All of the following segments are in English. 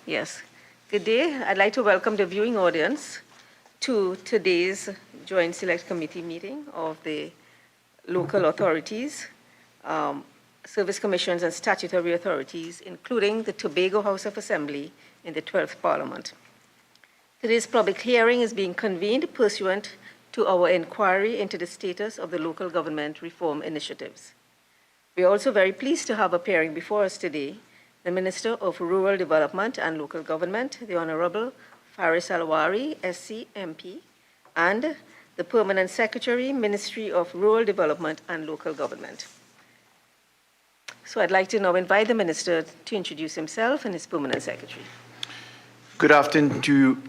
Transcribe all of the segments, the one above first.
Yes. Good day. I'd like to welcome the viewing audience to today's Joint Select Committee meeting of the local authorities, service commissions and statutory authorities, including the Tobago House of Assembly in the 12th Parliament. Today's public hearing is being convened pursuant to our inquiry into the status of the local government reform initiatives. We are also very pleased to have appearing before us today the Minister of Rural Development and Local Government, the Honorable Faris Alwari, SC, MP, and the Permanent Secretary, Ministry of Rural Development and Local Government. So I'd like to now invite the Minister to introduce himself and his Permanent Secretary. Good afternoon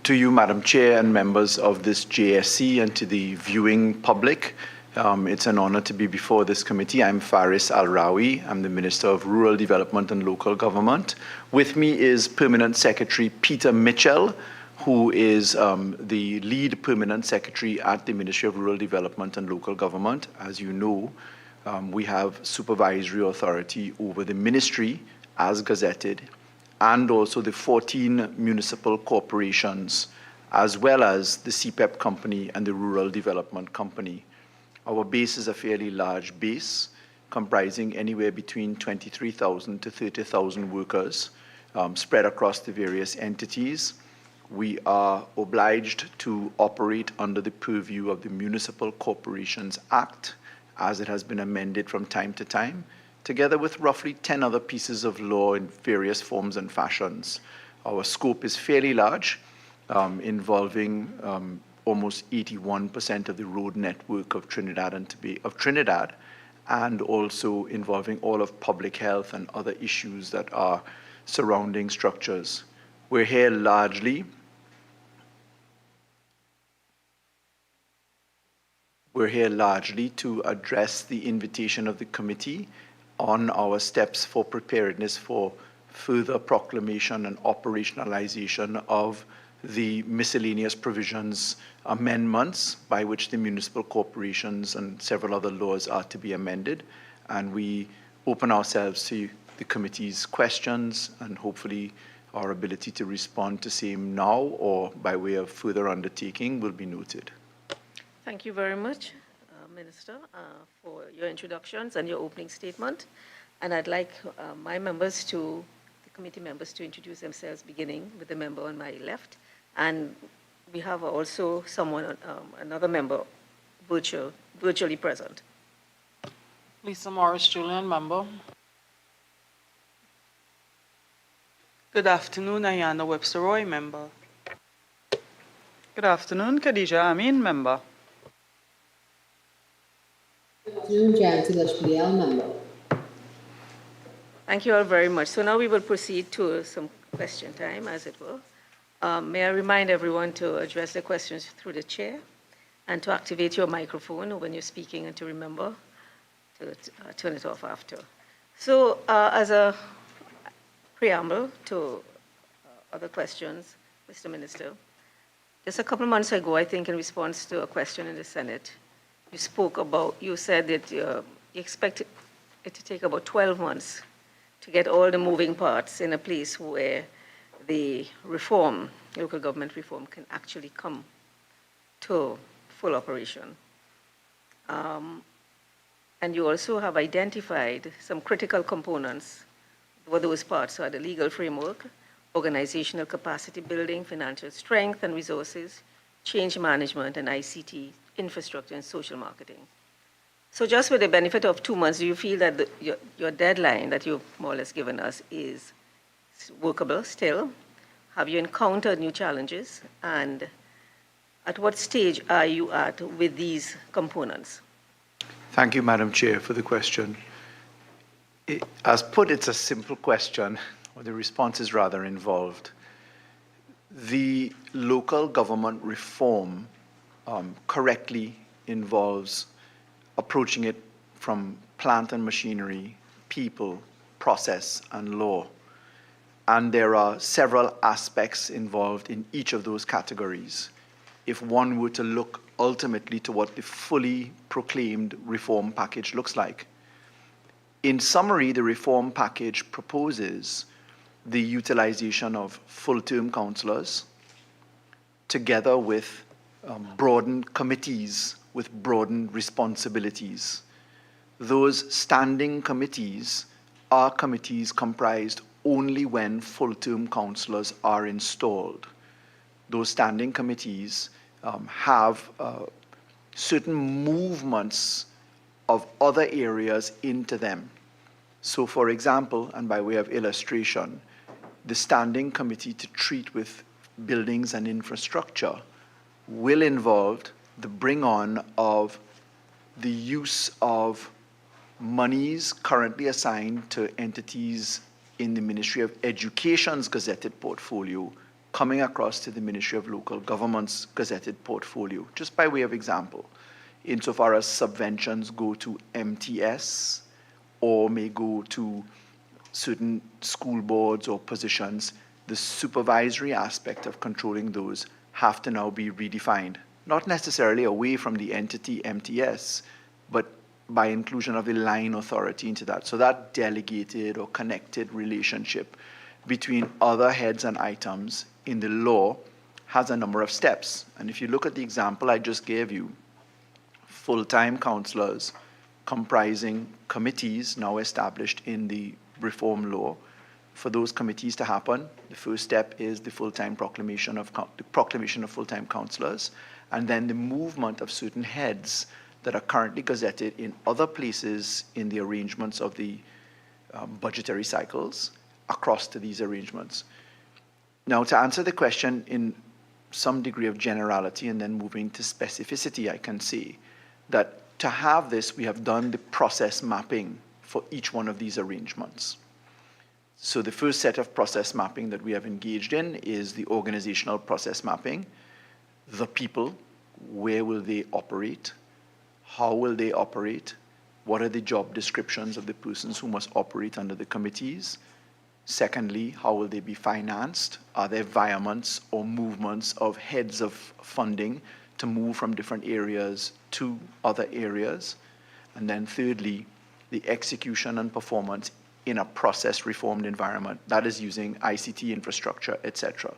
to you, Madam Chair, and members of this JSC, and to the viewing public. It's an honor to be before this committee. I'm Faris Alrawi. I'm the Minister of Rural Development and Local Government. With me is Permanent Secretary Peter Mitchell, who is the lead Permanent Secretary at the Ministry of Rural Development and Local Government. As you know, we have supervisory authority over the ministry as gazetted, and also the 14 municipal corporations, as well as the CPEP company and the Rural Development Company. Our base is a fairly large base, comprising anywhere between 23,000 to 30,000 workers spread across the various entities. We are obliged to operate under the purview of the Municipal Corporations Act, as it has been amended from time to time, together with roughly 10 other pieces of law in various forms and fashions. Our scope is fairly large, involving almost 81% of the road network of Trinidad, and also involving all of public health and other issues that are surrounding structures. We're here largely to address the invitation of the committee on our steps for preparedness for further proclamation and operationalization of the miscellaneous provisions amendments by which the municipal corporations and several other laws are to be amended. And we open ourselves to the committee's questions, and hopefully our ability to respond to same now or by way of further undertaking will be noted. Thank you very much, Minister, for your introductions and your opening statement. And I'd like the committee members to introduce themselves, beginning with the member on my left. And we have also another member virtually present. Lisa Morris Julian, member. Good afternoon, Ayana Webster Roy, member. Good afternoon, Khadija Amin, member. Good afternoon, Jancy Lashmiel, member. Thank you all very much. So now we will proceed to some question time, as it were. May I remind everyone to address their questions through the chair and to activate your microphone when you're speaking, and to remember to turn it off after. So as a preamble to other questions, Mr. Minister, just a couple of months ago, I think in response to a question in the Senate, you said that you expect it to take about 12 months to get all the moving parts in a place where the reform, local government reform, can actually come to full operation. And you also have identified some critical components for those parts. So the legal framework, organizational capacity building, financial strength and resources, change management, and ICT, infrastructure, and social marketing. So just with the benefit of 2 months, do you feel that your deadline that you've more or less given us is workable still? Have you encountered new challenges? And at what stage are you at with these components? Thank you, Madam Chair, for the question. As put, it's a simple question, or the response is rather involved. The local government reform correctly involves approaching it from plant and machinery, people, process, and law. And there are several aspects involved in each of those categories. If one were to look ultimately to what the fully proclaimed reform package looks like. In summary, the reform package proposes the utilization of full-term counselors together with broadened committees with broadened responsibilities. Those standing committees are committees comprised only when full-term counselors are installed. Those standing committees have certain movements of other areas into them. So for example, and by way of illustration, the standing committee to treat with buildings and infrastructure will involve the bring on of the use of monies currently assigned to entities in the Ministry of Education's gazetted portfolio coming across to the Ministry of Local Government's gazetted portfolio, just by way of example, insofar as subventions go to MTS or may go to certain school boards or positions, the supervisory aspect of controlling those have to now be redefined, not necessarily away from the entity MTS, but by inclusion of a line authority into that. So that delegated or connected relationship between other heads and items in the law has a number of steps. And if you look at the example I just gave you, full-time counselors comprising committees now established in the reform law. For those committees to happen, the first step is the proclamation of full-time counselors, and then the movement of certain heads that are currently gazetted in other places in the arrangements of the budgetary cycles across to these arrangements. Now, to answer the question in some degree of generality and then moving to specificity, I can say that to have this, we have done the process mapping for each one of these arrangements. So the first set of process mapping that we have engaged in is the organizational process mapping. The people, where will they operate? How will they operate? What are the job descriptions of the persons who must operate under the committees? Secondly, how will they be financed? Are there environments or movements of heads of funding to move from different areas to other areas? And then thirdly, the execution and performance in a process-reformed environment, that is using ICT infrastructure, etc.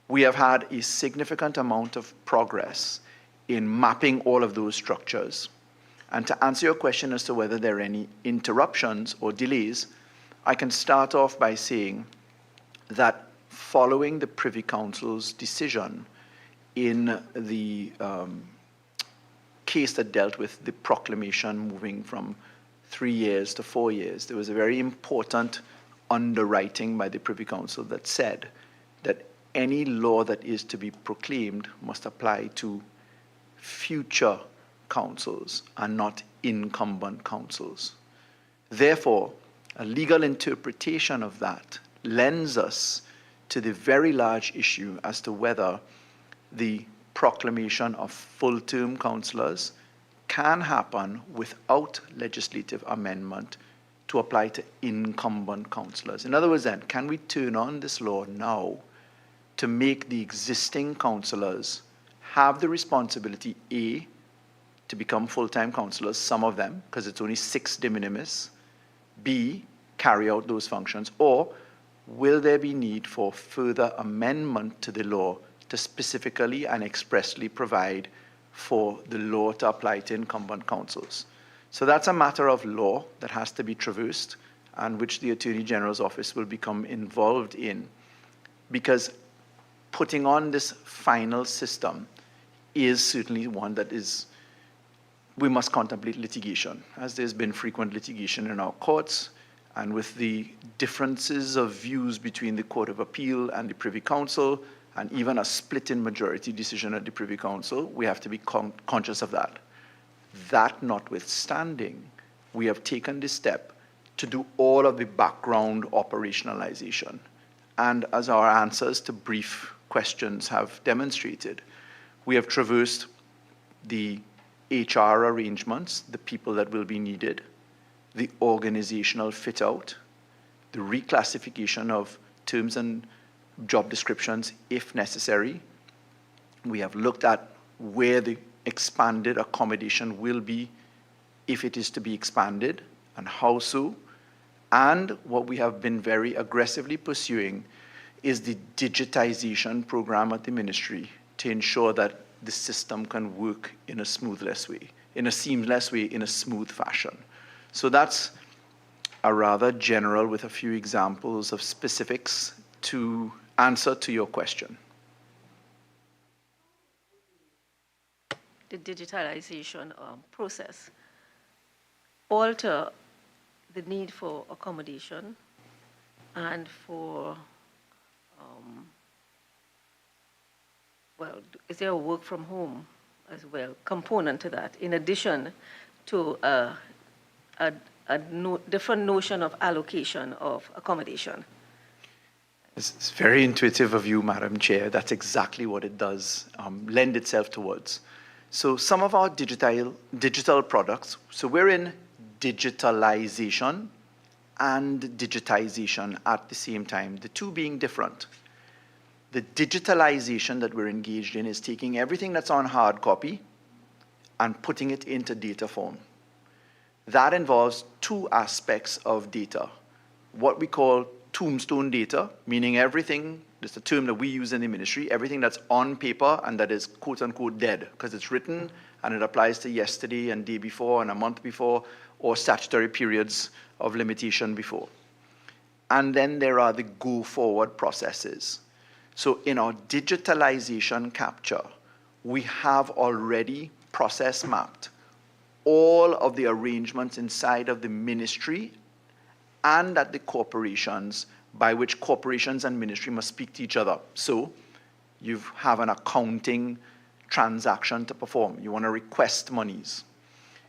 We have had a significant amount of progress in mapping all of those structures. And to answer your question as to whether there are any interruptions or delays, I can start off by saying that following the Privy Council's decision in the case that dealt with the proclamation moving from 3 years to 4 years, there was a very important underwriting by the Privy Council that said that any law that is to be proclaimed must apply to future councils and not incumbent councils. Therefore, a legal interpretation of that lends us to the very large issue as to whether the proclamation of full-term councillors can happen without legislative amendment to apply to incumbent councillors. In other words then, can we turn on this law now to make the existing councillors have the responsibility, A, to become full-time councillors, some of them, because it's only 6 de minimis, B, carry out those functions, or will there be need for further amendment to the law to specifically and expressly provide for the law to apply to incumbent councils? So that's a matter of law that has to be traversed and which the Attorney General's office will become involved in, because putting on this final system is certainly one that is, we must contemplate litigation, as there's been frequent litigation in our courts, and with the differences of views between the Court of Appeal and the Privy Council, and even a split in majority decision at the Privy Council, we have to be conscious of that. That notwithstanding, we have taken this step to do all of the background operationalization. And as our answers to brief questions have demonstrated, we have traversed the HR arrangements, the people that will be needed, the organizational fit out, the reclassification of terms and job descriptions if necessary. We have looked at where the expanded accommodation will be if it is to be expanded and how so. And what we have been very aggressively pursuing is the digitization program at the ministry to ensure that the system can work in a seamless way, in a smooth fashion. So that's a rather general with a few examples of specifics to answer to your question. The digitalization process alter the need for accommodation and for, well, is there a work from home as well component to that, in addition to a different notion of allocation of accommodation? It's very intuitive of you, Madam Chair. That's exactly what it does lend itself towards. So some of our digital products, so we're in digitalization and digitization at the same time, the two being different. The digitalization that we're engaged in is taking everything that's on hard copy and putting it into data form. That involves two aspects of data. What we call tombstone data, meaning everything, it's a term that we use in the ministry, everything that's on paper and that is quote unquote dead because it's written and it applies to yesterday and day before and a month before or statutory periods of limitation before. And then there are the go forward processes. So in our digitalization capture, we have already process mapped all of the arrangements inside of the ministry and at the corporations by which corporations and ministry must speak to each other. So you have an accounting transaction to perform. You want to request monies.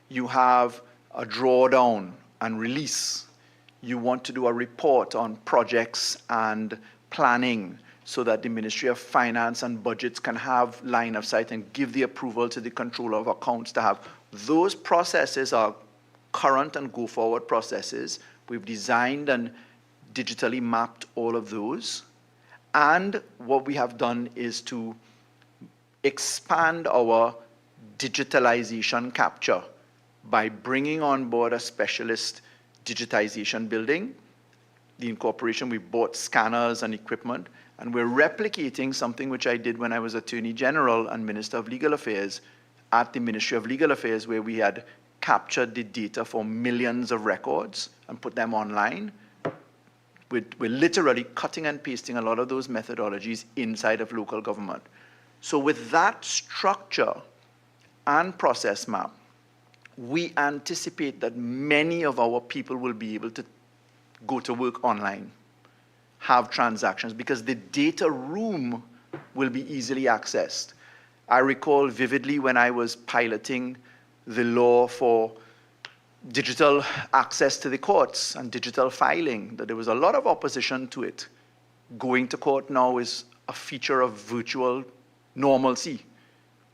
You have a drawdown and release. You want to do a report on projects and planning so that the Ministry of Finance and Budgets can have line of sight and give the approval to the controller of accounts to have. Those processes are current and go forward processes. We've designed and digitally mapped all of those. And what we have done is to expand our digitalization capture by bringing on board a specialist digitization building. The incorporation, we bought scanners and equipment, and we're replicating something which I did when I was Attorney General and Minister of Legal Affairs at the Ministry of Legal Affairs, where we had captured the data for millions of records and put them online. We're literally cutting and pasting a lot of those methodologies inside of local government. So with that structure and process map, we anticipate that many of our people will be able to go to work online, have transactions, because the data room will be easily accessed. I recall vividly when I was piloting the law for digital access to the courts and digital filing, that there was a lot of opposition to it. Going to court now is a feature of virtual normalcy.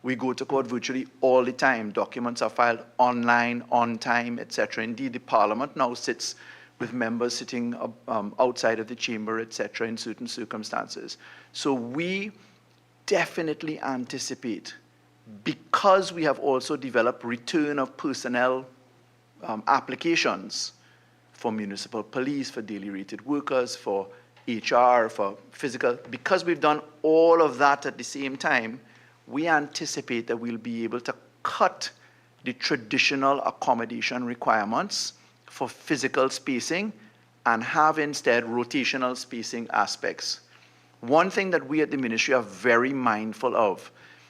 We go to court virtually all the time. Documents are filed online, on time, etc. Indeed, the Parliament now sits with members sitting outside of the chamber, etc., in certain circumstances. So we definitely anticipate, because we have also developed return of personnel applications for municipal police, for daily rated workers, for HR, for physical, because we've done all of that at the same time, we anticipate that we'll be able to cut the traditional accommodation requirements for physical spacing and have instead rotational spacing aspects. One thing that we at the ministry are very mindful of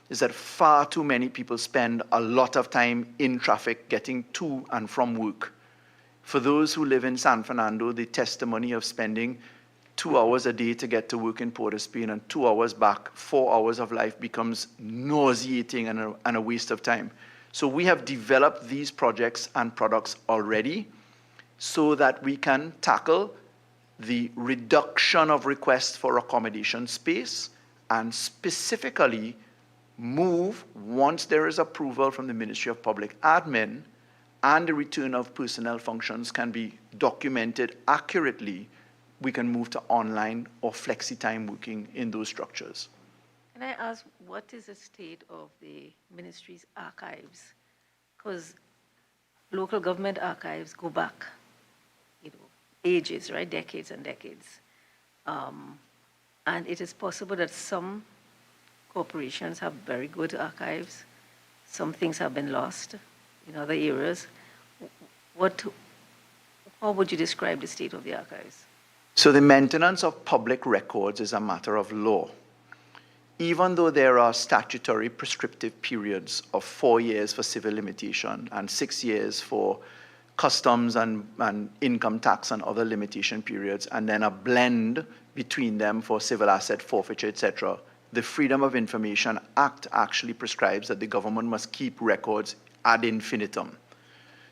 is that far too many people spend a lot of time in traffic getting to and from work. For those who live in San Fernando, the testimony of spending 2 hours a day to get to work in Port of Spain and 2 hours back, 4 hours of life becomes nauseating and a waste of time. So we have developed these projects and products already so that we can tackle the reduction of requests for accommodation space and specifically move, once there is approval from the Ministry of Public Admin and the return of personnel functions can be documented accurately, we can move to online or flexi-time working in those structures. Can I ask, what is the state of the ministry's archives? Because local government archives go back, ages, right? Decades and decades. And it is possible that some corporations have very good archives. Some things have been lost in other areas. How would you describe the state of the archives? So the maintenance of public records is a matter of law. Even though there are statutory prescriptive periods of 4 years for civil limitation and 6 years for customs and income tax and other limitation periods, and then a blend between them for civil asset forfeiture, etc., the Freedom of Information Act actually prescribes that the government must keep records ad infinitum.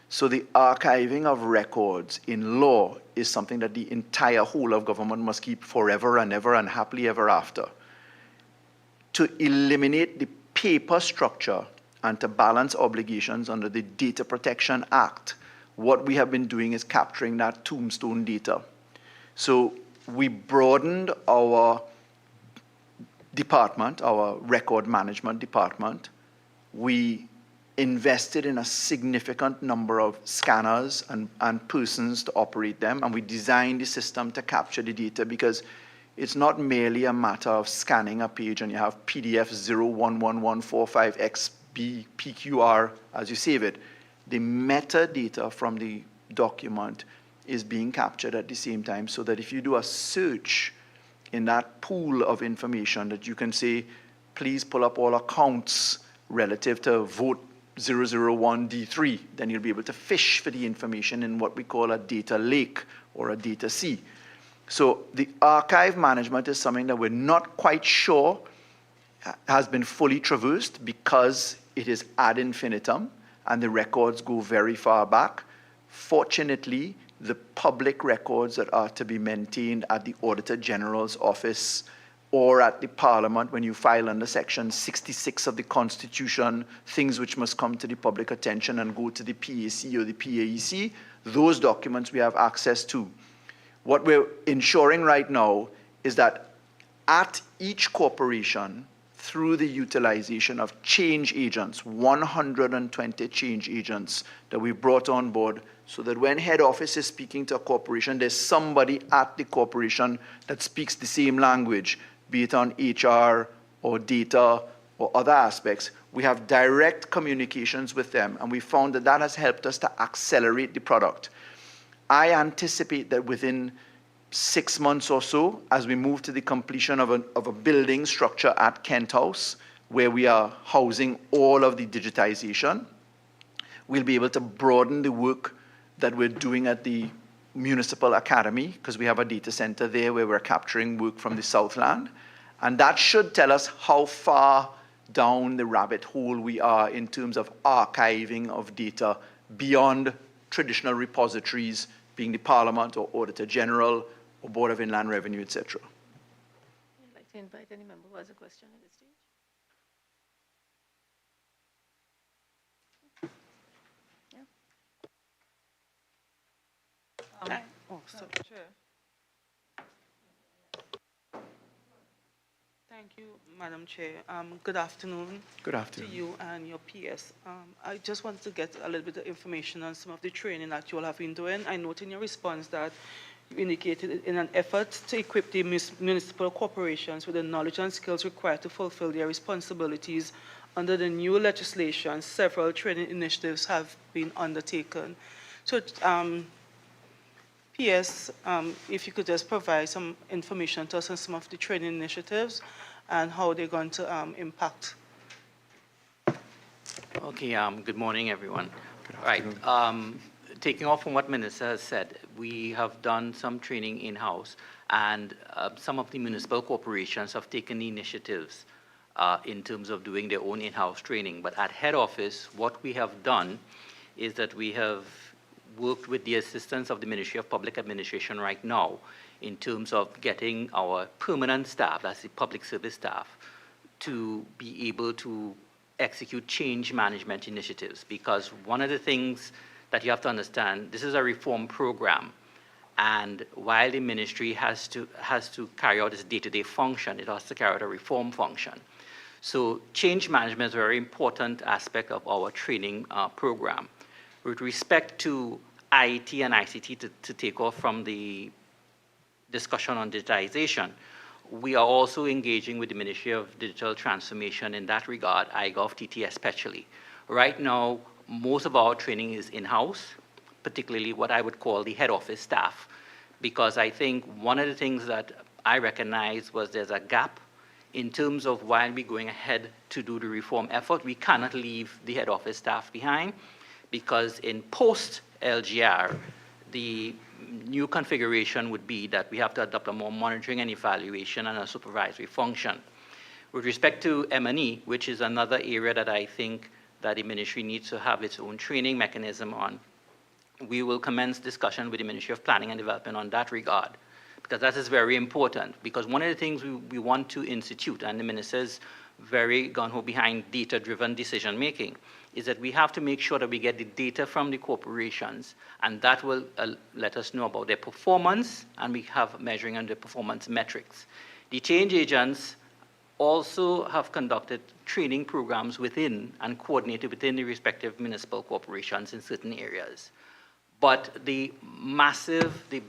So the archiving of records in law is something that the entire whole of government must keep forever and ever and happily ever after. To eliminate the paper structure and to balance obligations under the Data Protection Act, what we have been doing is capturing that tombstone data. So we broadened our department, our record management department. We invested in a significant number of scanners and persons to operate them, and we designed the system to capture the data, because it's not merely a matter of scanning a page and you have PDF 011145XB PQR as you save it. The metadata from the document is being captured at the same time, so that if you do a search in that pool of information, that you can say, please pull up all accounts relative to vote 001D3, then you'll be able to fish for the information in what we call a data lake or a data sea. So the archive management is something that we're not quite sure has been fully traversed, because it is ad infinitum and the records go very far back. Fortunately, the public records that are to be maintained at the Auditor General's office or at the Parliament, when you file under Section 66 of the Constitution, things which must come to the public attention and go to the PAC or the PAEC, those documents we have access to. What we're ensuring right now is that at each corporation, through the utilization of change agents, 120 change agents that we brought on board, so that when head office is speaking to a corporation, there's somebody at the corporation that speaks the same language, be it on HR or data or other aspects. We have direct communications with them, and we found that that has helped us to accelerate the product. I anticipate that within 6 months or so, as we move to the completion of a building structure at Kent House, where we are housing all of the digitization, we'll be able to broaden the work that we're doing at the Municipal Academy, because we have a data center there where we're capturing work from the Southland. And that should tell us how far down the rabbit hole we are in terms of archiving of data beyond traditional repositories, being the Parliament or Auditor General or Board of Inland Revenue, etc. I'd like to invite any member who has a question at this stage. Chair. Thank you, Madam Chair. Good afternoon. Good afternoon. To you and your PS. I just wanted to get a little bit of information on some of the training that you all have been doing. I note in your response that you indicated in an effort to equip the municipal corporations with the knowledge and skills required to fulfill their responsibilities under the new legislation, several training initiatives have been undertaken. So, PS, if you could just provide some information to us on some of the training initiatives and how they're going to impact. Okay, good morning, everyone. Right, taking off from what Minister has said, we have done some training in-house, and some of the municipal corporations have taken the initiatives in terms of doing their own in-house training. But at head office, what we have done is that we have worked with the assistance of the Ministry of Public Administration right now in terms of getting our permanent staff, that's the public service staff, to be able to execute change management initiatives. Because one of the things that you have to understand, this is a reform program, and while the ministry has to carry out its day-to-day function, it has to carry out a reform function. So change management is a very important aspect of our training program. With respect to IT and ICT to take off from the discussion on digitization, we are also engaging with the Ministry of Digital Transformation in that regard, iGov, TT especially. Right now, most of our training is in-house, particularly what I would call the head office staff, because I think one of the things that I recognized was there's a gap in terms of while we're going ahead to do the reform effort, we cannot leave the head office staff behind, because in post-LGR, the new configuration would be that we have to adopt a more monitoring and evaluation and a supervisory function. With respect to M&E, which is another area that I think that the ministry needs to have its own training mechanism on, we will commence discussion with the Ministry of Planning and Development on that regard, because that is very important. Because one of the things we want to institute, and the minister is very gung-ho behind data-driven decision-making, is that we have to make sure that we get the data from the corporations, and that will let us know about their performance, and we have measuring on their performance metrics. The change agents also have conducted training programs within and coordinated within the respective municipal corporations in certain areas. But the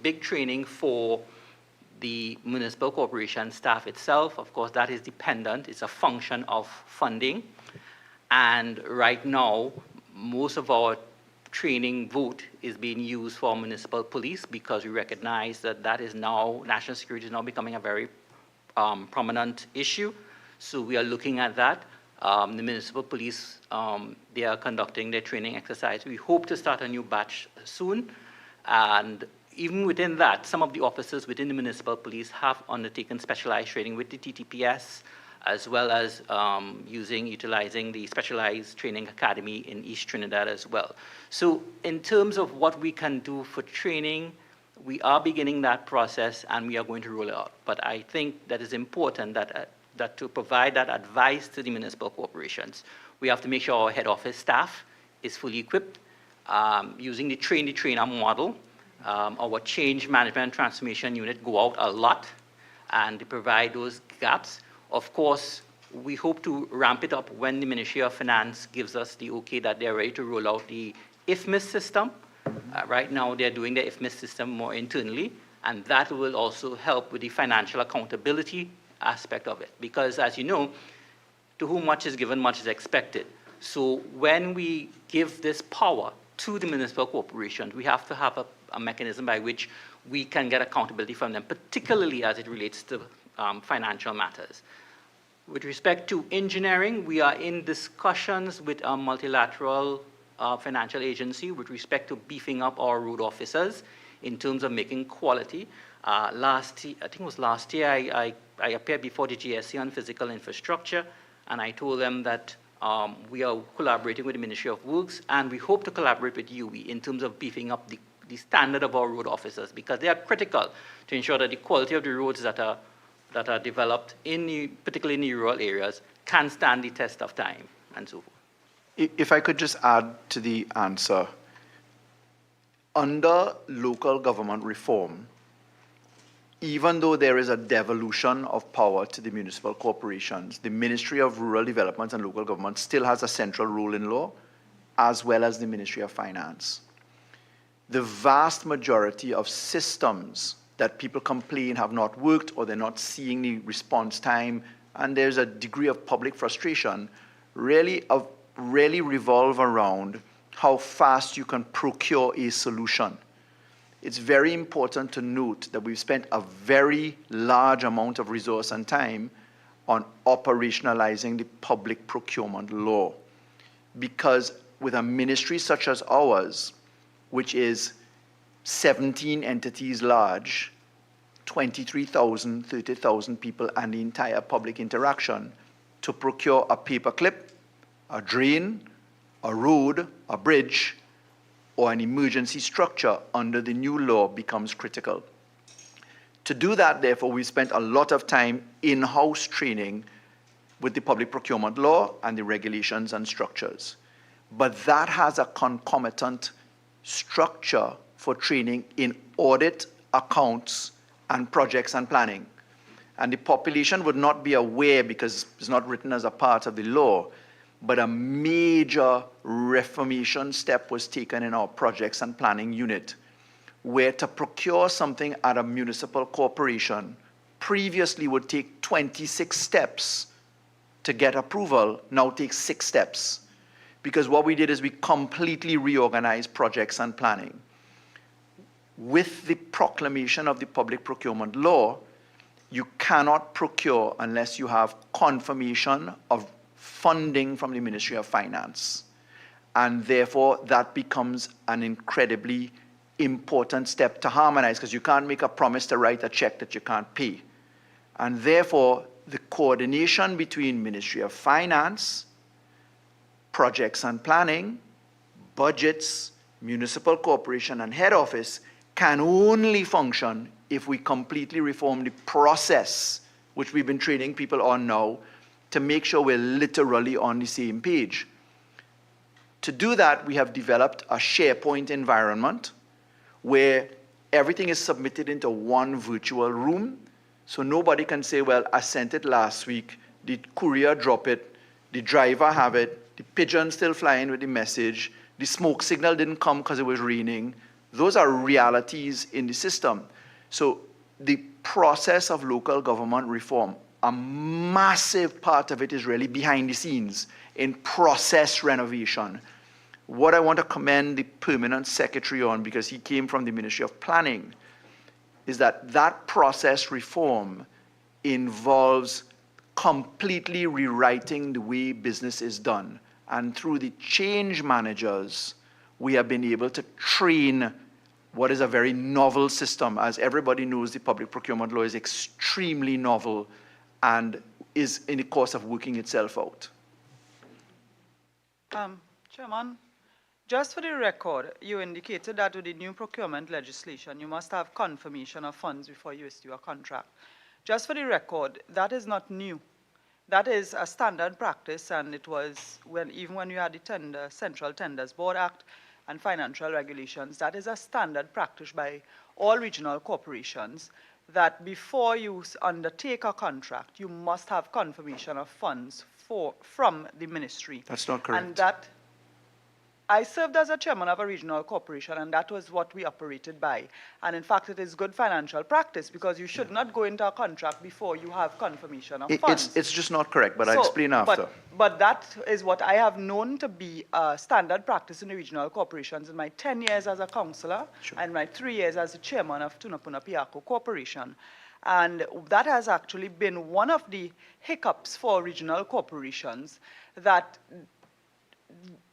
big training for the municipal corporation staff itself, of course, that is dependent. It's a function of funding. And right now, most of our training vote is being used for municipal police, because we recognize that that is now, national security is now becoming a very prominent issue. So we are looking at that. The municipal police, they are conducting their training exercise. We hope to start a new batch soon. And even within that, some of the officers within the municipal police have undertaken specialized training with the TTPS, as well as utilizing the specialized training academy in East Trinidad as well. So in terms of what we can do for training, we are beginning that process and we are going to roll it out. But I think that is important that to provide that advice to the municipal corporations, we have to make sure our head office staff is fully equipped, using the train-the-trainer model. Our change management and transformation unit go out a lot and they provide those gaps. Of course, we hope to ramp it up when the Ministry of Finance gives us the okay that they're ready to roll out the IFMIS system. Right now, they're doing the IFMIS system more internally, and that will also help with the financial accountability aspect of it. Because as you know, to whom much is given, much is expected. So when we give this power to the municipal corporations, we have to have a mechanism by which we can get accountability from them, particularly as it relates to financial matters. With respect to engineering, we are in discussions with a multilateral financial agency with respect to beefing up our road officers in terms of making quality. Last year, I think it was last year, I appeared before the JSC on physical infrastructure, and I told them that we are collaborating with the Ministry of Works, and we hope to collaborate with UE in terms of beefing up the standard of our road officers, because they are critical to ensure that the quality of the roads that are developed, particularly in the rural areas, can stand the test of time and so forth. If I could just add to the answer. Under local government reform, even though there is a devolution of power to the municipal corporations, the Ministry of Rural Development and Local Government still has a central role in law, as well as the Ministry of Finance. The vast majority of systems that people complain have not worked, or they're not seeing the response time, and there's a degree of public frustration, really revolve around how fast you can procure a solution. It's very important to note that we've spent a very large amount of resource and time on operationalizing the public procurement law. Because with a ministry such as ours, which is 17 entities large, 23,000, 30,000 people, and the entire public interaction, to procure a paperclip, a drain, a road, a bridge, or an emergency structure under the new law becomes critical. To do that, therefore, we spent a lot of time in-house training with the public procurement law and the regulations and structures. But that has a concomitant structure for training in audit, accounts, and projects and planning. And the population would not be aware, because it's not written as a part of the law, but a major reformation step was taken in our projects and planning unit, where to procure something at a municipal corporation previously would take 26 steps to get approval, now takes 6 steps. Because what we did is we completely reorganized projects and planning. With the proclamation of the public procurement law, you cannot procure unless you have confirmation of funding from the Ministry of Finance. And therefore, that becomes an incredibly important step to harmonize, because you can't make a promise to write a check that you can't pay. And therefore, the coordination between Ministry of Finance, projects and planning, budgets, municipal corporation, and head office can only function if we completely reform the process, which we've been training people on now, to make sure we're literally on the same page. To do that, we have developed a SharePoint environment where everything is submitted into one virtual room. So nobody can say, well, I sent it last week, the courier drop it, the driver have it, the pigeon still flying with the message, the smoke signal didn't come because it was raining. Those are realities in the system. So the process of local government reform, a massive part of it is really behind the scenes in process renovation. What I want to commend the permanent secretary on, because he came from the Ministry of Planning, is that process reform involves completely rewriting the way business is done. And through the change managers, we have been able to train what is a very novel system. As everybody knows, the public procurement law is extremely novel and is in the course of working itself out. Chairman, just for the record, you indicated that with the new procurement legislation, you must have confirmation of funds before you issue a contract. Just for the record, that is not new. That is a standard practice, and it was even when you had the Central Tenders Board Act and financial regulations, that is a standard practice by all regional corporations, that before you undertake a contract, you must have confirmation of funds from the ministry. That's not correct. And that, I served as a chairman of a regional corporation, and that was what we operated by. And in fact, it is good financial practice, because you should not go into a contract before you have confirmation of funds. It's just not correct, but I'll explain after. But that is what I have known to be standard practice in the regional corporations in my 10 years as a councillor and my 3 years as the chairman of Tunapuna Piako Corporation. And that has actually been one of the hiccups for regional corporations that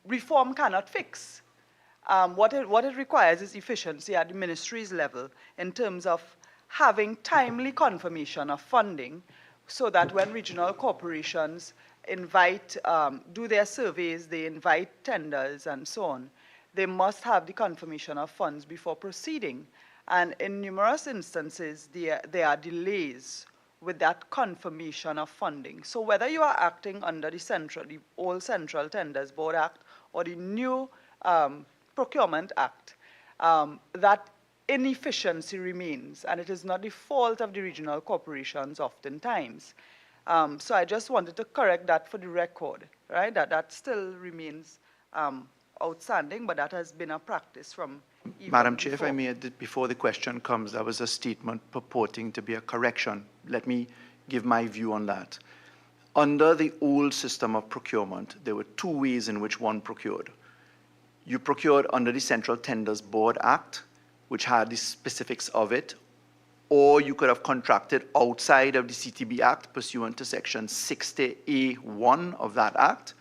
reform cannot fix. What it requires is efficiency at the ministry's level in terms of having timely confirmation of funding, so that when regional corporations do their surveys, they invite tenders and so on, they must have the confirmation of funds before proceeding. And in numerous instances, there are delays with that confirmation of funding. So whether you are acting under the old Central Tenders Board Act or the new Procurement Act, that inefficiency remains, and it is not the fault of the regional corporations oftentimes. So I just wanted to correct that for the record, right? That still remains outstanding, but that has been a practice from even Madam Chair, before. if I may, before the question comes, that was a statement purporting to be a correction. Let me give my view on that. Under the old system of procurement, there were 2 ways in which one procured. You procured under the Central Tenders Board Act, which had the specifics of it, or you could have contracted outside of the CTB Act pursuant to Section 60A1 of that Act,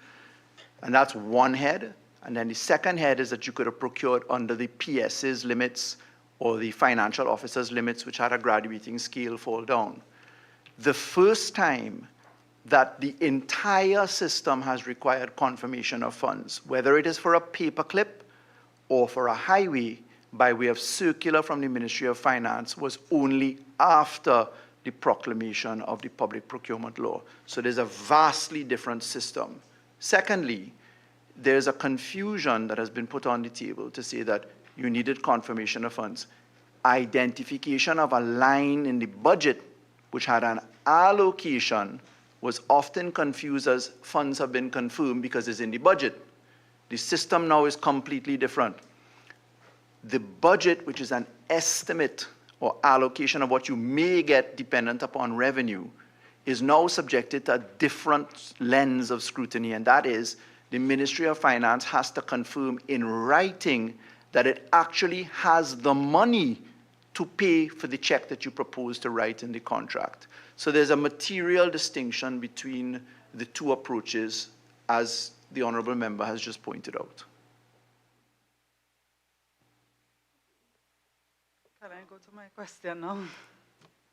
and that's one head. And then the second head is that you could have procured under the PS's limits or the financial officer's limits, which had a graduating scale fall down. The first time that the entire system has required confirmation of funds, whether it is for a paperclip or for a highway by way of circular from the Ministry of Finance, was only after the proclamation of the public procurement law. So there's a vastly different system. Secondly, there's a confusion that has been put on the table to say that you needed confirmation of funds. Identification of a line in the budget which had an allocation was often confused as funds have been confirmed because it's in the budget. The system now is completely different. The budget, which is an estimate or allocation of what you may get dependent upon revenue, is now subjected to a different lens of scrutiny, and that is the Ministry of Finance has to confirm in writing that it actually has the money to pay for the check that you propose to write in the contract. So there's a material distinction between the two approaches, as the honourable member has just pointed out. Can I go to my question now?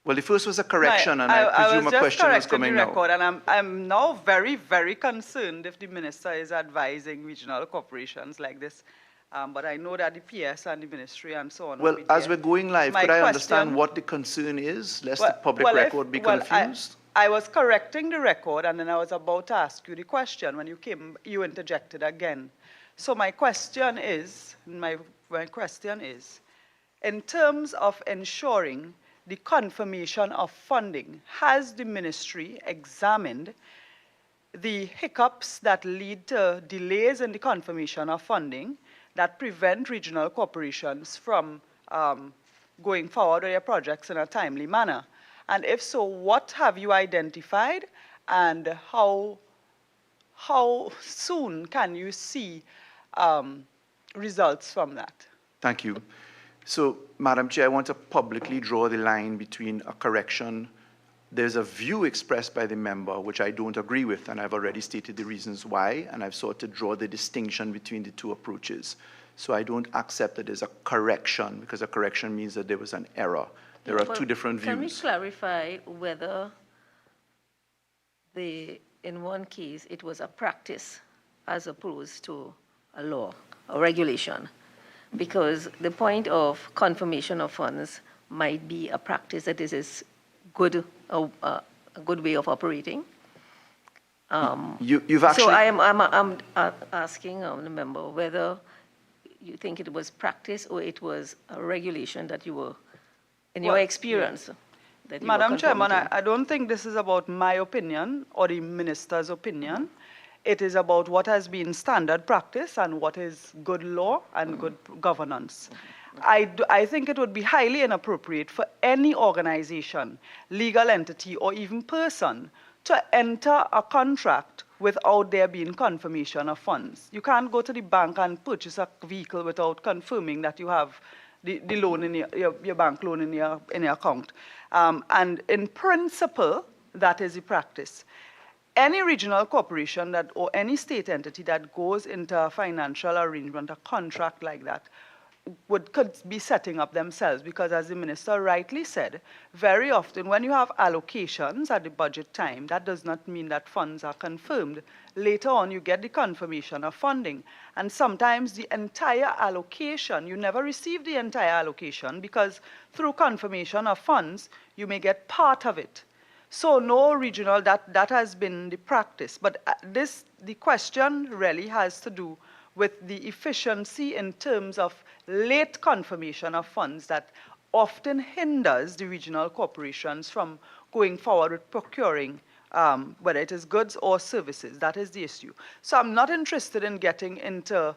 Well, the first was a correction, and I I presume was a just question was correcting coming the now. record, and I'm now very, very concerned if the minister is advising regional corporations like this. But I know that the PS and the ministry and so on. Well, as we're going live, could I understand question- what the concern is, lest the public record be confused? I was correcting the record, and then I was about to ask you the question. When you came, you interjected again. So my question is, in terms of ensuring the confirmation of funding, has the ministry examined the hiccups that lead to delays in the confirmation of funding that prevent regional corporations from going forward with their projects in a timely manner? And if so, what have you identified, and how soon can you see results from that? Thank you. So, Madam Chair, I want to publicly draw the line between a correction. There's a view expressed by the member which I don't agree with, and I've already stated the reasons why, and I've sought to draw the distinction between the two approaches. So I don't accept that there's a correction, because a correction means that there was an error. There are two different views. Can we clarify whether in one case it was a practice as opposed to a law or regulation? Because the point of confirmation of funds might be a practice that is good, a good way of operating. You've actually... So I'm asking the member whether you think it was practice or it was a regulation that you were, in your experience, that you were Madam Chairman, conforming to. I don't think this is about my opinion or the minister's opinion. It is about what has been standard practice and what is good law and good governance. I think it would be highly inappropriate for any organization, legal entity, or even person to enter a contract without there being confirmation of funds. You can't go to the bank and purchase a vehicle without confirming that you have the loan in your bank loan in your account. And in principle, that is the practice. Any regional corporation or any state entity that goes into a financial arrangement, a contract like that, could be setting up themselves, because as the minister rightly said, very often when you have allocations at the budget time, that does not mean that funds are confirmed. Later on, you get the confirmation of funding. And sometimes the entire allocation, you never receive the entire allocation, because through confirmation of funds, you may get part of it. So no regional, that has been the practice. But the question really has to do with the efficiency in terms of late confirmation of funds that often hinders the regional corporations from going forward with procuring, whether it is goods or services. That is the issue. So I'm not interested in getting into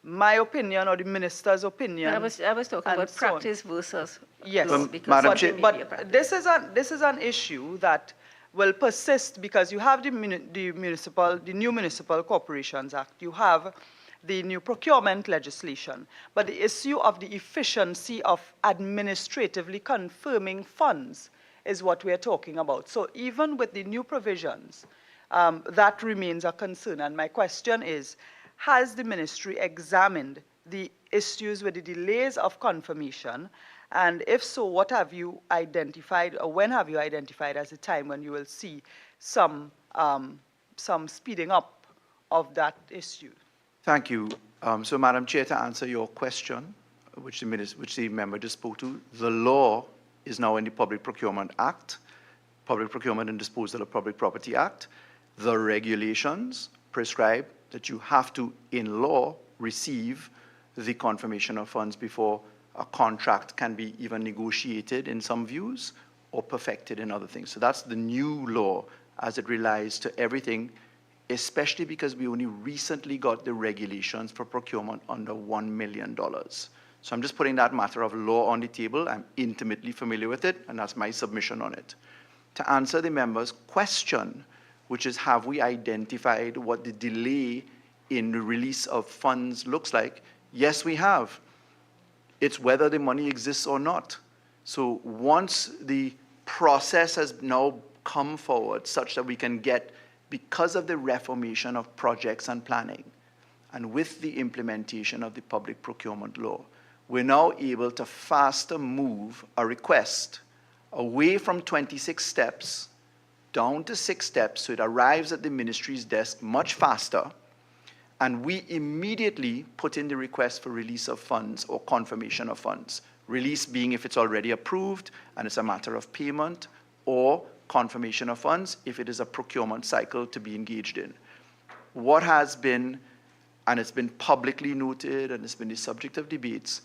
my opinion or the minister's opinion. I was talking about practice versus yes, law, because Madam something Chair- may be a practice. this is an issue that will persist, because you have the new Municipal Corporations Act, you have the new procurement legislation, but the issue of the efficiency of administratively confirming funds is what we are talking about. So even with the new provisions, that remains a concern. And my question is, has the ministry examined the issues with the delays of confirmation? And if so, what have you identified, or when have you identified as a time when you will see some speeding up of that issue? Thank you. So, Madam Chair, to answer your question, which the member just spoke to, the law is now in the Public Procurement Act, Public Procurement and Disposal of Public Property Act. The regulations prescribe that you have to, in law, receive the confirmation of funds before a contract can be even negotiated in some views or perfected in other things. So that's the new law, as it relates to everything, especially because we only recently got the regulations for procurement under $1 million. So I'm just putting that matter of law on the table. I'm intimately familiar with it, and that's my submission on it. To answer the member's question, which is, have we identified what the delay in the release of funds looks like? Yes, we have. It's whether the money exists or not. So once the process has now come forward such that we can get, because of the reformation of projects and planning, and with the implementation of the public procurement law, we're now able to faster move a request away from 26 steps down to 6 steps, so it arrives at the ministry's desk much faster, and we immediately put in the request for release of funds or confirmation of funds. Release being if it's already approved and it's a matter of payment, or confirmation of funds if it is a procurement cycle to be engaged in. What has been, and it's been publicly noted and it's been the subject of debates,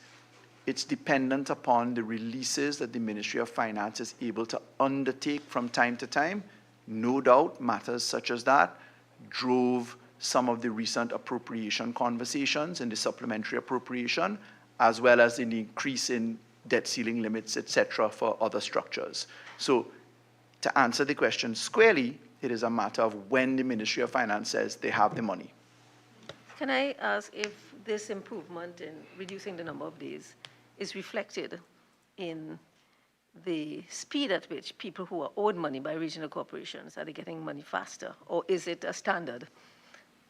it's dependent upon the releases that the Ministry of Finance is able to undertake from time to time. No doubt matters such as that drove some of the recent appropriation conversations in the supplementary appropriation, as well as in the increase in debt ceiling limits, etc., for other structures. So to answer the question squarely, it is a matter of when the Ministry of Finance says they have the money. Can I ask if this improvement in reducing the number of days is reflected in the speed at which people who are owed money by regional corporations, are they getting money faster, or is it a standard?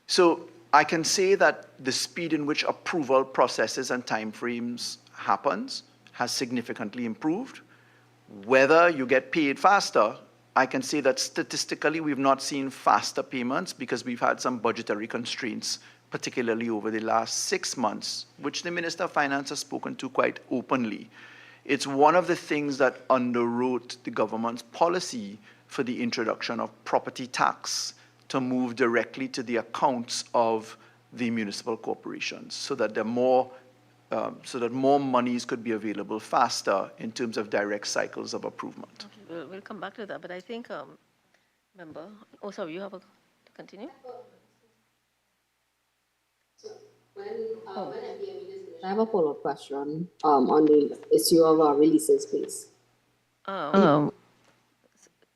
So I can say that the speed in which approval processes and timeframes happens has significantly improved. Whether you get paid faster, I can say that statistically we've not seen faster payments because we've had some budgetary constraints, particularly over the last 6 months, which the Minister of Finance has spoken to quite openly. It's one of the things that underwrote the government's policy for the introduction of property tax to move directly to the accounts of the municipal corporations, so that more monies could be available faster in terms of direct cycles of approval. Okay, we'll come back to that, but I think, member, oh, sorry, you have to continue? I have a follow-up question on the issue of releases, please.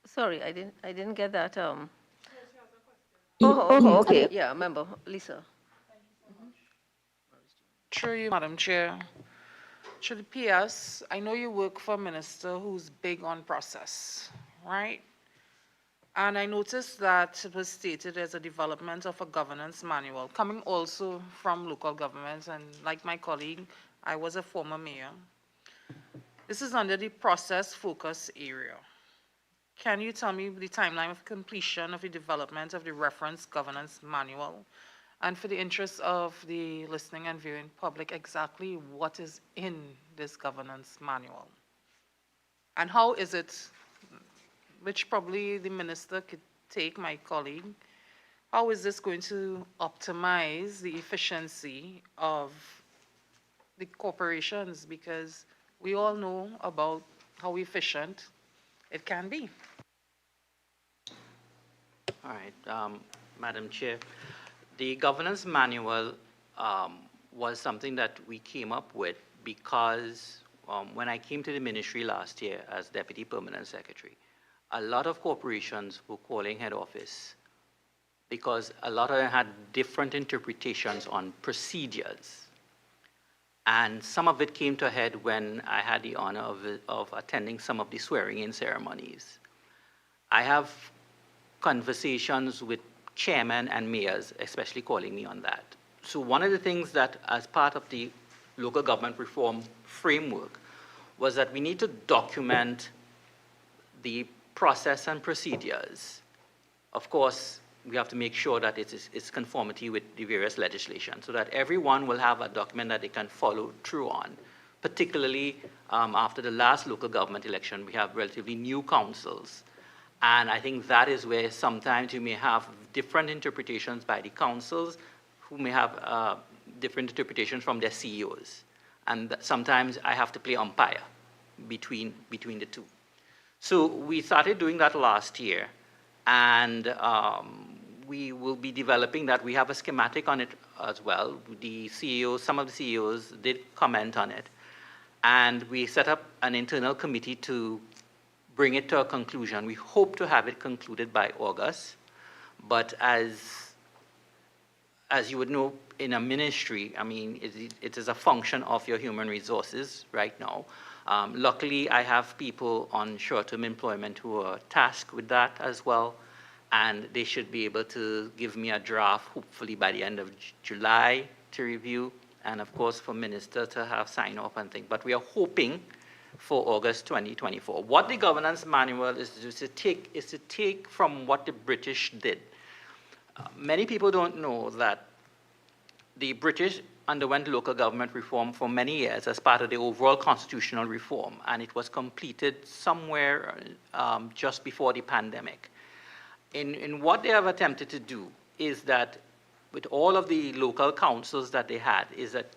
Sorry, I didn't get that. Oh, okay, yeah, member, Lisa. Through you, Madam Chair. Through the PS, I know you work for a minister who's big on process, right? And I noticed that it was stated as a development of a governance manual, coming also from local governments, and like my colleague, I was a former mayor. This is under the process focus area. Can you tell me the timeline of completion of the development of the reference governance manual? And for the interest of the listening and viewing public, exactly what is in this governance manual? And how is it, which probably the minister could take, my colleague, how is this going to optimize the efficiency of the corporations? Because we all know about how efficient it can be. All right, Madam Chair. The governance manual was something that we came up with because when I came to the ministry last year as Deputy Permanent Secretary, a lot of corporations were calling head office because a lot of them had different interpretations on procedures. And some of it came to a head when I had the honor of attending some of the swearing-in ceremonies. I have conversations with chairmen and mayors, especially calling me on that. So one of the things that, as part of the local government reform framework, was that we need to document the process and procedures. Of course, we have to make sure that it's conformity with the various legislation, so that everyone will have a document that they can follow through on. Particularly after the last local government election, we have relatively new councils. And I think that is where sometimes you may have different interpretations by the councils, who may have different interpretations from their CEOs. And sometimes I have to play umpire between the two. So we started doing that last year. And we will be developing that. We have a schematic on it as well. The CEOs, some of the CEOs did comment on it. And we set up an internal committee to bring it to a conclusion. We hope to have it concluded by August. But as you would know, in a ministry, I mean, it is a function of your human resources right now. Luckily, I have people on short-term employment who are tasked with that as well, and they should be able to give me a draft, hopefully by the end of July, to review, and of course for Minister to have sign off and things. But we are hoping for August 2024. What the governance manual is to take from what the British did. Many people don't know that the British underwent local government reform for many years as part of the overall constitutional reform, and it was completed somewhere just before the pandemic. In what they have attempted to do is that with all of the local councils that they had, is that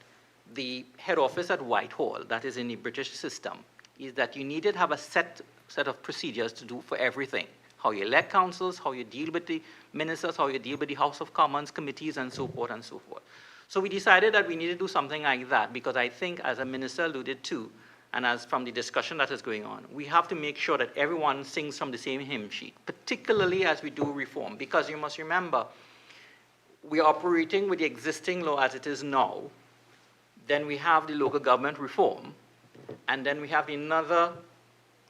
the head office at Whitehall, that is in the British system, is that you needed to have a set of procedures to do for everything. How you elect councils, how you deal with the ministers, how you deal with the House of Commons committees, and so forth and so forth. So we decided that we need to do something like that, because I think, as a minister alluded to, and as from the discussion that is going on, we have to make sure that everyone sings from the same hymn sheet, particularly as we do reform, because you must remember, we are operating with the existing law as it is now, then we have the local government reform, and then we have another,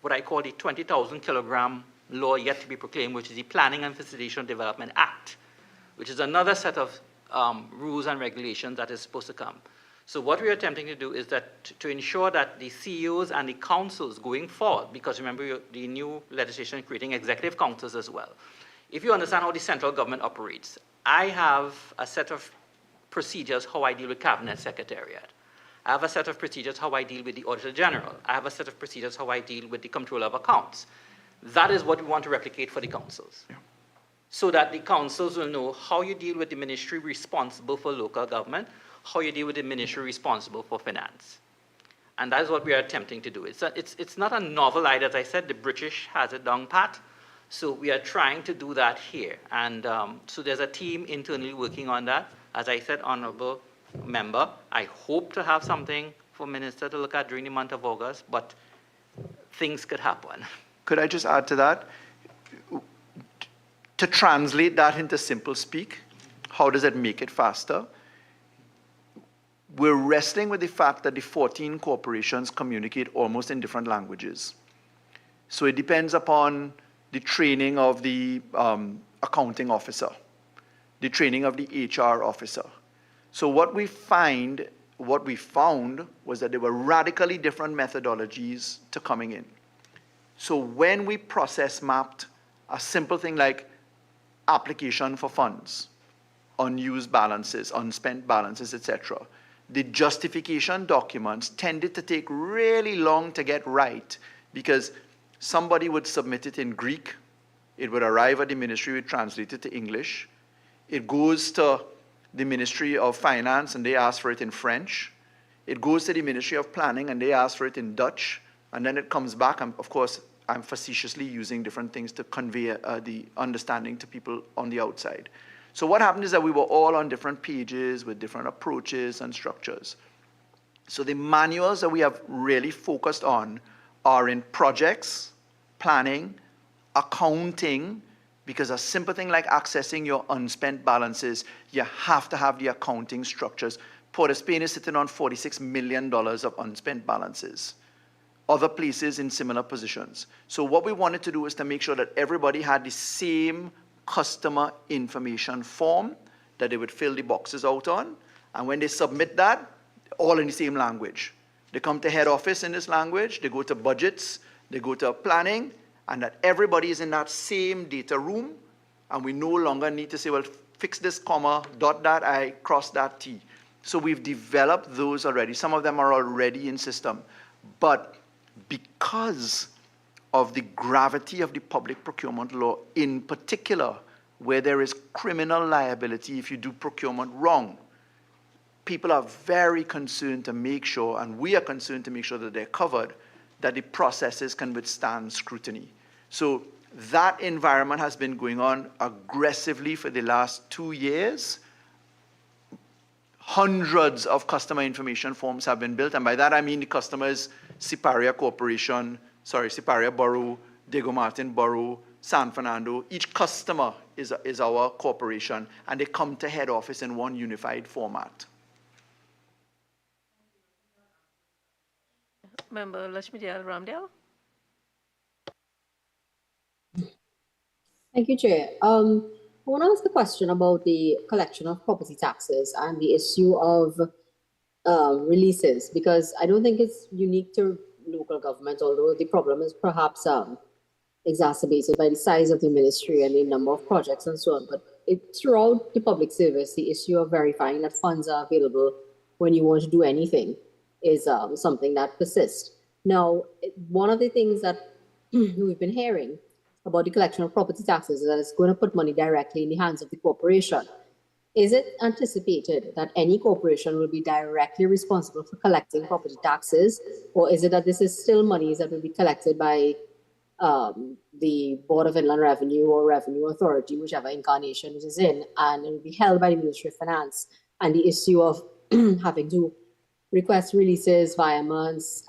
what I call the 20,000 kilogram law yet to be proclaimed, which is the Planning and Facilitation Development Act, which is another set of rules and regulations that is supposed to come. So what we are attempting to do is that to ensure that the CEOs and the councils going forward, because remember the new legislation is creating executive councils as well. If you understand how the central government operates, I have a set of procedures how I deal with cabinet secretariat. I have a set of procedures how I deal with the Auditor General. I have a set of procedures how I deal with the Controller of Accounts. That is what we want to replicate for the councils. Yeah. So that the councils will know how you deal with the ministry responsible for local government, how you deal with the ministry responsible for finance. And that is what we are attempting to do. It's not a novel idea. As I said, the British has it down pat. So we are trying to do that here. And so there's a team internally working on that. As I said, Honorable Member, I hope to have something for Minister to look at during the month of August, but things could happen. Could I just add to that? To translate that into simple speak, how does it make it faster? We're wrestling with the fact that the 14 corporations communicate almost in different languages. So it depends upon the training of the accounting officer, the training of the HR officer. So what we found was that there were radically different methodologies to coming in. So when we process mapped a simple thing like application for funds, unused balances, unspent balances, etc., the justification documents tended to take really long to get right because somebody would submit it in Greek, it would arrive at the ministry, we translate it to English, it goes to the Ministry of Finance and they ask for it in French, it goes to the Ministry of Planning and they ask for it in Dutch, and then it comes back, and of course I'm facetiously using different things to convey the understanding to people on the outside. So what happened is that we were all on different pages with different approaches and structures. So the manuals that we have really focused on are in projects, planning, accounting, because a simple thing like accessing your unspent balances, you have to have the accounting structures. Port of Spain is sitting on $46 million of unspent balances. Other places in similar positions. So what we wanted to do is to make sure that everybody had the same customer information form that they would fill the boxes out on. And when they submit that, all in the same language. They come to head office in this language, they go to budgets, they go to planning, and that everybody is in that same data room, and we no longer need to say, well, fix this comma, dot that I, cross that T. So we've developed those already. Some of them are already in system. But because of the gravity of the public procurement law, in particular, where there is criminal liability if you do procurement wrong, people are very concerned to make sure, and we are concerned to make sure that they're covered, that the processes can withstand scrutiny. So That environment has been going on aggressively for the last 2 years. Hundreds of customer information forms have been built, and by that I mean the customers, Siparia Corporation, Siparia Borough, Diego Martin Borough, San Fernando. Each customer is our corporation, and they come to head office in one unified format. Member Lashmidiyal Ramdale. Thank you, Chair. I want to ask a question about the collection of property taxes and the issue of releases, because I don't think it's unique to local government, although the problem is perhaps exacerbated by the size of the ministry and the number of projects and so on. But throughout the public service, the issue of verifying that funds are available when you want to do anything is something that persists. Now, one of the things that we've been hearing about the collection of property taxes is that it's going to put money directly in the hands of the corporation. Is it anticipated that any corporation will be directly responsible for collecting property taxes, or is it that this is still monies that will be collected by the Board of Inland Revenue or Revenue Authority, whichever incarnation it is in, and it will be held by the Ministry of Finance? And the issue of having to request releases, viaments,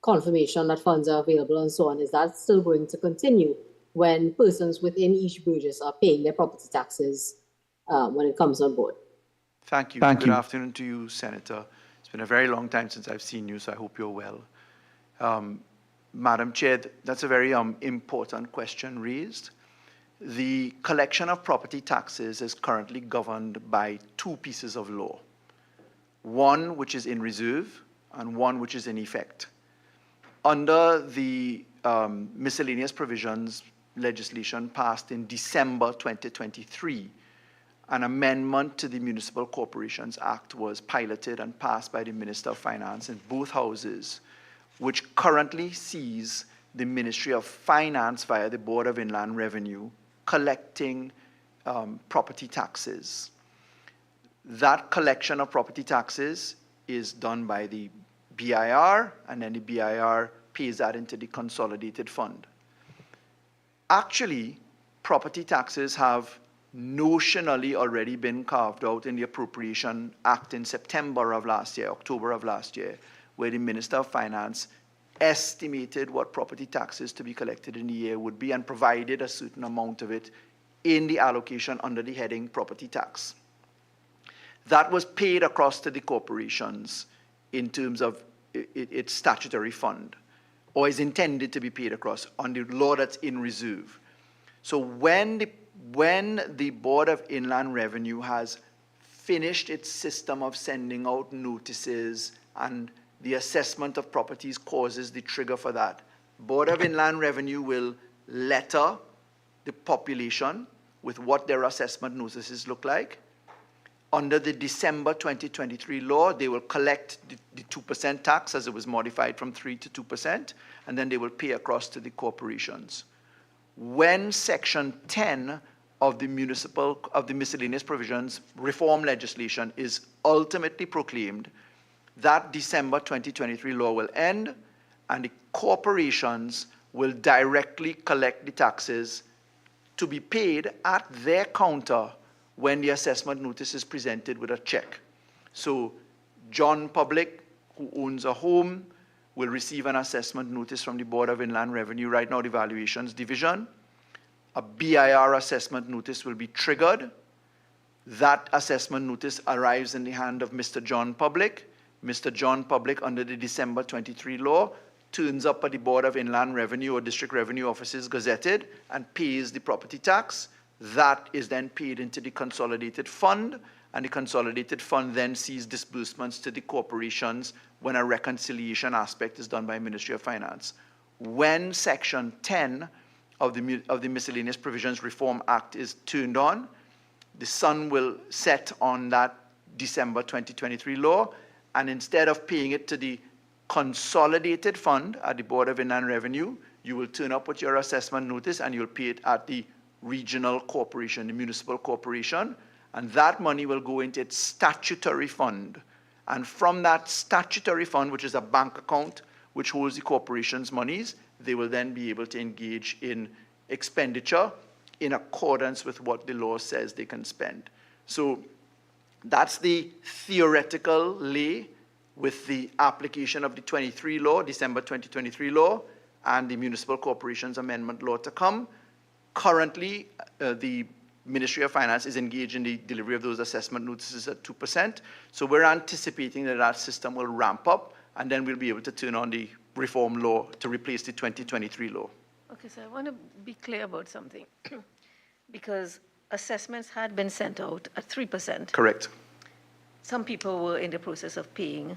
confirmation that funds are available and so on, is that still going to continue when persons within each burgess are paying their property taxes when it comes on board? Thank you. Good afternoon to you, Senator. It's been a very long time since I've seen you, so I hope you're well. Madam Chair, that's a very important question raised. The collection of property taxes is currently governed by 2 pieces of law. One which is in reserve and one which is in effect. Under the miscellaneous provisions legislation passed in December 2023, an amendment to the Municipal Corporations Act was piloted and passed by the Minister of Finance in both houses, which currently sees the Ministry of Finance via the Board of Inland Revenue collecting property taxes. That collection of property taxes is done by the BIR, and then the BIR pays that into the consolidated fund. Actually, property taxes have notionally already been carved out in the Appropriation Act in September of last year, October of last year, where the Minister of Finance estimated what property taxes to be collected in the year would be and provided a certain amount of it in the allocation under the heading property tax. That was paid across to the corporations in terms of its statutory fund, or is intended to be paid across on the law that's in reserve. So when the Board of Inland Revenue has finished its system of sending out notices and the assessment of properties causes the trigger for that, Board of Inland Revenue will letter the population with what their assessment notices look like. Under the December 2023 law, they will collect the 2% tax as it was modified from 3 to 2%, and then they will pay across to the corporations. When Section 10 of the miscellaneous provisions reform legislation is ultimately proclaimed, that December 2023 law will end, and the corporations will directly collect the taxes to be paid at their counter when the assessment notice is presented with a check. So John Public, who owns a home, will receive an assessment notice from the Board of Inland Revenue, right now the Valuations Division. A BIR assessment notice will be triggered. That assessment notice arrives in the hand of Mr. John Public. Mr. John Public, under the December 23 law, turns up at the Board of Inland Revenue or District Revenue Offices gazetted and pays the property tax. That is then paid into the consolidated fund, and the consolidated fund then sees disbursements to the corporations when a reconciliation aspect is done by Ministry of Finance. When Section 10 of the Miscellaneous Provisions Reform Act is turned on, the sun will set on that December 2023 law, and instead of paying it to the consolidated fund at the Board of Inland Revenue, you will turn up with your assessment notice and you'll pay it at the regional corporation, the municipal corporation, and that money will go into its statutory fund. And from that statutory fund, which is a bank account which holds the corporation's monies, they will then be able to engage in expenditure in accordance with what the law says they can spend. So that's the theoretical lay with the application of the 23 law, December 2023 law, and the Municipal Corporations Amendment law to come. Currently, the Ministry of Finance is engaged in the delivery of those assessment notices at 2%. So we're anticipating that that system will ramp up, and then we'll be able to turn on the reform law to replace the 2023 law. Okay, so I want to be clear about something. Because assessments had been sent out at 3%. Correct. Some people were in the process of paying.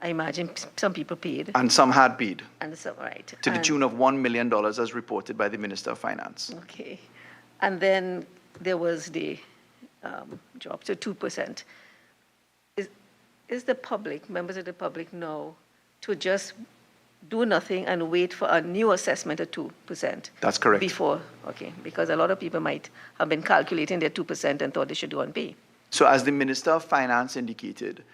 I imagine some people paid. And some had paid, And some, right. to the And- tune of $1 million as reported by the Minister of Finance. Okay. And then there was the drop to 2%. Is the public, members of the public know to just do nothing and wait for a new assessment at 2%? That's correct. Before, okay, because a lot of people might have been calculating their 2% and thought they should go and pay. So as the Minister of Finance indicated,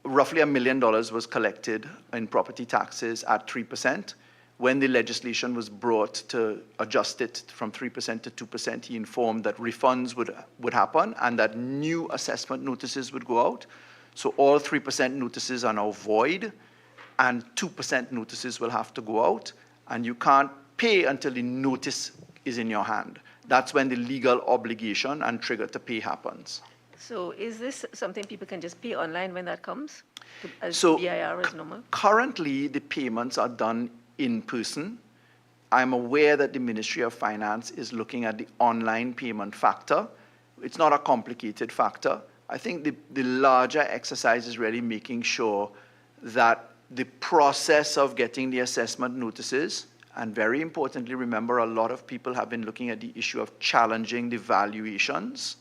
roughly $1 million was collected in property taxes at 3%. When the legislation was brought to adjust it from 3% to 2%, he informed that refunds would happen and that new assessment notices would go out. So all 3% notices are now void, and 2% notices will have to go out, and you can't pay until the notice is in your hand. That's when the legal obligation and trigger to pay happens. So is this something people can just pay online when that comes? As So BIR as normal? currently, the payments are done in person. I'm aware that the Ministry of Finance is looking at the online payment factor. It's not a complicated factor. I think the larger exercise is really making sure that the process of getting the assessment notices, and very importantly, remember, a lot of people have been looking at the issue of challenging the valuations,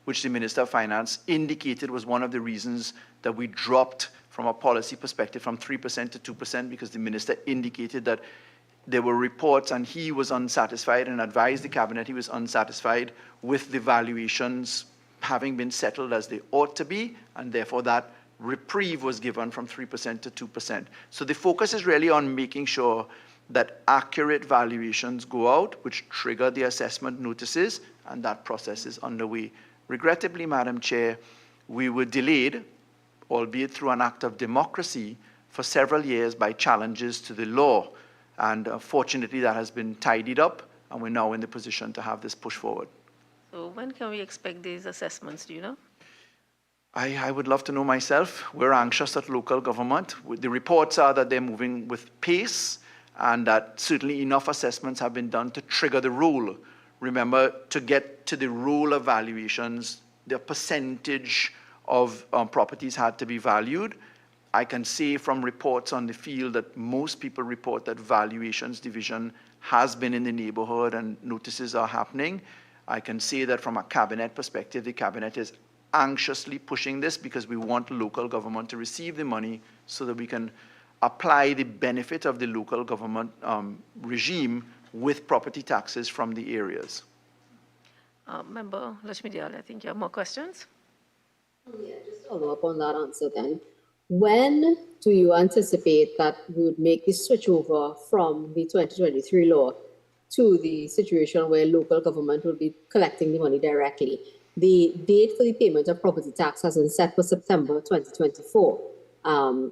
which the Minister of Finance indicated was one of the reasons that we dropped from a policy perspective from 3% to 2%, because the Minister indicated that there were reports and he was unsatisfied and advised the Cabinet he was unsatisfied with the valuations having been settled as they ought to be, and therefore that reprieve was given from 3% to 2%. So the focus is really on making sure that accurate valuations go out, which trigger the assessment notices, and that process is underway. Regrettably, Madam Chair, we were delayed, albeit through an act of democracy, for several years by challenges to the law. And fortunately, that has been tidied up, and we're now in the position to have this push forward. So when can we expect these assessments, do you know? I would love to know myself. We're anxious at local government. The reports are that they're moving with pace, and that certainly enough assessments have been done to trigger the rule. Remember, to get to the rule of valuations, the percentage of properties had to be valued. I can say from reports on the field that most people report that valuations division has been in the neighborhood and notices are happening. I can say that from a Cabinet perspective, the Cabinet is anxiously pushing this because we want local government to receive the money so that we can apply the benefit of the local government regime with property taxes from the areas. Member Lakshmi Diyal, I think you have more questions? Yeah, just follow up on that answer then. When do you anticipate that we would make the switch over from the 2023 law to the situation where local government will be collecting the money directly? The date for the payment of property tax has been set for September 2024.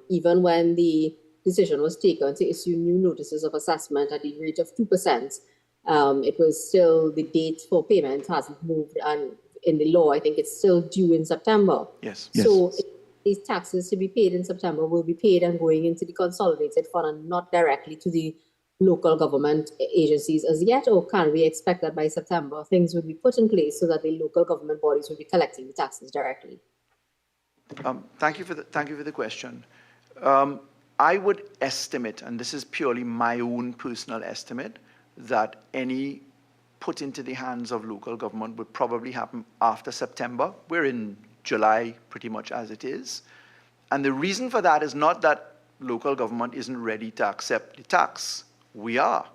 Even when the decision was taken to issue new notices of assessment at the rate of 2%, it was still, the date for payment hasn't moved, and in the law, I think it's still due in September. Yes. So these taxes to be paid in September will be paid and going into the consolidated fund and not directly to the local government agencies as yet, or can we expect that by September things will be put in place so that the local government bodies will be collecting the taxes directly? Thank you for the question. I would estimate, and this is purely my own personal estimate, that any put into the hands of local government would probably happen after September. We're in July pretty much as it is. And the reason for that is not that local government isn't ready to accept the tax. We are.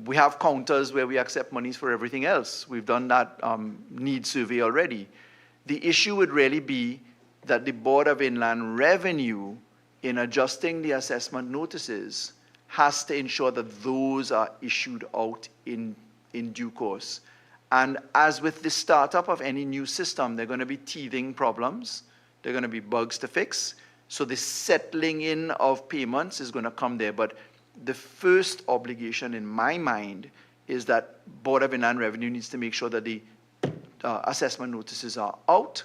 We have counters where we accept monies for everything else. We've done that need survey already. The issue would really be that the Board of Inland Revenue, in adjusting the assessment notices, has to ensure that those are issued out in in due course. And as with the startup of any new system, there are going to be teething problems. There are going to be bugs to fix. So the settling in of payments is going to come there. But the first obligation in my mind is that Board of Inland Revenue needs to make sure that the assessment notices are out.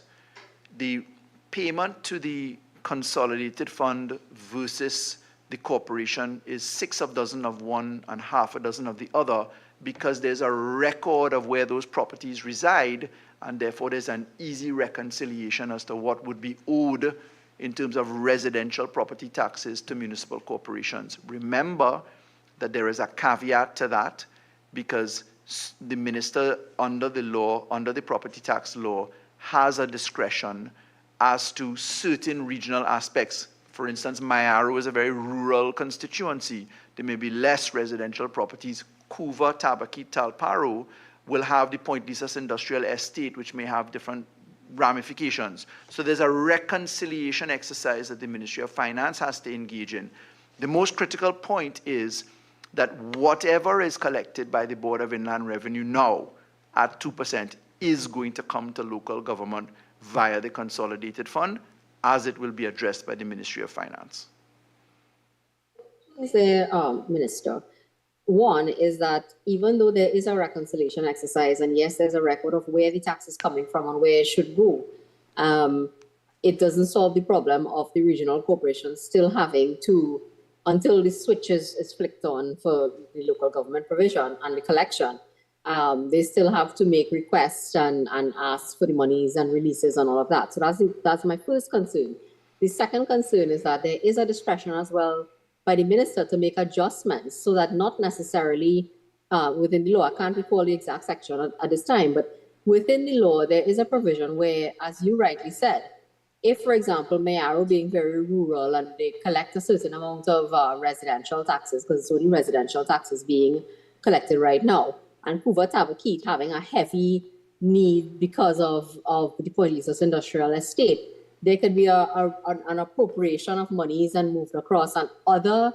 The payment to the consolidated fund versus the corporation is 6 of dozen of one and half a dozen of the other, because there's a record of where those properties reside, and therefore there's an easy reconciliation as to what would be owed in terms of residential property taxes to municipal corporations. Remember that there is a caveat to that, because the minister under the law, under the property tax law, has a discretion as to certain regional aspects. For instance, Mayaro is a very rural constituency. There may be less residential properties. Couva, Tabaki, Talparo will have the Point Lisas Industrial Estate, which may have different ramifications. So there's a reconciliation exercise that the Ministry of Finance has to engage in. The most critical point is that whatever is collected by the Board of Inland Revenue now at 2% is going to come to local government via the consolidated fund, as it will be addressed by the Ministry of Finance. Is there, Minister? One is that even though there is a reconciliation exercise, and yes, there's a record of where the tax is coming from and where it should go, it doesn't solve the problem of the regional corporations still having to, until the switch is flicked on for the local government provision and the collection, they still have to make requests and ask for the monies and releases and all of that. So that's my first concern. The second concern is that there is a discretion as well by the minister to make adjustments, so that not necessarily within the law, I can't recall the exact section at this time, but within the law, there is a provision where, as you rightly said, if, for example, Mayaro being very rural and they collect a certain amount of residential taxes, because it's only residential taxes being collected right now, and Couva Tabakit having a heavy need because of the Point Lisas Industrial Estate, there could be an appropriation of monies and moved across, and other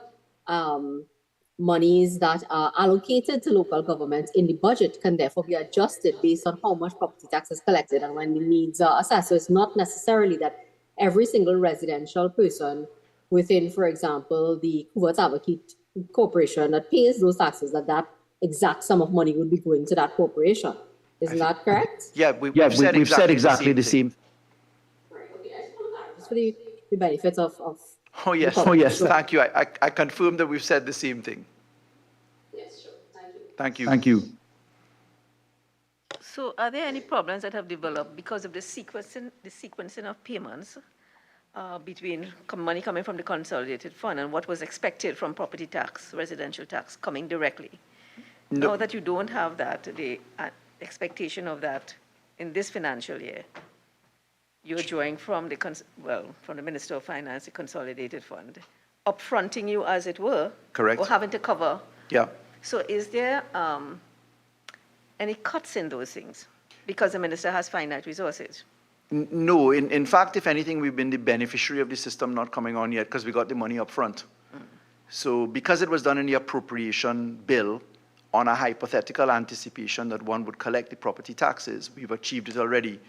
monies that are allocated to local governments in the budget can therefore be adjusted based on how much property tax is collected and when the needs are assessed. So it's not necessarily that every single residential person within, for example, the Couva Tabakit Corporation that pays those taxes, that exact sum of money would be going to that corporation. Isn't that correct? Yeah, we've said exactly the same. Just for the benefit of Oh yes, the public. Sure. Thank you. I confirm that we've said the same thing. Yes, sure. Thank you. Thank you. So are there any problems that have developed because of the sequencing of payments between money coming from the consolidated fund and what was expected from property tax, residential tax coming directly? No. Now that you don't have that, the expectation of that in this financial year, you're drawing from from the Minister of Finance, the consolidated fund, upfronting you, as it were. Correct. Or having to cover. Yeah. So is there any cuts in those things because the minister has finite resources? No, in fact, if anything, we've been the beneficiary of the system not coming on yet because we got the money up front. So because it was done in the appropriation bill on a hypothetical anticipation that one would collect the property taxes, we've achieved it already.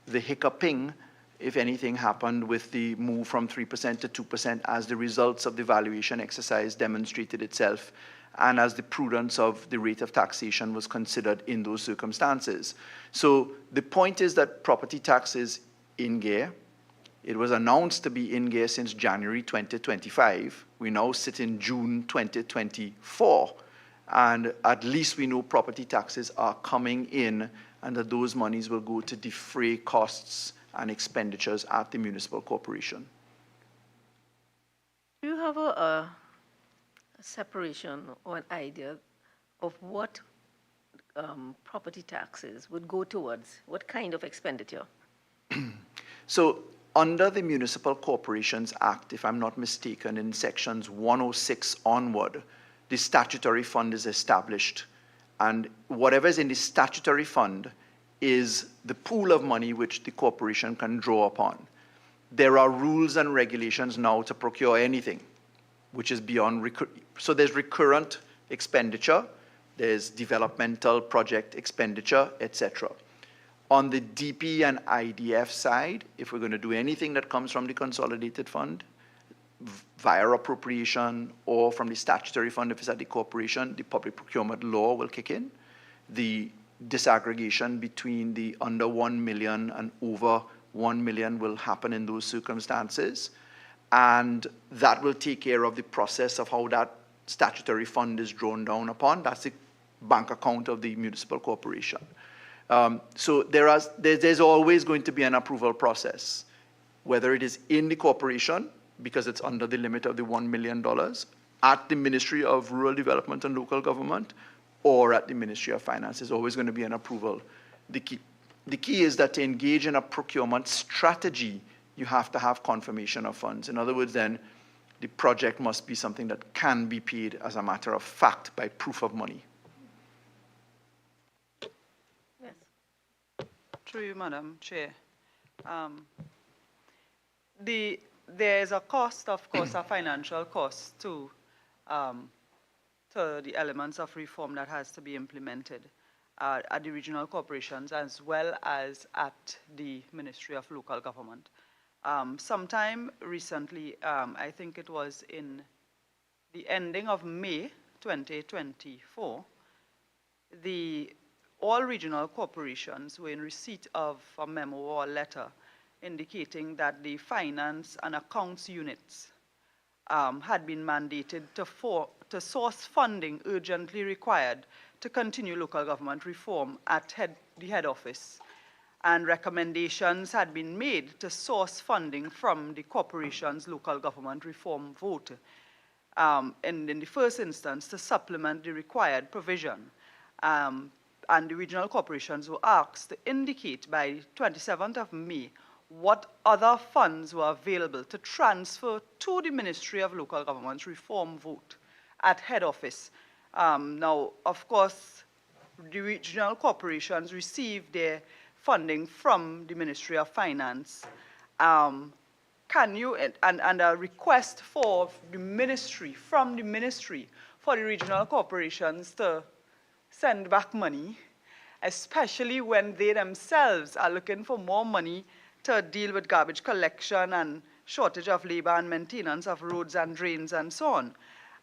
The hiccuping, if anything, happened with the move from 3% to 2% as the results of the valuation exercise demonstrated itself and as the prudence of the rate of taxation was considered in those circumstances. So the point is that property tax is in gear. It was announced to be in gear since January 2025. We now sit in June 2024. And at least we know property taxes are coming in and that those monies will go to defray costs and expenditures at the municipal corporation. Do you have a separation or an idea of what property taxes would go towards? What kind of expenditure? So under the Municipal Corporations Act, if I'm not mistaken, in sections 106 onward, the statutory fund is established. And whatever is in the statutory fund is the pool of money which the corporation can draw upon. There are rules and regulations now to procure anything which is beyond, so there's recurrent expenditure, there's developmental project expenditure, etc. On the DP and IDF side, if we're going to do anything that comes from the consolidated fund, via appropriation or from the statutory fund, if it's at the corporation, the public procurement law will kick in. The disaggregation between the under 1 million and over 1 million will happen in those circumstances. And that will take care of the process of how that statutory fund is drawn down upon. That's the bank account of the municipal corporation. So there's always going to be an approval process, whether it is in the corporation, because it's under the limit of the $1 million, at the Ministry of Rural Development and Local Government, or at the Ministry of Finance. There's always going to be an approval. The key is that to engage in a procurement strategy, you have to have confirmation of funds. In other words, then, the project must be something that can be paid as a matter of fact by proof of money. Yes. Through you, Madam Chair. There's a cost, of course, a financial cost to the elements of reform that has to be implemented at the regional corporations as well as at the Ministry of Local Government. Sometime recently, I think it was in the ending of May 2024, all regional corporations were in receipt of a memo or a letter indicating that the finance and accounts units had been mandated to source funding urgently required to continue local government reform at the head office. And recommendations had been made to source funding from the corporation's local government reform vote. And in the first instance, to supplement the required provision. And the regional corporations were asked to indicate by 27th of May what other funds were available to transfer to the Ministry of Local Government's reform vote at head office. Now, of course, the regional corporations received their funding from the Ministry of Finance. Can you, and a request for the ministry, from the ministry, for the regional corporations to send back money, especially when they themselves are looking for more money to deal with garbage collection and shortage of labor and maintenance of roads and drains and so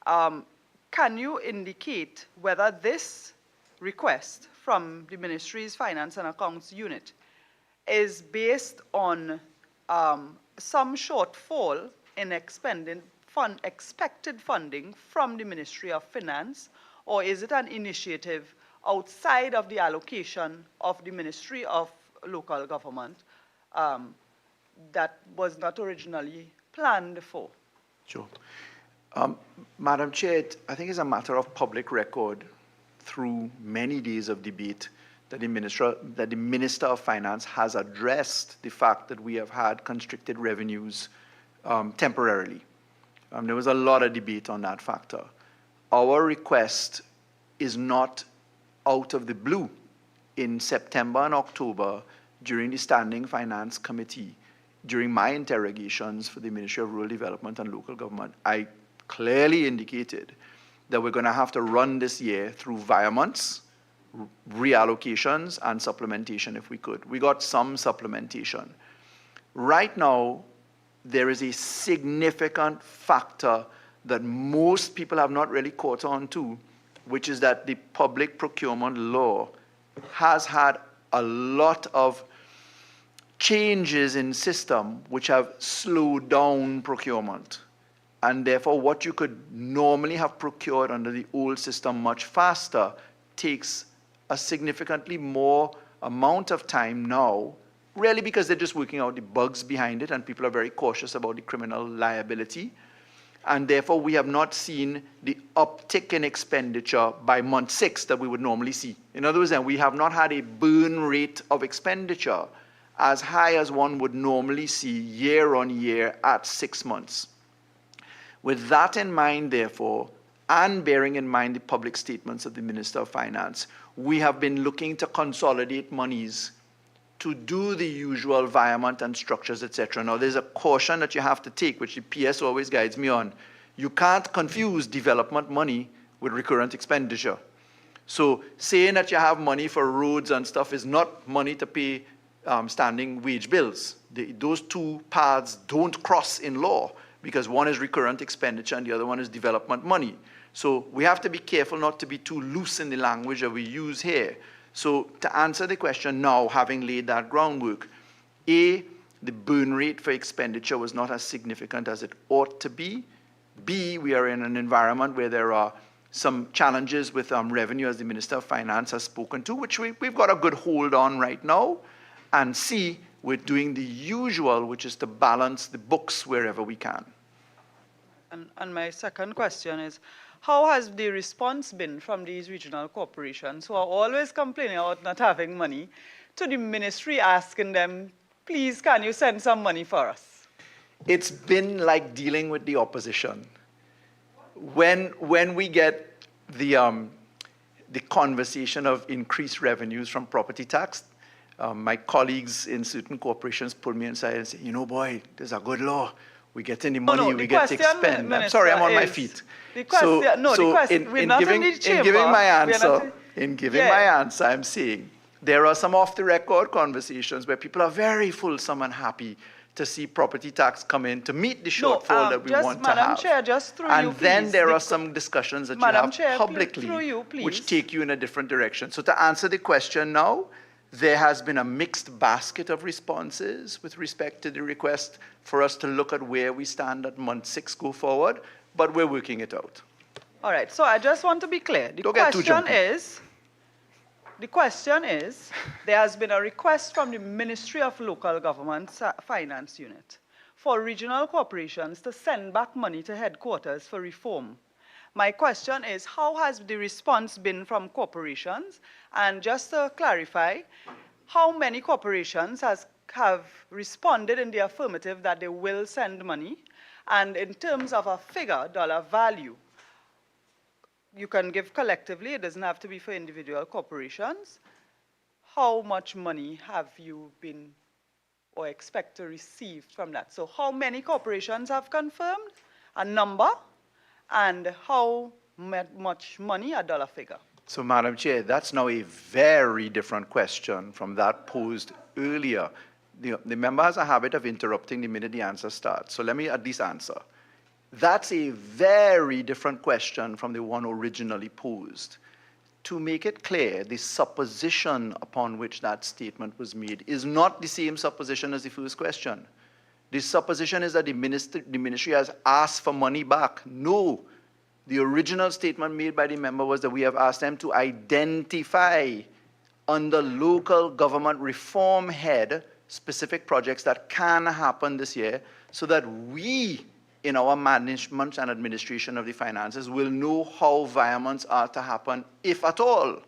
on. Can you indicate whether this request from the Ministry's Finance and Accounts Unit is based on some shortfall in expected funding from the Ministry of Finance, or is it an initiative outside of the allocation of the Ministry of Local Government that was not originally planned for? Sure. Madam Chair, I think it's a matter of public record through many days of debate that the Minister of Finance has addressed the fact that we have had constricted revenues temporarily. There was a lot of debate on that factor. Our request is not out of the blue. In September and October, during the Standing Finance Committee, during my interrogations for the Ministry of Rural Development and Local Government, I clearly indicated that we're going to have to run this year through virements, reallocations, and supplementation if we could. We got some supplementation. Right now, there is a significant factor that most people have not really caught on to, which is that the public procurement law has had a lot of changes in system which have slowed down procurement. And therefore, what you could normally have procured under the old system much faster takes a significantly more amount of time now, really because they're just working out the bugs behind it and people are very cautious about the criminal liability. And therefore, we have not seen the uptick in expenditure by month 6 that we would normally see. In other words, then, we have not had a burn rate of expenditure as high as one would normally see year on year at 6 months. With that in mind, therefore, and bearing in mind the public statements of the Minister of Finance, we have been looking to consolidate monies to do the usual virement and structures, etc. Now, there's a caution that you have to take, which the PS always guides me on. You can't confuse development money with recurrent expenditure. So saying that you have money for roads and stuff is not money to pay standing wage bills. Those two paths don't cross in law because one is recurrent expenditure and the other one is development money. So we have to be careful not to be too loose in the language that we use here. So to answer the question now, having laid that groundwork, A, the burn rate for expenditure was not as significant as it ought to be. B, we are in an environment where there are some challenges with revenue, as the Minister of Finance has spoken to, which we've got a good hold on right now. And C, we're doing the usual, which is to balance the books wherever we can. And my second question is, how has the response been from these regional corporations who are always complaining about not having money to the ministry asking them, please, can you send some money for us? It's been like dealing with the opposition. When we get the conversation of increased revenues from property tax, my colleagues in certain corporations pull me inside and say, you know, boy, there's a good law. We get any money, we get to expend. Minister, I'm sorry, I'm on my feet. The question, we're not in the chamber. In giving my answer, I'm saying there are some off-the-record conversations where people are very fulsome and happy to see property tax come in to meet the shortfall that we want to have. Madam Chair, just through and you, then please. there are some discussions that Madam you have Chair, publicly, through you, which please. take you in a different direction. So to answer the question now, there has been a mixed basket of responses with respect to the request for us to look at where we stand at month 6 go forward, but we're working it out. All right, so I just want to be clear. The question is, there has been a request from the Ministry of Local Government Finance Unit for regional corporations to send back money to headquarters for reform. My question is, how has the response been from corporations? And just to clarify, how many corporations have responded in the affirmative that they will send money? And in terms of a figure, dollar value, you can give collectively, it doesn't have to be for individual corporations. How much money have you been or expect to receive from that? So how many corporations have confirmed a number and how much money, a dollar figure? So, Madam Chair, that's now a very different question from that posed earlier. The member has a habit of interrupting the minute the answer starts. So let me at least answer. That's a very different question from the one originally posed. To make it clear, the supposition upon which that statement was made is not the same supposition as the first question. The supposition is that the ministry has asked for money back. No. The original statement made by the member was that we have asked them to identify under local government reform head specific projects that can happen this year so that we, in our management and administration of the finances, will know how virements are to happen, if at all.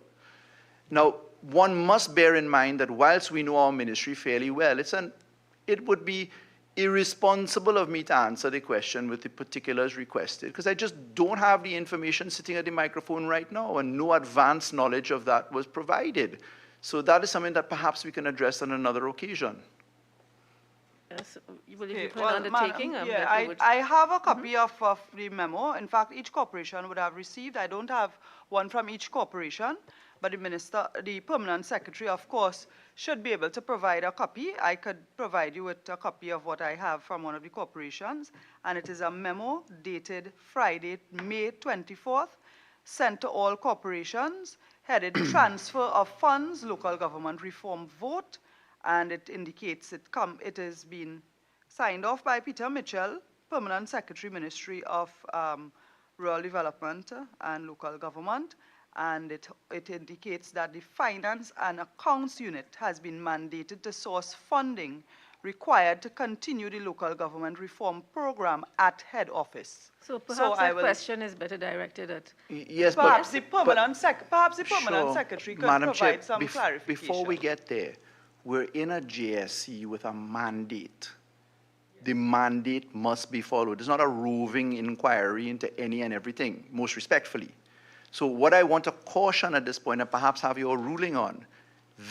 Now, one must bear in mind that whilst we know our ministry fairly well, it would be irresponsible of me to answer the question with the particulars requested, because I just don't have the information sitting at the microphone right now, and no advanced knowledge of that was provided. So that is something that perhaps we can address on another occasion. Yes, will you plan undertaking? I have a copy of the memo. In fact, each corporation would have received. I don't have one from each corporation, but the permanent secretary, of course, should be able to provide a copy. I could provide you with a copy of what I have from one of the corporations, and it is a memo dated Friday, May 24th, sent to all corporations, headed Transfer of Funds, Local Government Reform Vote, and it indicates it has been signed off by Peter Mitchell, Permanent Secretary, Ministry of Rural Development and Local Government, and it indicates that the Finance and Accounts Unit has been mandated to source funding required to continue the local government reform program at head office. So perhaps that question is better directed at... Yes, perhaps the permanent secretary could Madam provide Chair, some clarification. Before we get there, we're in a JSC with a mandate. The mandate must be followed. It's not a roving inquiry into any and everything, most respectfully. So what I want to caution at this point, and perhaps have your ruling on,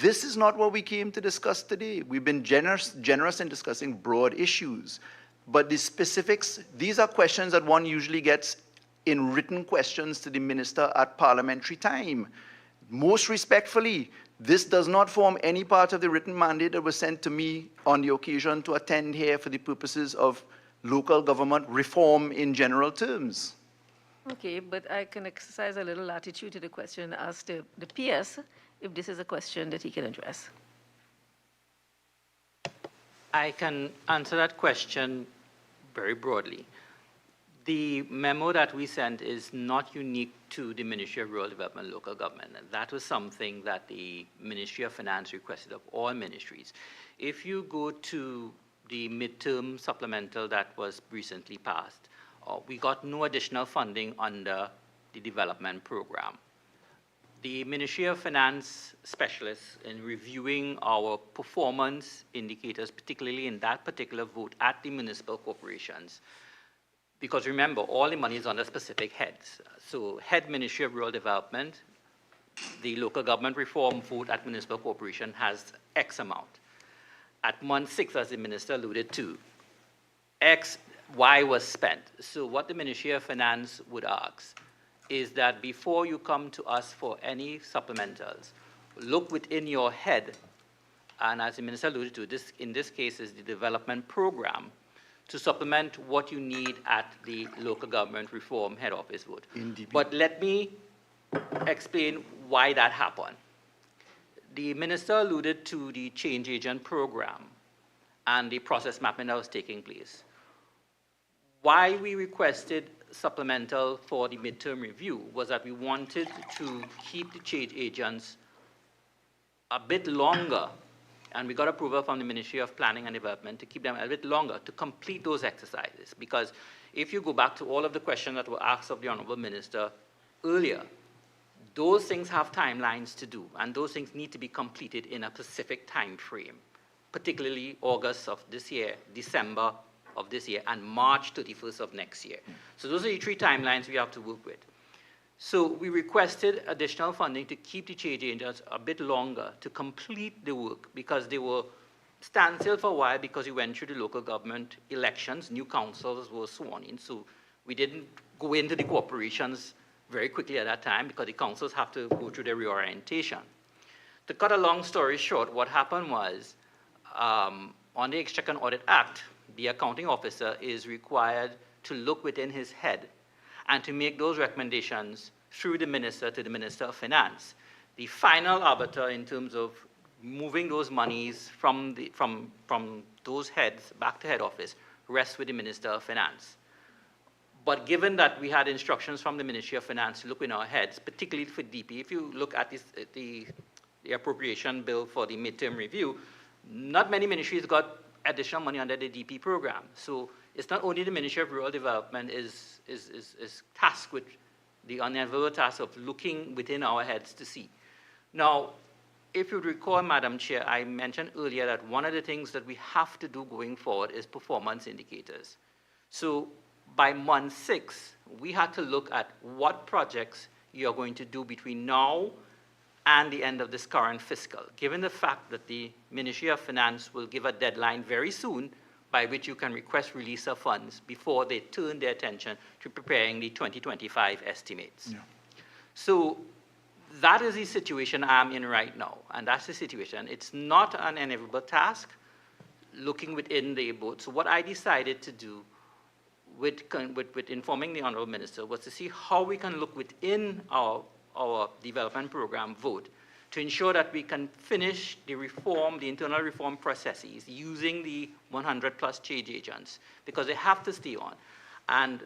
this is not what we came to discuss today. We've been generous in discussing broad issues. But the specifics, these are questions that one usually gets in written questions to the minister at parliamentary time. most respectfully, this does not form any part of the written mandate that was sent to me on the occasion to attend here for the purposes of local government reform in general terms. Okay, but I can exercise a little latitude to the question, ask the PS if this is a question that he can address. I can answer that question very broadly. The memo that we sent is not unique to the Ministry of Rural Development and Local Government. And that was something that the Ministry of Finance requested of all ministries. If you go to the midterm supplemental that was recently passed, we got no additional funding under the development program. The Ministry of Finance specialists, in reviewing our performance indicators, particularly in that particular vote at the municipal corporations, because remember, all the money is under specific heads. So head Ministry of Rural Development, the local government reform vote at municipal corporation has X amount. At month 6, as the minister alluded to, Y was spent. So what the Ministry of Finance would ask is that before you come to us for any supplementals, look within your head, and as the minister alluded to, this in this case is the development program, to supplement what you need at the local government reform head office vote. But let me explain why that happened. The minister alluded to the change agent program and the process mapping that was taking place. Why we requested supplemental for the midterm review was that we wanted to keep the change agents a bit longer, and we got approval from the Ministry of Planning and Development to keep them a bit longer to complete those exercises. Because if you go back to all of the questions that were asked of the Honorable Minister earlier, those things have timelines to do, and those things need to be completed in a specific time frame, particularly August of this year, December of this year, and March 31st of next year. So those are the 3 timelines we have to work with. So we requested additional funding to keep the change agents a bit longer to complete the work, because they were standstill for a while because we went through the local government elections, new councils were sworn in, so we didn't go into the corporations very quickly at that time because the councils have to go through their reorientation. To cut a long story short, what happened was, on the Exchequer and Audit Act, the accounting officer is required to look within his head and to make those recommendations through the minister to the Minister of Finance. The final arbiter in terms of moving those monies from those heads back to head office rests with the Minister of Finance. But given that we had instructions from the Ministry of Finance to look in our heads, particularly for DP, if you look at the appropriation bill for the midterm review, not many ministries got additional money under the DP program. So it's not only the Ministry of Rural Development is tasked with the unenviable task of looking within our heads to see. Now, if you recall, Madam Chair, I mentioned earlier that one of the things that we have to do going forward is performance indicators. So by month 6, we had to look at what projects you're going to do between now and the end of this current fiscal, given the fact that the Ministry of Finance will give a deadline very soon by which you can request release of funds before they turn their attention to preparing the 2025 estimates. Yeah. So that is the situation I'm in right now, and that's the situation. It's not an inevitable task looking within the boat. So what I decided to do with informing the Honorable Minister was to see how we can look within our development program vote to ensure that we can finish the reform, the internal reform processes using the 100+ change agents, because they have to stay on. And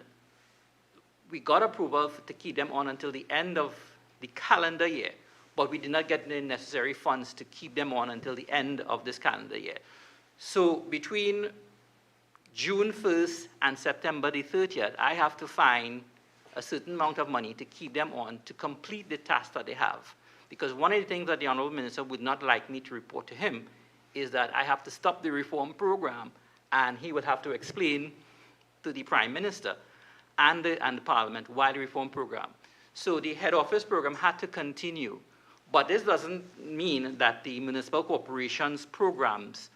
we got approval to keep them on until the end of the calendar year, but we did not get the necessary funds to keep them on until the end of this calendar year. So between June 1st and September the 30th, I have to find a certain amount of money to keep them on to complete the task that they have. Because one of the things that the Honorable Minister would not like me to report to him is that I have to stop the reform program, and he would have to explain to the Prime Minister and the Parliament why the reform program. So the head office program had to continue. But this doesn't mean that the municipal corporations programs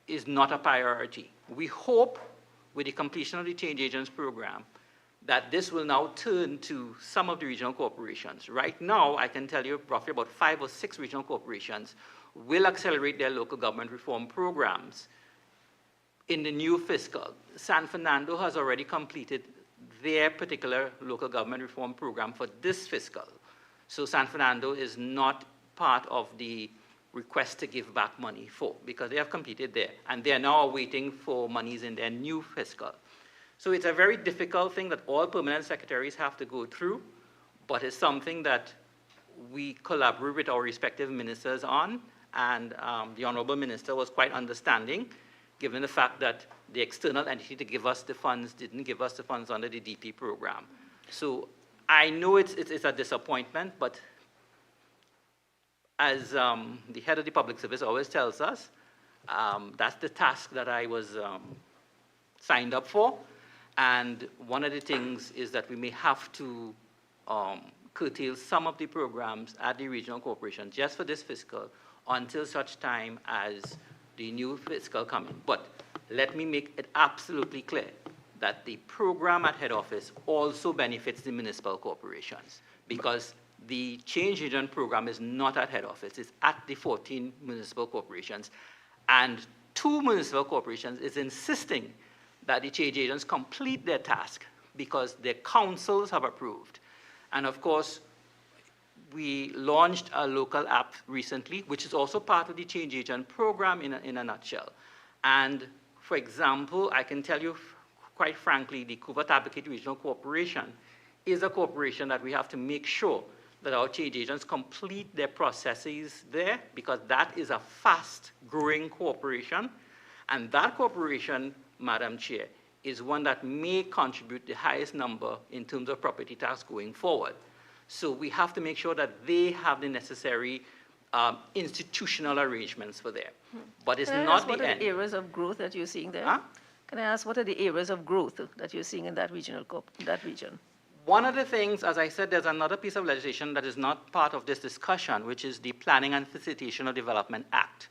is not a priority. We hope with the completion of the change agents program that this will now turn to some of the regional corporations. Right now, I can tell you roughly about 5 or 6 regional corporations will accelerate their local government reform programs in the new fiscal. San Fernando has already completed their particular local government reform program for this fiscal. So San Fernando is not part of the request to give back money for, because they have completed there, and they are now waiting for monies in their new fiscal. So it's a very difficult thing that all permanent secretaries have to go through, but it's something that we collaborate with our respective ministers on, and the Honorable Minister was quite understanding, given the fact that the external entity to give us the funds didn't give us the funds under the DP program. So I know it's a disappointment, but as the head of the public service always tells us, that's the task that I was signed up for. And one of the things is that we may have to curtail some of the programs at the regional corporation just for this fiscal until such time as the new fiscal coming. But let me make it absolutely clear that the program at head office also benefits the municipal corporations, because the change agent program is not at head office, it's at the 14 municipal corporations. And 2 municipal corporations is insisting that the change agents complete their task because their councils have approved. And of course, we launched a local app recently, which is also part of the change agent program in a nutshell. And for example, I can tell you quite frankly, the Cooper-Tabakit Regional Corporation is a corporation that we have to make sure that our change agents complete their processes there, because that is a fast-growing corporation. And that corporation, Madam Chair, is one that may contribute the highest number in terms of property tax going forward. So we have to make sure that they have the necessary institutional arrangements for there. But it's not the end. What are the areas of growth that you're seeing there? Huh? Can I ask, what are the areas of growth that you're seeing in that region? One of the things, as I said, there's another piece of legislation that is not part of this discussion, which is the Planning and Facilitation of Development Act.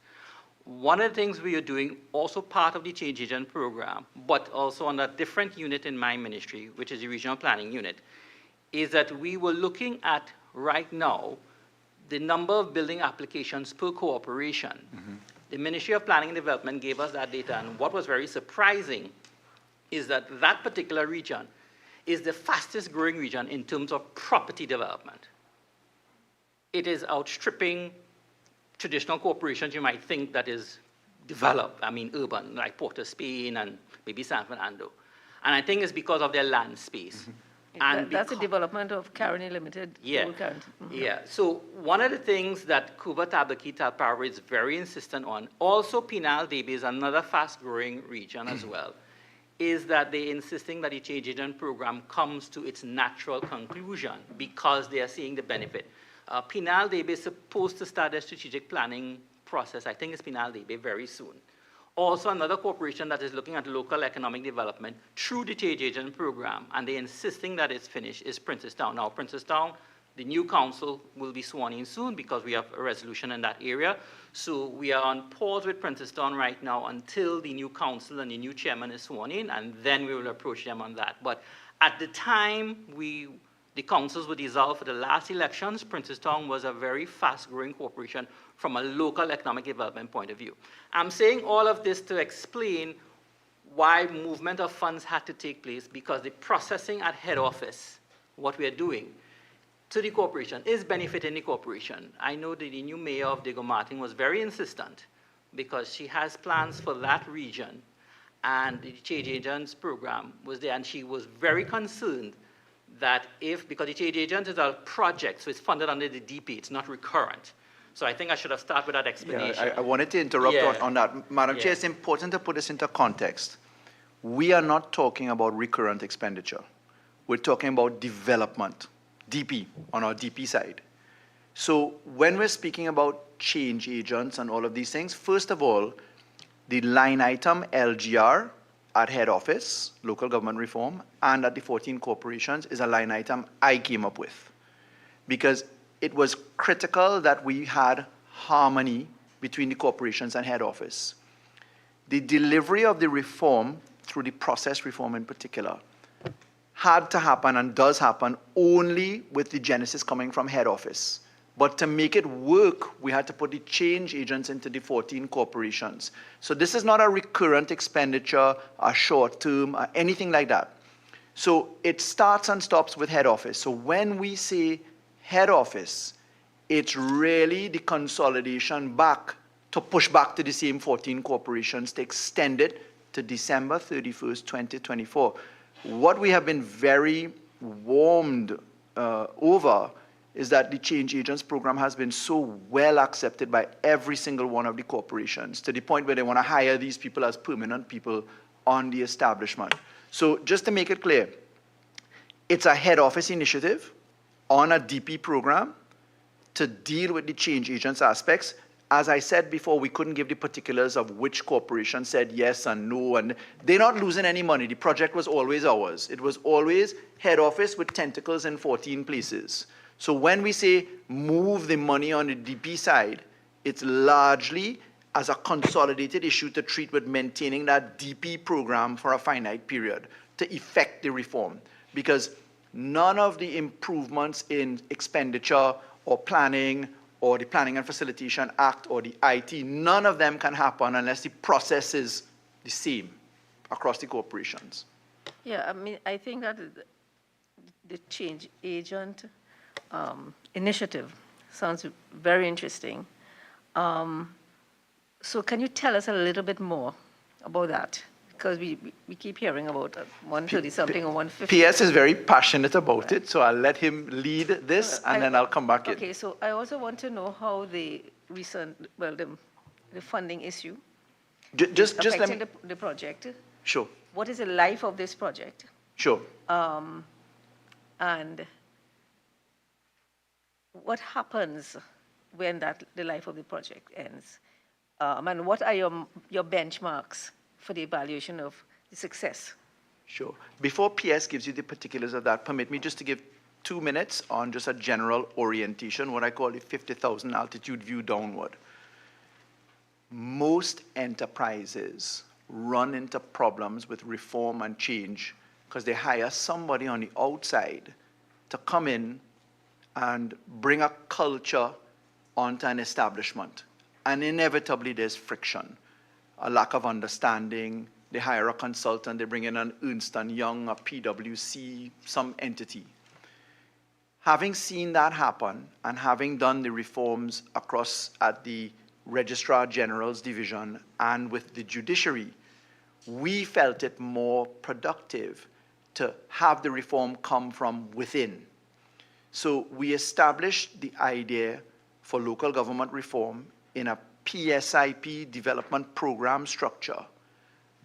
One of the things we are doing, also part of the change agent program, but also on a different unit in my ministry, which is the regional planning unit, is that we were looking at right now the number of building applications per corporation. Mm-hmm. The Ministry of Planning and Development gave us that data, and what was very surprising is that that particular region is the fastest growing region in terms of property development. It is outstripping traditional corporations you might think that is developed, I mean urban, like Port of Spain and maybe San Fernando. And I think it's because of their land space. Mm-hmm. And that's the development of Caroni Limited. Yeah, mm-hmm. Yeah. So one of the things that Cooper-Tabakit Talpara is very insistent on, also Pinal Debe is another fast-growing region as well, is that they're insisting that the change agent program comes to its natural conclusion because they are seeing the benefit. Pinal Debe is supposed to start their strategic planning process. I think it's Pinal Debe very soon. Also, another corporation that is looking at local economic development through the change agent program, and they're insisting that it's finished, is Princestown. Now, Princestown, the new council will be sworn in soon because we have a resolution in that area. So we are on pause with Princestown right now until the new council and the new chairman is sworn in, and then we will approach them on that. But at the time the councils were dissolved for the last elections, Princestown was a very fast-growing corporation from a local economic development point of view. I'm saying all of this to explain why movement of funds had to take place, because the processing at head office, what we are doing to the corporation, is benefiting the corporation. I know that the new mayor of Diego Martin was very insistent because she has plans for that region, and the change agents program was there, and she was very concerned that because the change agent is a project, so it's funded under the DP, it's not recurrent. So I think I should have started with that explanation. Yeah, I wanted to interrupt on that. Madam Chair, it's important to put this into context. We are not talking about recurrent expenditure. We're talking about development, DP, on our DP side. So when we're speaking about change agents and all of these things, first of all, the line item LGR at head office, local government reform, and at the 14 corporations is a line item I came up with, because it was critical that we had harmony between the corporations and head office. The delivery of the reform, through the process reform in particular, had to happen and does happen only with the genesis coming from head office. But to make it work, we had to put the change agents into the 14 corporations. So this is not a recurrent expenditure, a short term, or anything like that. So it starts and stops with head office. So when we say head office, it's really the consolidation back to push back to the same 14 corporations to extend it to December 31st, 2024. What we have been very warmed over is that the Change Agents program has been so well accepted by every single one of the corporations to the point where they want to hire these people as permanent people on the establishment. So just to make it clear, it's a head office initiative on a DP program to deal with the change agents aspects. As I said before, we couldn't give the particulars of which corporation said yes and no, and they're not losing any money. The project was always ours. It was always head office with tentacles in 14 places. So when we say move the money on the DP side, it's largely as a consolidated issue to treat with maintaining that DP program for a finite period to effect the reform. Because none of the improvements in expenditure or planning or the Planning and Facilitation Act or the IT, none of them can happen unless the process is the same across the corporations. Yeah, I mean, I think that the change agent initiative sounds very interesting. So can you tell us a little bit more about that? Because we keep hearing about 130-something or 150. PS is very passionate about it, so I'll let him lead this, and then I'll come back in. Okay, so I also want to know how the recent, well, the funding issue Just let affecting me, the project. sure, What is the life of this project? sure. And what happens when the life of the project ends? And what are your benchmarks for the evaluation of the success? Sure. Before PS gives you the particulars of that, permit me just to give 2 minutes on just a general orientation, what I call the 50,000 altitude view downward. Most enterprises run into problems with reform and change because they hire somebody on the outside to come in and bring a culture onto an establishment. And inevitably there's friction, a lack of understanding. They hire a consultant, they bring in an Ernst & Young, a PwC, some entity. Having seen that happen and having done the reforms across at the Registrar General's division and with the judiciary, we felt it more productive to have the reform come from within. So we established the idea for local government reform in a PSIP development program structure,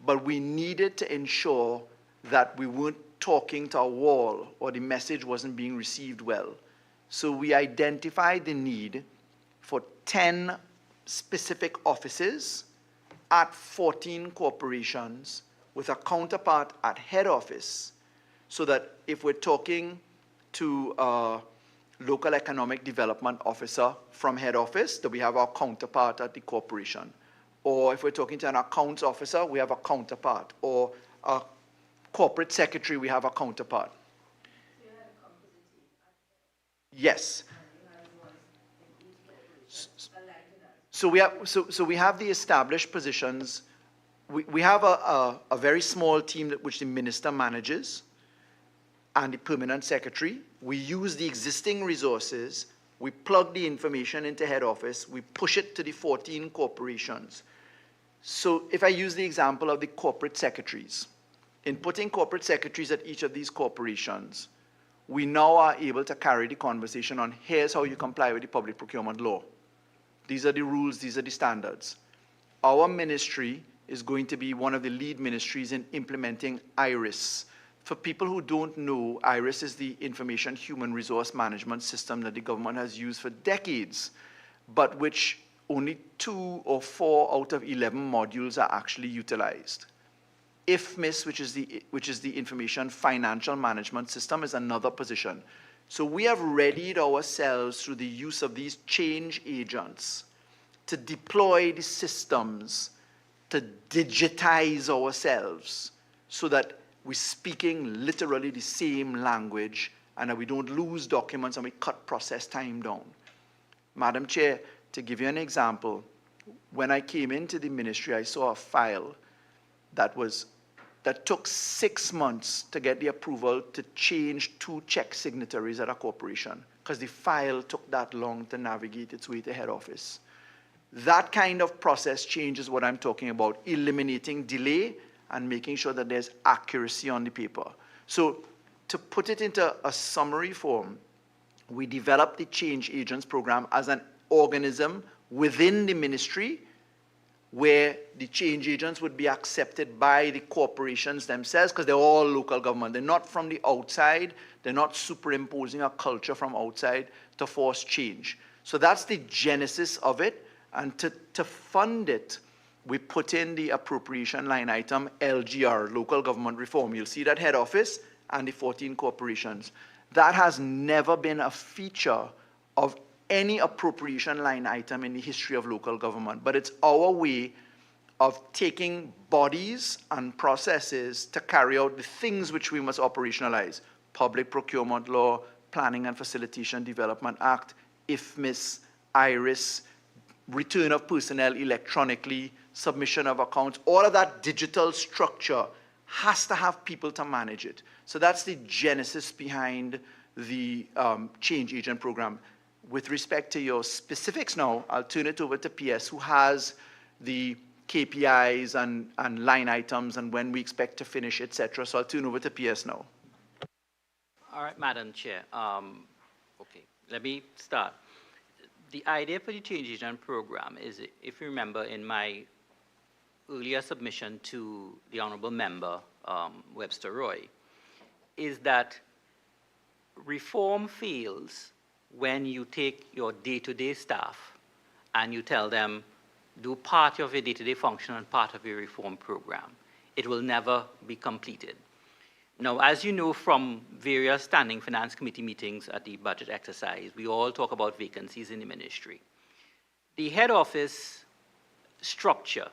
but we needed to ensure that we weren't talking to a wall or the message wasn't being received well. So we identified the need for 10 specific offices at 14 corporations with a counterpart at head office, so that if we're talking to a local economic development officer from head office, that we have our counterpart at the corporation. Or if we're talking to an accounts officer, we have a counterpart. Or a corporate secretary, we have a counterpart. Yes. So we have the established positions. We have a very small team which the minister manages and the permanent secretary. We use the existing resources. We plug the information into head office. We push it to the 14 corporations. So if I use the example of the corporate secretaries, in putting corporate secretaries at each of these corporations, we now are able to carry the conversation on here's how you comply with the public procurement law. These are the rules, these are the standards. Our ministry is going to be one of the lead ministries in implementing IRIS. For people who don't know, IRIS is the Information Human Resource Management System that the government has used for decades, but which only 2 or 4 out of 11 modules are actually utilized. IFMIS, which is the Information Financial Management System, is another position. So we have readied ourselves through the use of these change agents to deploy the systems to digitize ourselves so that we're speaking literally the same language and that we don't lose documents and we cut process time down. Madam Chair, to give you an example, when I came into the ministry, I saw a file that took 6 months to get the approval to change 2 check signatories at a corporation because the file took that long to navigate its way to head office. That kind of process change is what I'm talking about, eliminating delay and making sure that there's accuracy on the paper. So to put it into a summary form, we developed the Change Agents Program as an organism within the ministry where the change agents would be accepted by the corporations themselves because they're all local government. They're not from the outside. They're not superimposing a culture from outside to force change. So that's the genesis of it. And to fund it, we put in the appropriation line item LGR, Local Government Reform. You'll see that head office and the 14 corporations. That has never been a feature of any appropriation line item in the history of local government, but it's our way of taking bodies and processes to carry out the things which we must operationalize. Public Procurement Law, Planning and Facilitation Development Act, IFMIS, IRIS, return of personnel electronically, submission of accounts, all of that digital structure has to have people to manage it. So that's the genesis behind the Change Agent Program. With respect to your specifics now, I'll turn it over to PS, who has the KPIs and line items and when we expect to finish, etc. So I'll turn over to PS now. All right, Madam Chair. Okay, let me start. The idea for the Change Agent Program is, if you remember in my earlier submission to the Honorable Member, Webster Roy, is that reform fails when you take your day-to-day staff and you tell them, do part of your day-to-day function and part of your reform program. It will never be completed. Now, as you know from various standing finance committee meetings at the budget exercise, we all talk about vacancies in the ministry. The head office structure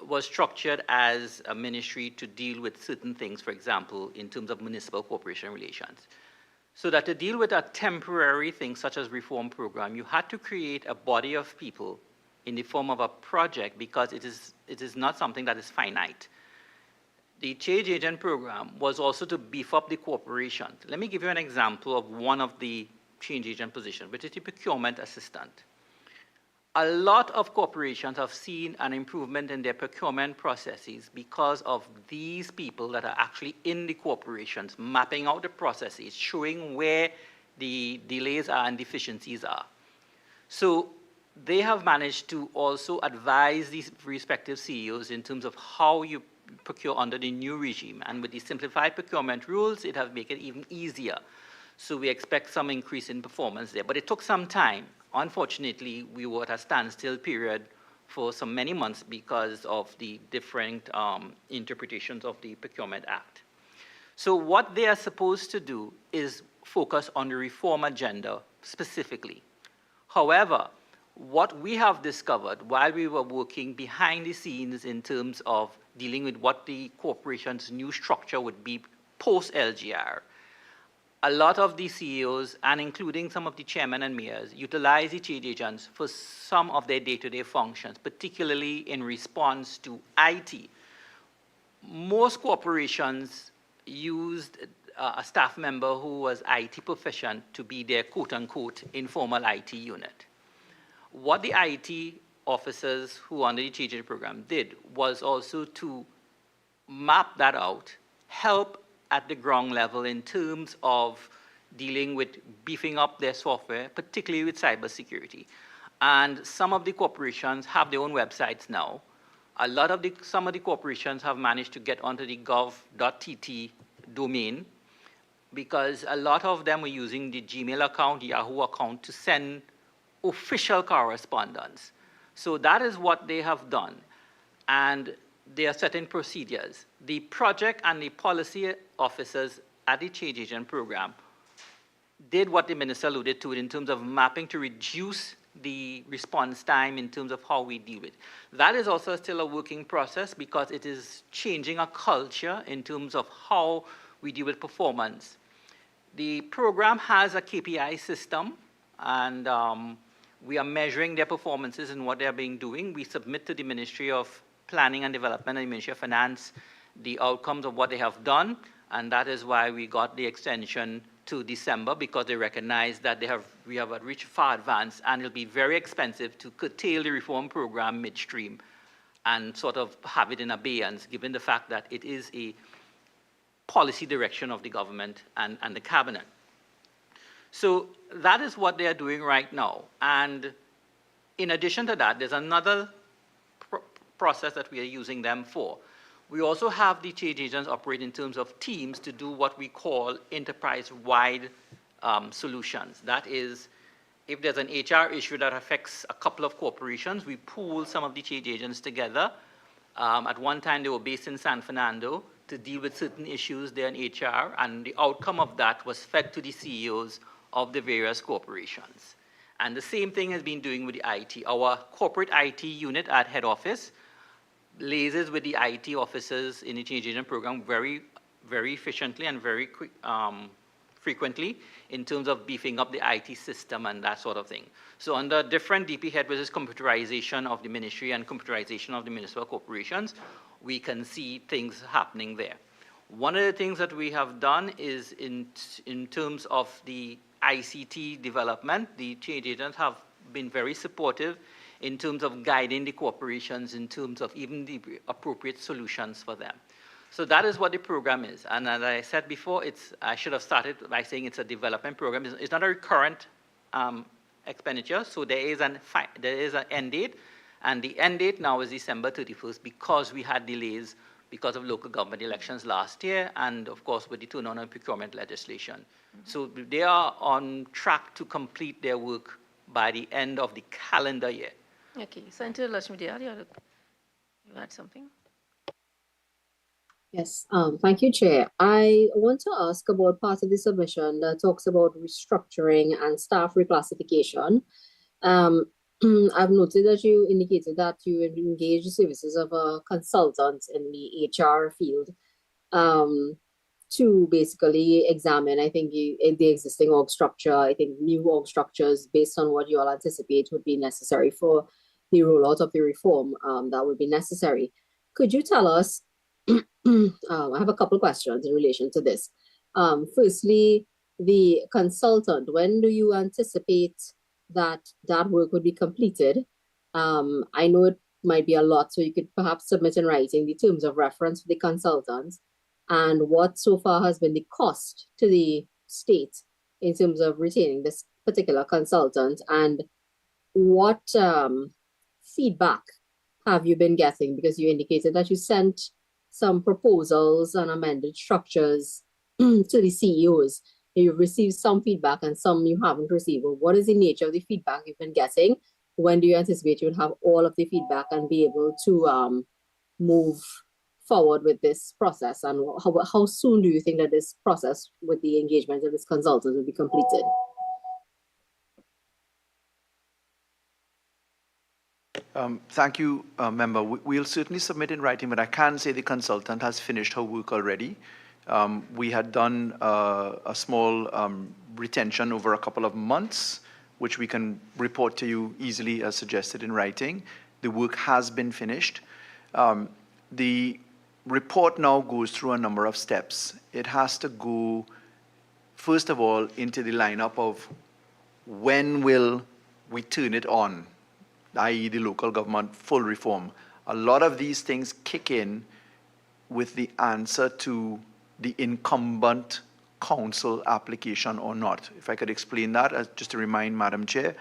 was structured as a ministry to deal with certain things, for example, in terms of municipal corporation relations. So that to deal with a temporary thing such as reform program, you had to create a body of people in the form of a project because it is not something that is finite. The Change Agent Program was also to beef up the corporation. Let me give you an example of one of the Change Agent positions, which is the procurement assistant. A lot of corporations have seen an improvement in their procurement processes because of these people that are actually in the corporations, mapping out the processes, showing where the delays are and deficiencies are. So they have managed to also advise these respective CEOs in terms of how you procure under the new regime. And with the simplified procurement rules, it has made it even easier. So we expect some increase in performance there. But it took some time. Unfortunately, we were at a standstill period for so many months because of the different interpretations of the Procurement Act. So what they are supposed to do is focus on the reform agenda specifically. However, what we have discovered while we were working behind the scenes in terms of dealing with what the corporation's new structure would be post-LGR, a lot of the CEOs, and including some of the chairmen and mayors, utilize the change agents for some of their day-to-day functions, particularly in response to IT. Most corporations used a staff member who was IT proficient to be their quote-unquote informal IT unit. What the IT officers who under the change agent program did was also to map that out, help at the ground level in terms of dealing with beefing up their software, particularly with cybersecurity. And some of the corporations have their own websites now. Some of the corporations have managed to get onto the gov.tt domain because a lot of them were using the Gmail account, Yahoo account to send official correspondence. So that is what they have done. And they are setting procedures. The project and the policy officers at the change agent program did what the minister alluded to in terms of mapping to reduce the response time in terms of how we deal with. That is also still a working process because it is changing a culture in terms of how we deal with performance. The program has a KPI system, and we are measuring their performances and what they're being doing. We submit to the Ministry of Planning and Development and the Ministry of Finance the outcomes of what they have done, and that is why we got the extension to December, because they recognize that we have reached far advanced, and it'll be very expensive to curtail the reform program midstream and sort of have it in abeyance, given the fact that it is a policy direction of the government and the cabinet. So that is what they are doing right now. And in addition to that, there's another process that we are using them for. We also have the change agents operate in terms of teams to do what we call enterprise-wide solutions. That is, if there's an HR issue that affects a couple of corporations, we pool some of the change agents together. At one time, they were based in San Fernando to deal with certain issues there in HR, and the outcome of that was fed to the CEOs of the various corporations. And the same thing has been doing with the IT. Our corporate IT unit at head office liaises with the IT officers in the change agent program very, very efficiently and very frequently in terms of beefing up the IT system and that sort of thing. So under different DP head, which is computerization of the ministry and computerization of the municipal corporations, we can see things happening there. One of the things that we have done is in terms of the ICT development, the change agents have been very supportive in terms of guiding the corporations in terms of even the appropriate solutions for them. So that is what the program is. And as I said before, I should have started by saying it's a development program. It's not a recurrent expenditure, so there is an end date, and the end date now is December 31st because we had delays because of local government elections last year, and of course with the turn-on and procurement legislation. Mm-hmm. So they are on track to complete their work by the end of the calendar year. Okay, Senator Lakshmi Dayal, you had something? Yes, thank you, Chair. I want to ask about part of the submission that talks about restructuring and staff reclassification. I've noted that you indicated that you engage the services of a consultant in the HR field to basically examine, I think, the existing org structure. I think new org structures based on what you all anticipate would be necessary for the rollout of the reform that would be necessary. Could you tell us, I have a couple of questions in relation to this. Firstly, the consultant, when do you anticipate that work would be completed? I know it might be a lot, so you could perhaps submit in writing the terms of reference for the consultants and what so far has been the cost to the state in terms of retaining this particular consultant, and what feedback have you been getting? Because you indicated that you sent some proposals and amended structures to the CEOs. You've received some feedback and some you haven't received. Well, what is the nature of the feedback you've been getting? When do you anticipate you would have all of the feedback and be able to move forward with this process? And how soon do you think that this process with the engagement of this consultant will be completed? Thank you, Member. We'll certainly submit in writing, but I can say the consultant has finished her work already. We had done a small retention over a couple of months, which we can report to you easily as suggested in writing. The work has been finished. The report now goes through a number of steps. It has to go, first of all, into the lineup of when will we turn it on, i.e. the local government full reform. A lot of these things kick in with the answer to the incumbent council application or not. If I could explain that, just to remind Madam Chair,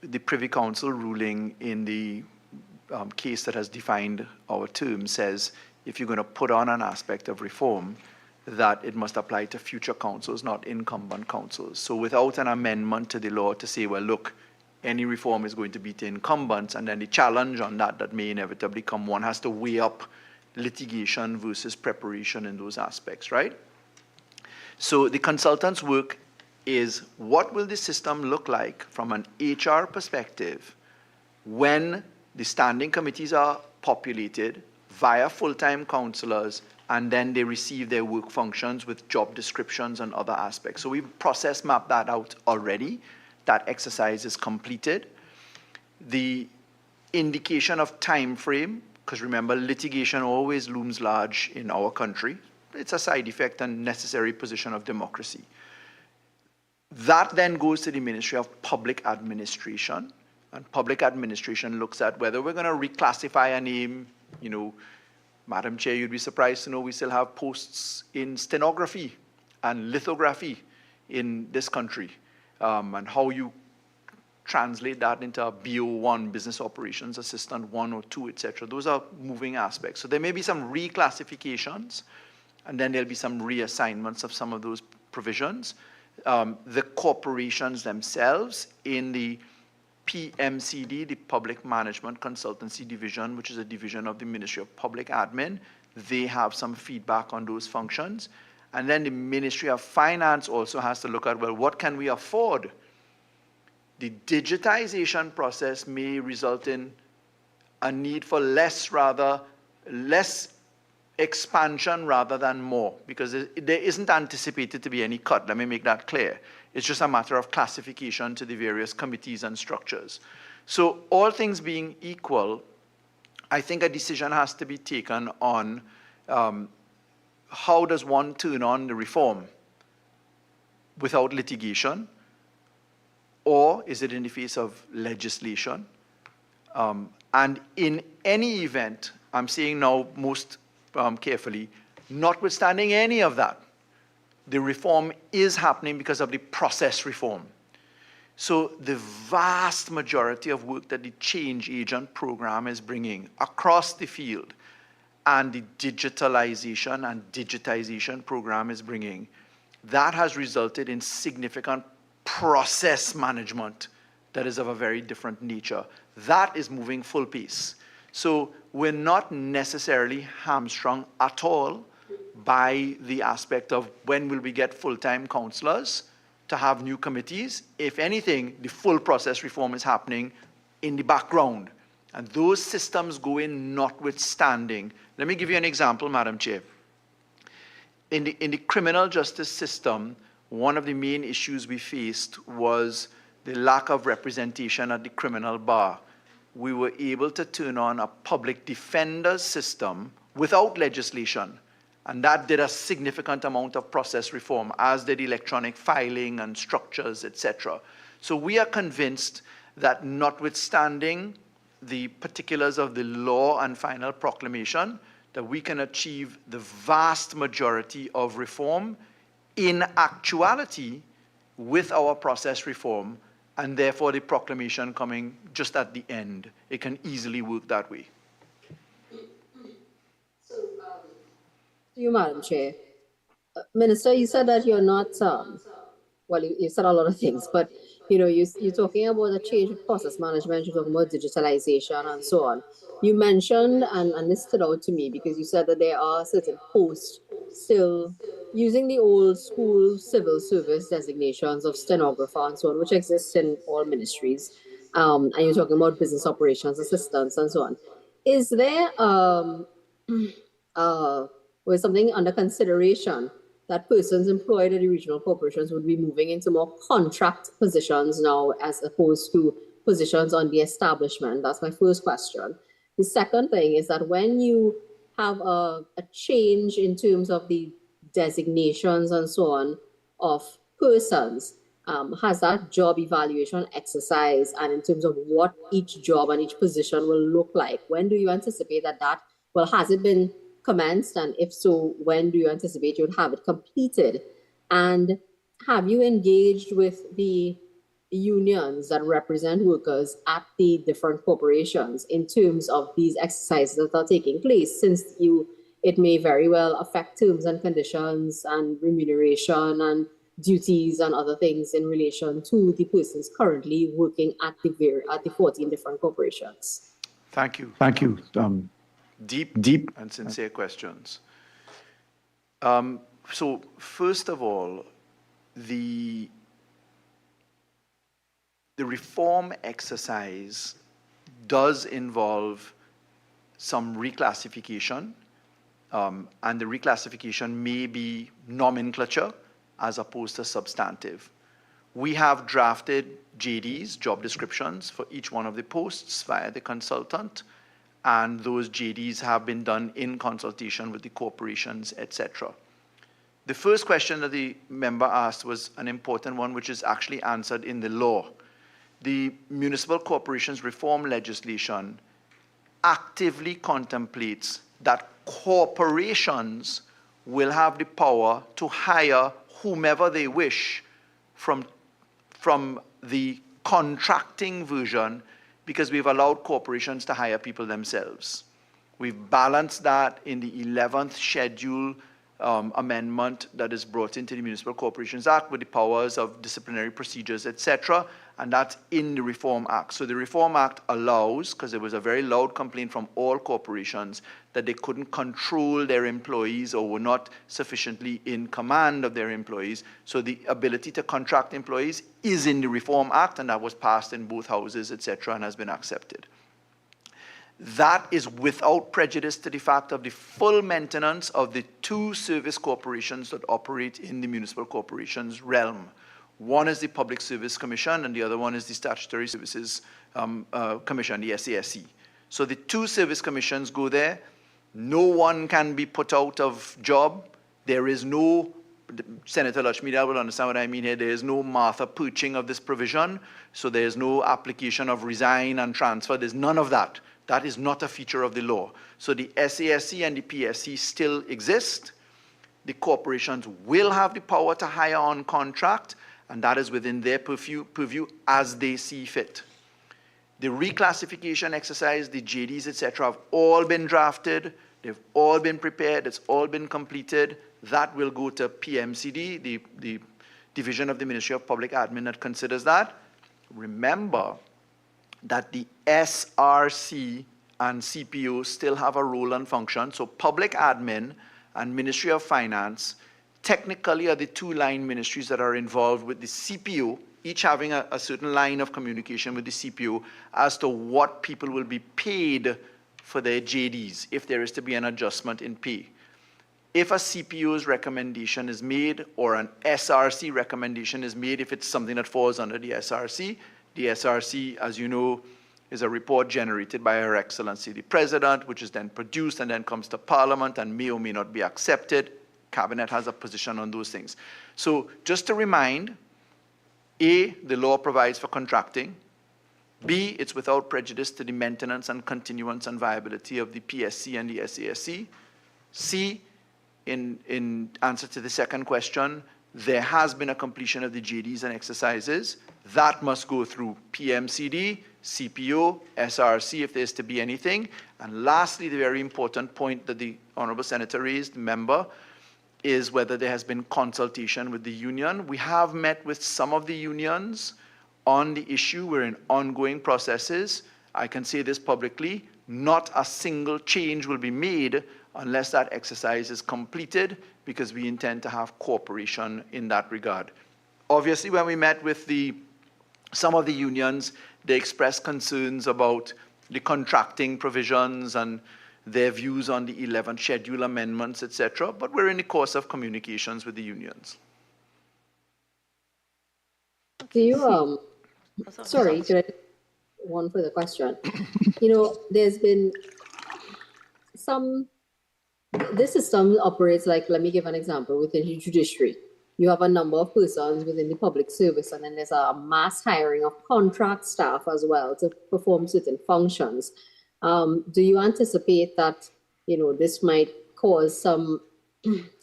the Privy Council ruling in the case that has defined our term says if you're going to put on an aspect of reform, that it must apply to future councils, not incumbent councils. So without an amendment to the law to say, well, look, any reform is going to be to incumbents, and then the challenge on that may inevitably come, one has to weigh up litigation versus preparation in those aspects, right? So the consultant's work is what will the system look like from an HR perspective when the standing committees are populated via full-time counselors, and then they receive their work functions with job descriptions and other aspects. So we've process mapped that out already. That exercise is completed. The indication of time frame, because remember, litigation always looms large in our country. It's a side effect and necessary position of democracy. That then goes to the Ministry of Public Administration, and Public Administration looks at whether we're going to reclassify a name. You know, Madam Chair, you'd be surprised to know we still have posts in stenography and lithography in this country, and how you translate that into a BO1, Business Operations Assistant 1 or 2, etc. Those are moving aspects. So there may be some reclassifications, and then there'll be some reassignments of some of those provisions. The corporations themselves in the PMCD, the Public Management Consultancy Division, which is a division of the Ministry of Public Admin, they have some feedback on those functions. And then the Ministry of Finance also has to look at, well, what can we afford? The digitization process may result in a need for less expansion rather than more, because there isn't anticipated to be any cut. Let me make that clear. It's just a matter of classification to the various committees and structures. So all things being equal, I think a decision has to be taken on how does one turn on the reform without litigation, or is it in the face of legislation? And in any event, I'm saying now most carefully, notwithstanding any of that, the reform is happening because of the process reform. So the vast majority of work that the change agent program is bringing across the field and the digitalization and digitization program is bringing, that has resulted in significant process management that is of a very different nature. That is moving full pace. So we're not necessarily hamstrung at all by the aspect of when will we get full-time counselors to have new committees. If anything, the full process reform is happening in the background. And those systems go in notwithstanding. Let me give you an example, Madam Chair. In the criminal justice system, one of the main issues we faced was the lack of representation at the criminal bar. We were able to turn on a public defender's system without legislation. And that did a significant amount of process reform, as did electronic filing and structures, etc. So we are convinced that notwithstanding the particulars of the law and final proclamation, that we can achieve the vast majority of reform in actuality with our process reform, and therefore the proclamation coming just at the end. It can easily work that way. To you, Madam Chair. Minister, you said that you're not, well, you said a lot of things, but you're talking about the change of process management, you're talking about digitalization and so on. You mentioned, and this stood out to me because you said that there are certain posts still using the old school civil service designations of stenographer and so on, which exists in all ministries. And you're talking about business operations assistants and so on. Is there was something under consideration that persons employed at the regional corporations would be moving into more contract positions now as opposed to positions on the establishment? That's my first question. The second thing is that when you have a change in terms of the designations and so on of persons, has that job evaluation exercise and in terms of what each job and each position will look like, when do you anticipate that, well, has it been commenced? And if so, when do you anticipate you would have it completed? And have you engaged with the unions that represent workers at the different corporations in terms of these exercises that are taking place, since it may very well affect terms and conditions and remuneration and duties and other things in relation to the persons currently working at the 14 different corporations? Thank you. Deep and sincere questions. So first of all, the the reform exercise does involve some reclassification, and the reclassification may be nomenclature as opposed to substantive. We have drafted JDs, job descriptions, for each one of the posts via the consultant, and those JDs have been done in consultation with the corporations, etc. The first question that the member asked was an important one, which is actually answered in the law. The Municipal Corporations Reform legislation actively contemplates that corporations will have the power to hire whomever they wish from the contracting version, because we've allowed corporations to hire people themselves. We've balanced that in the 11th schedule amendment that is brought into the Municipal Corporations Act with the powers of disciplinary procedures, etc., and that's in the Reform Act. So the Reform Act allows, because there was a very loud complaint from all corporations that they couldn't control their employees or were not sufficiently in command of their employees. So the ability to contract employees is in the Reform Act, and that was passed in both houses, etc., and has been accepted. That is without prejudice to the fact of the full maintenance of the two service corporations that operate in the municipal corporations realm. One is the Public Service Commission, and the other one is the Statutory Services Commission, the LASCSA. So the two service commissions go there. No one can be put out of job. There is no, Senator Lachmida will understand what I mean here, there is no Martha Purching of this provision, so there is no application of resign and transfer. There's none of that. That is not a feature of the law. So the SASC and the PSC still exist. The corporations will have the power to hire on contract, and that is within their purview as they see fit. The reclassification exercise, the JDs, etc., have all been drafted. They've all been prepared. It's all been completed. That will go to PMCD, the division of the Ministry of Public Admin that considers that. Remember that the SRC and CPO still have a role and function. So Public Admin and Ministry of Finance technically are the two line ministries that are involved with the CPO, each having a certain line of communication with the CPO as to what people will be paid for their JDs, if there is to be an adjustment in pay. If a CPO's recommendation is made or an SRC recommendation is made, if it's something that falls under the SRC, as you know, is a report generated by Her Excellency the President, which is then produced and then comes to Parliament and may or may not be accepted. Cabinet has a position on those things. So just to remind, A, the law provides for contracting. B, it's without prejudice to the maintenance and continuance and viability of the PSC and the SASC. C, in answer to the second question, there has been a completion of the JDs and exercises. That must go through PMCD, CPO, SRC if there's to be anything. And lastly, the very important point that the Honorable Senator raised, member, is whether there has been consultation with the union. We have met with some of the unions on the issue. We're in ongoing processes. I can say this publicly, not a single change will be made unless that exercise is completed, because we intend to have cooperation in that regard. Obviously, when we met with some of the unions, they expressed concerns about the contracting provisions and their views on the 11th schedule amendments, etc., but we're in the course of communications with the unions. Do you, sorry, could I, one further question. There's been this system operates like, let me give an example, within the judiciary. You have a number of persons within the public service, and then there's a mass hiring of contract staff as well to perform certain functions. Do you anticipate that, this might cause some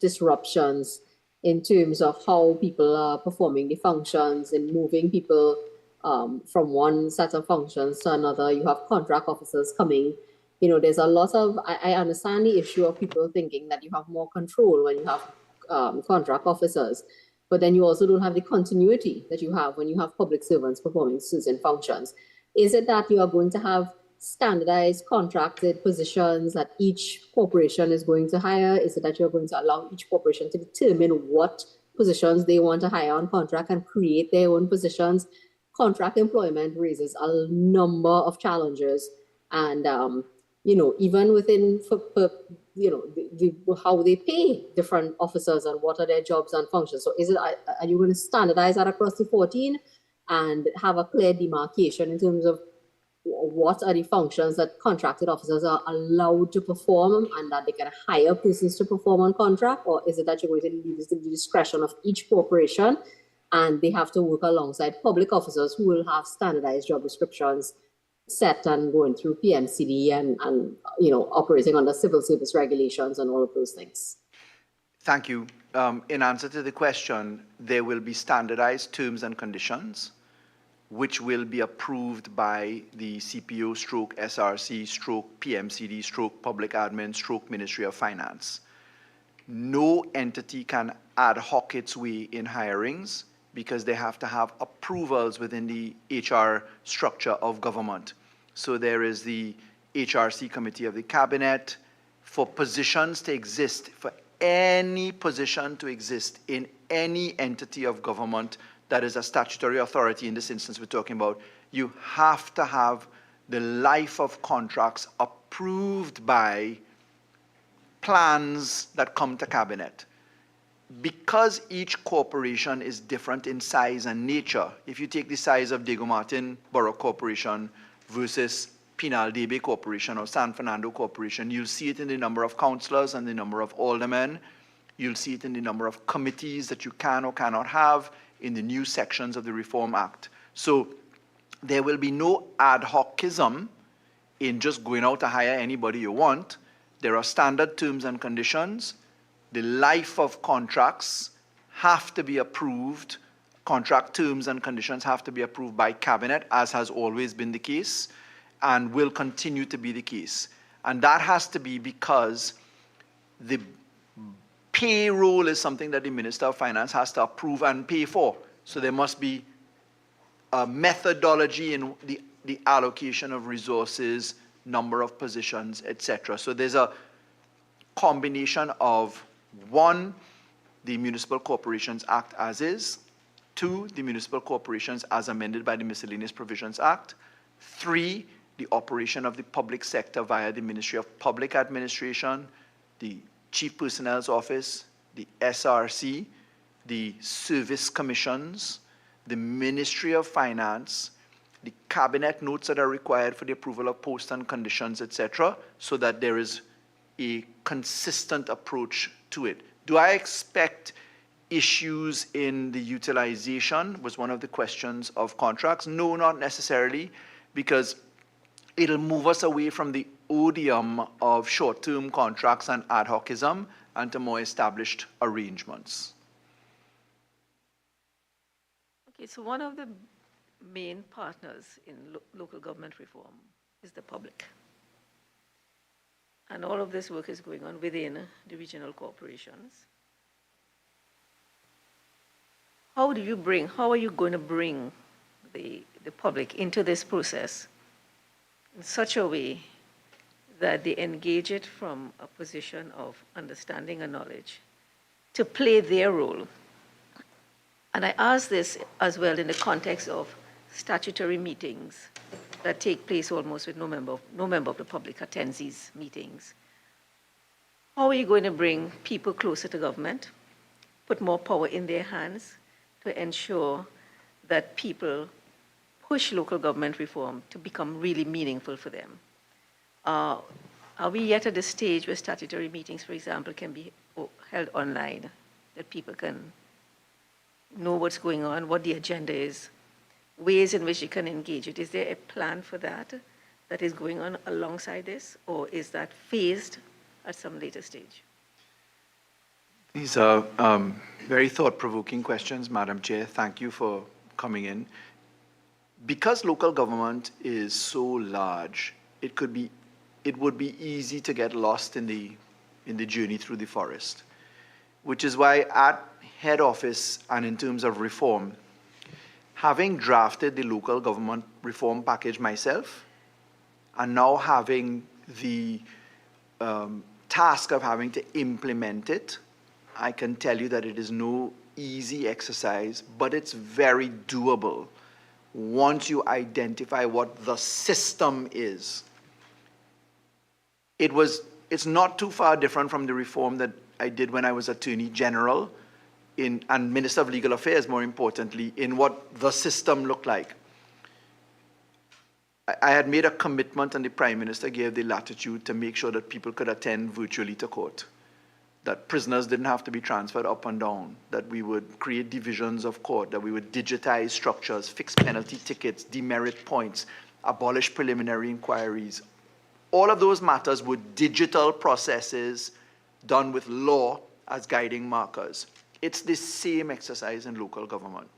disruptions in terms of how people are performing the functions and moving people from one set of functions to another? You have contract officers coming. There's a lot of, I understand the issue of people thinking that you have more control when you have contract officers, but then you also don't have the continuity that you have when you have public servants performing certain functions. Is it that you are going to have standardized contracted positions that each corporation is going to hire? Is it that you're going to allow each corporation to determine what positions they want to hire on contract and create their own positions? contract employment raises a number of challenges, and even within how they pay different officers and what are their jobs and functions. So are you going to standardize that across the 14 and have a clear demarcation in terms of what are the functions that contracted officers are allowed to perform and that they can hire persons to perform on contract? Or is it that you're going to leave this to the discretion of each corporation and they have to work alongside public officers who will have standardized job descriptions set and going through PMCD and operating under civil service regulations and all of those things? Thank you. In answer to the question, there will be standardized terms and conditions which will be approved by the CPO stroke SRC stroke PMCD stroke public admin stroke Ministry of Finance. No entity can ad hoc its way in hirings because they have to have approvals within the HR structure of government. So there is the HRC Committee of the Cabinet. For positions to exist, for any position to exist in any entity of government that is a statutory authority, in this instance we're talking about, you have to have the life of contracts approved by plans that come to cabinet. Because each corporation is different in size and nature, if you take the size of Diego Martin Borough Corporation versus Pinal Debe Corporation or San Fernando Corporation, you'll see it in the number of councillors and the number of aldermen. You'll see it in the number of committees that you can or cannot have in the new sections of the Reform Act. So there will be no ad hocism in just going out to hire anybody you want. There are standard terms and conditions. The life of contracts have to be approved. Contract terms and conditions have to be approved by cabinet, as has always been the case and will continue to be the case. And that has to be because the payroll is something that the Minister of Finance has to approve and pay for. So there must be a methodology in the allocation of resources, number of positions, etc. So there's a combination of 1, the Municipal Corporations Act as is, 2, the Municipal Corporations as amended by the Miscellaneous Provisions Act, 3, the operation of the public sector via the Ministry of Public Administration, the Chief Personnel's Office, the SRC, the Service Commissions, the Ministry of Finance, the cabinet notes that are required for the approval of posts and conditions, etc., so that there is a consistent approach to it. Do I expect issues in the utilization, was one of the questions of contracts? No, not necessarily, because it'll move us away from the odium of short-term contracts and ad hocism and to more established arrangements. Okay, so one of the main partners in local government reform is the public. And all of this work is going on within the regional corporations. How are you going to bring the public into this process in such a way that they engage it from a position of understanding and knowledge to play their role? And I ask this as well in the context of statutory meetings that take place almost with no member of the public attends these meetings. How are you going to bring people closer to government, put more power in their hands to ensure that people push local government reform to become really meaningful for them? Are we yet at the stage where statutory meetings, for example, can be held online, that people can know what's going on, what the agenda is, ways in which you can engage it? Is there a plan for that that is going on alongside this, or is that phased at some later stage? These are very thought-provoking questions, Madam Chair. Thank you for coming in. Because local government is so large, it would be easy to get lost in the journey through the forest, which is why at head office and in terms of reform, having drafted the local government reform package myself, and now having the task of having to implement it, I can tell you that it is no easy exercise, but it's very doable. once you identify what the system is. It's not too far different from the reform that I did when I was Attorney General and Minister of Legal Affairs, more importantly, in what the system looked like. I had made a commitment, and the Prime Minister gave the latitude to make sure that people could attend virtually to court, that prisoners didn't have to be transferred up and down, that we would create divisions of court, that we would digitize structures, fix penalty tickets, demerit points, abolish preliminary inquiries. All of those matters were digital processes done with law as guiding markers. It's the same exercise in local government.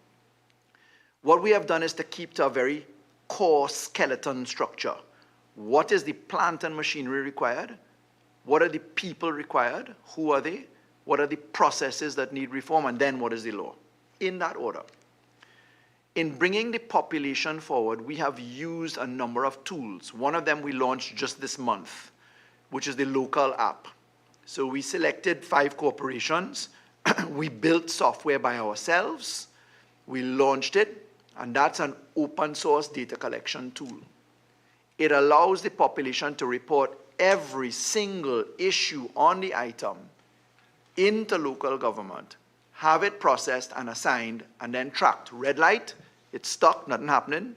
What we have done is to keep to a very core skeleton structure. What is the plant and machinery required? What are the people required? Who are they? What are the processes that need reform? And then what is the law? In that order. In bringing the population forward, we have used a number of tools. One of them we launched just this month, which is the local app. So we selected 5 corporations. We built software by ourselves. We launched it, and that's an open source data collection tool. It allows the population to report every single issue on the item into local government, have it processed and assigned, and then tracked. Red light, it's stuck, nothing happening.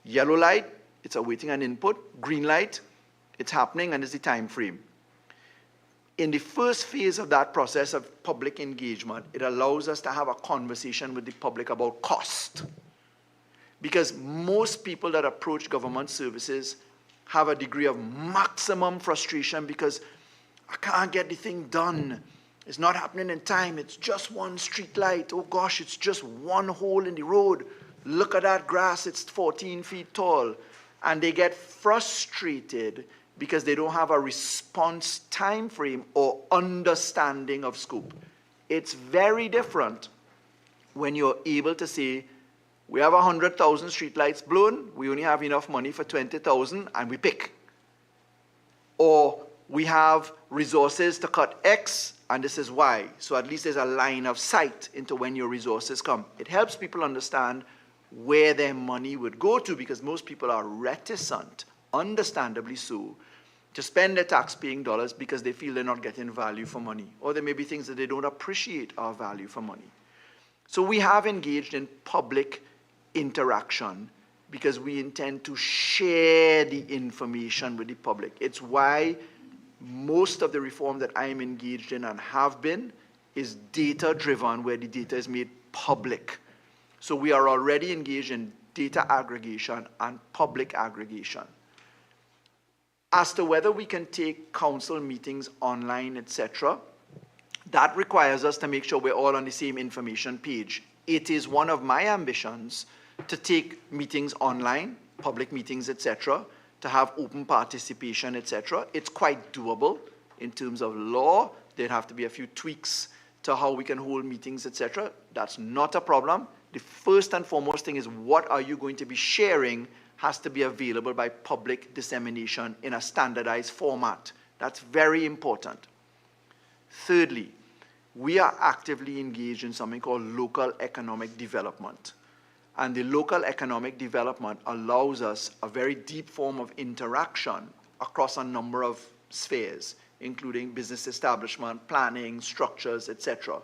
Yellow light, it's awaiting an input. Green light, it's happening, and it's the time frame. In the first phase of that process of public engagement, it allows us to have a conversation with the public about cost. Because most people that approach government services have a degree of maximum frustration because I can't get the thing done. It's not happening in time. It's just one street light. Oh gosh, it's just one hole in the road. Look at that grass, it's 14 feet tall. And they get frustrated because they don't have a response time frame or understanding of scope. It's very different when you're able to say, we have 100,000 streetlights blown, we only have enough money for 20,000, and we pick. Or we have resources to cut X, and this is Y. So at least there's a line of sight into when your resources come. It helps people understand where their money would go to, because most people are reticent, understandably so, to spend their tax-paying dollars because they feel they're not getting value for money. Or there may be things that they don't appreciate our value for money. So we have engaged in public interaction because we intend to share the information with the public. It's why most of the reform that I am engaged in and have been is data-driven, where the data is made public. So we are already engaged in data aggregation and public aggregation. As to whether we can take council meetings online, etc., that requires us to make sure we're all on the same information page. It is one of my ambitions to take meetings online, public meetings, etc., to have open participation, etc. It's quite doable in terms of law. There'd have to be a few tweaks to how we can hold meetings, etc. That's not a problem. The first and foremost thing is, what are you going to be sharing has to be available by public dissemination in a standardized format. That's very important. Thirdly, we are actively engaged in something called local economic development. And the local economic development allows us a very deep form of interaction across a number of spheres, including business establishment, planning, structures, etc.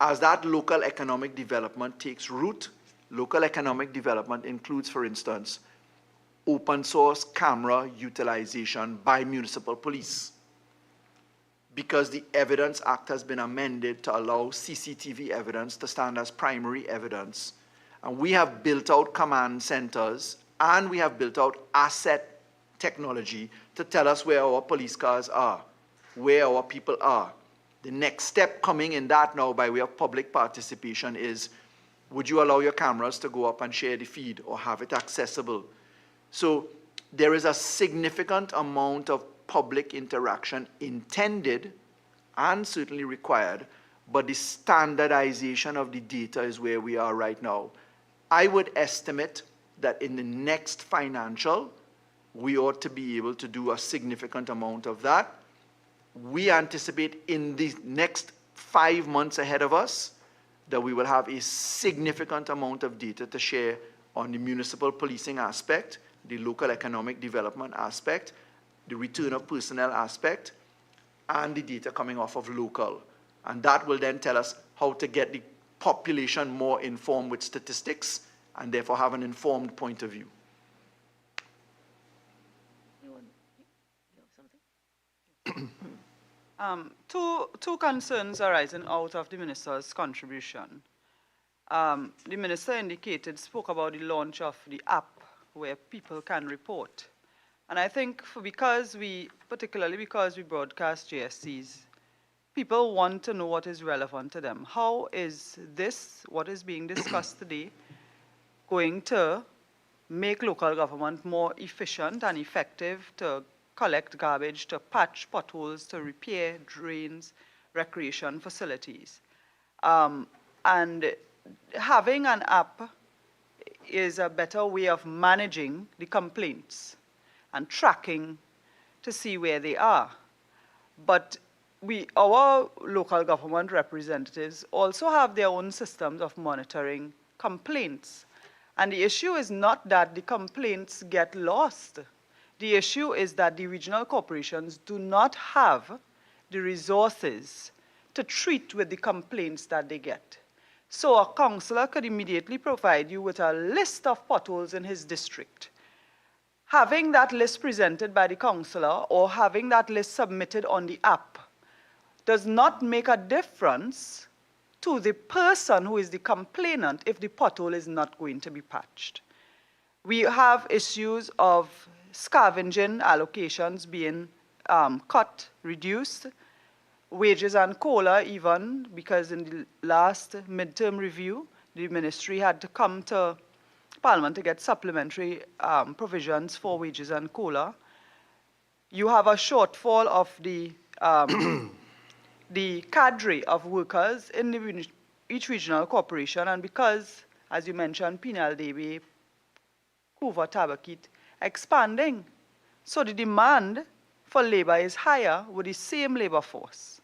As that local economic development takes root, local economic development includes, for instance, open source camera utilization by municipal police. Because the Evidence Act has been amended to allow CCTV evidence to stand as primary evidence. And we have built out command centers, and we have built out asset technology to tell us where our police cars are, where our people are. The next step coming in that now by way of public participation is, would you allow your cameras to go up and share the feed or have it accessible? So there is a significant amount of public interaction intended and certainly required, but the standardization of the data is where we are right now. I would estimate that in the next financial, we ought to be able to do a significant amount of that. We anticipate in the next 5 months ahead of us that we will have a significant amount of data to share on the municipal policing aspect, the local economic development aspect, the return of personnel aspect, and the data coming off of local. And that will then tell us how to get the population more informed with statistics and therefore have an informed point of view. Two concerns arising out of the minister's contribution. The minister spoke about the launch of the app where people can report. And I think particularly because we broadcast JSCs, people want to know what is relevant to them. How is this, what is being discussed today, going to make local government more efficient and effective to collect garbage, to patch potholes, to repair drains, recreation facilities? And having an app is a better way of managing the complaints and tracking to see where they are. But our local government representatives also have their own systems of monitoring complaints. And the issue is not that the complaints get lost. The issue is that the regional corporations do not have the resources to treat with the complaints that they get. So a councillor could immediately provide you with a list of potholes in his district. Having that list presented by the councillor or having that list submitted on the app does not make a difference to the person who is the complainant if the pothole is not going to be patched. We have issues of scavenging allocations being cut, reduced, wages and COLA even, because in the last midterm review, the ministry had to come to Parliament to get supplementary provisions for wages and COLA. You have a shortfall of the cadre of workers in each regional corporation, and because, as you mentioned, Penal Debe, Hoover, Tabakit, expanding. So the demand for labor is higher with the same labor force.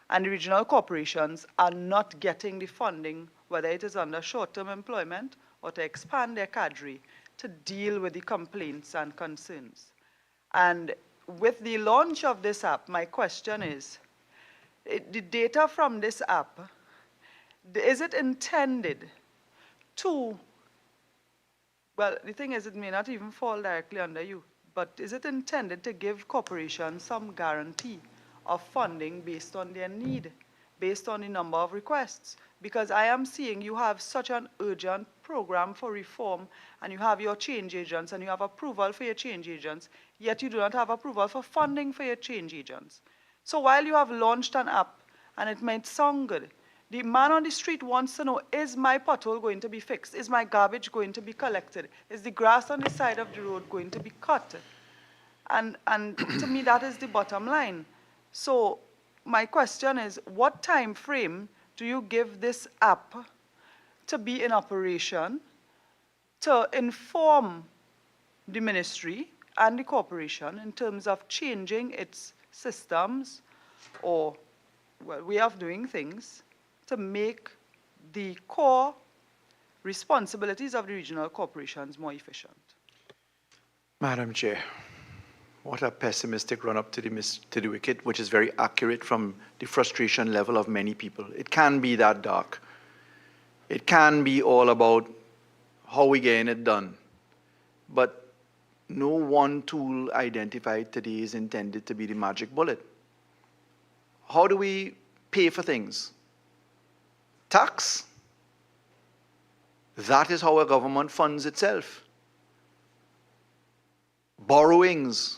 And the regional corporations are not getting the funding, whether it is under short-term employment or to expand their cadre to deal with the complaints and concerns. And with the launch of this app, my question is, the data from this app, is it intended to, well, the thing is, it may not even fall directly under you, but is it intended to give corporations some guarantee of funding based on their need, based on the number of requests? Because I am seeing you have such an urgent program for reform, and you have your change agents, and you have approval for your change agents, yet you do not have approval for funding for your change agents. So while you have launched an app, and it might sound good, the man on the street wants to know, is my pothole going to be fixed? Is my garbage going to be collected? Is the grass on the side of the road going to be cut? And to me, that is the bottom line. So my question is, what time frame do you give this app to be in operation to inform the ministry and the corporation in terms of changing its systems or, well, way of doing things to make the core responsibilities of the regional corporations more efficient? Madam Chair, what a pessimistic run-up to the wicket, which is very accurate from the frustration level of many people. It can be that dark. It can be all about how we getting it done. But no one tool identified today is intended to be the magic bullet. How do we pay for things? Tax. That is how a government funds itself. Borrowings.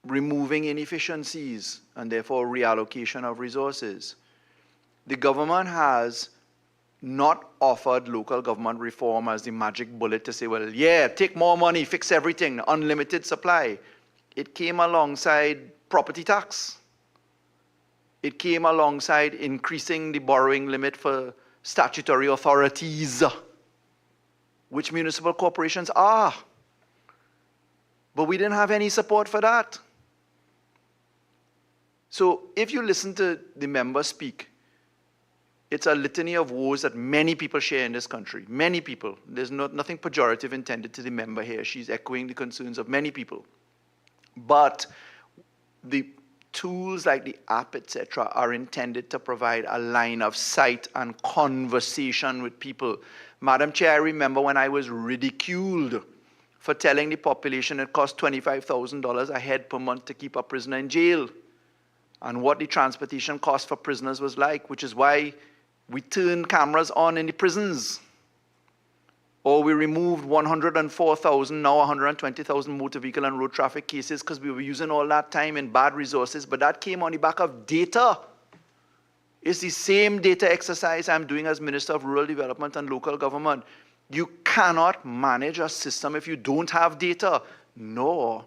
Removing inefficiencies and therefore reallocation of resources. The government has not offered local government reform as the magic bullet to say, well, yeah, take more money, fix everything, unlimited supply. It came alongside property tax. It came alongside increasing the borrowing limit for statutory authorities, which municipal corporations are. But we didn't have any support for that. So if you listen to the member speak, it's a litany of woes that many people share in this country. Many people. There's nothing pejorative intended to the member here. She's echoing the concerns of many people. But the tools like the app, etc., are intended to provide a line of sight and conversation with people. Madam Chair, I remember when I was ridiculed for telling the population it cost $25,000 a head per month to keep a prisoner in jail, and what the transportation cost for prisoners was like, which is why we turned cameras on in the prisons. Or we removed 104,000, now 120,000 motor vehicle and road traffic cases because we were using all that time in bad resources, but that came on the back of data. It's the same data exercise I'm doing as Minister of Rural Development and Local Government. You cannot manage a system if you don't have data, nor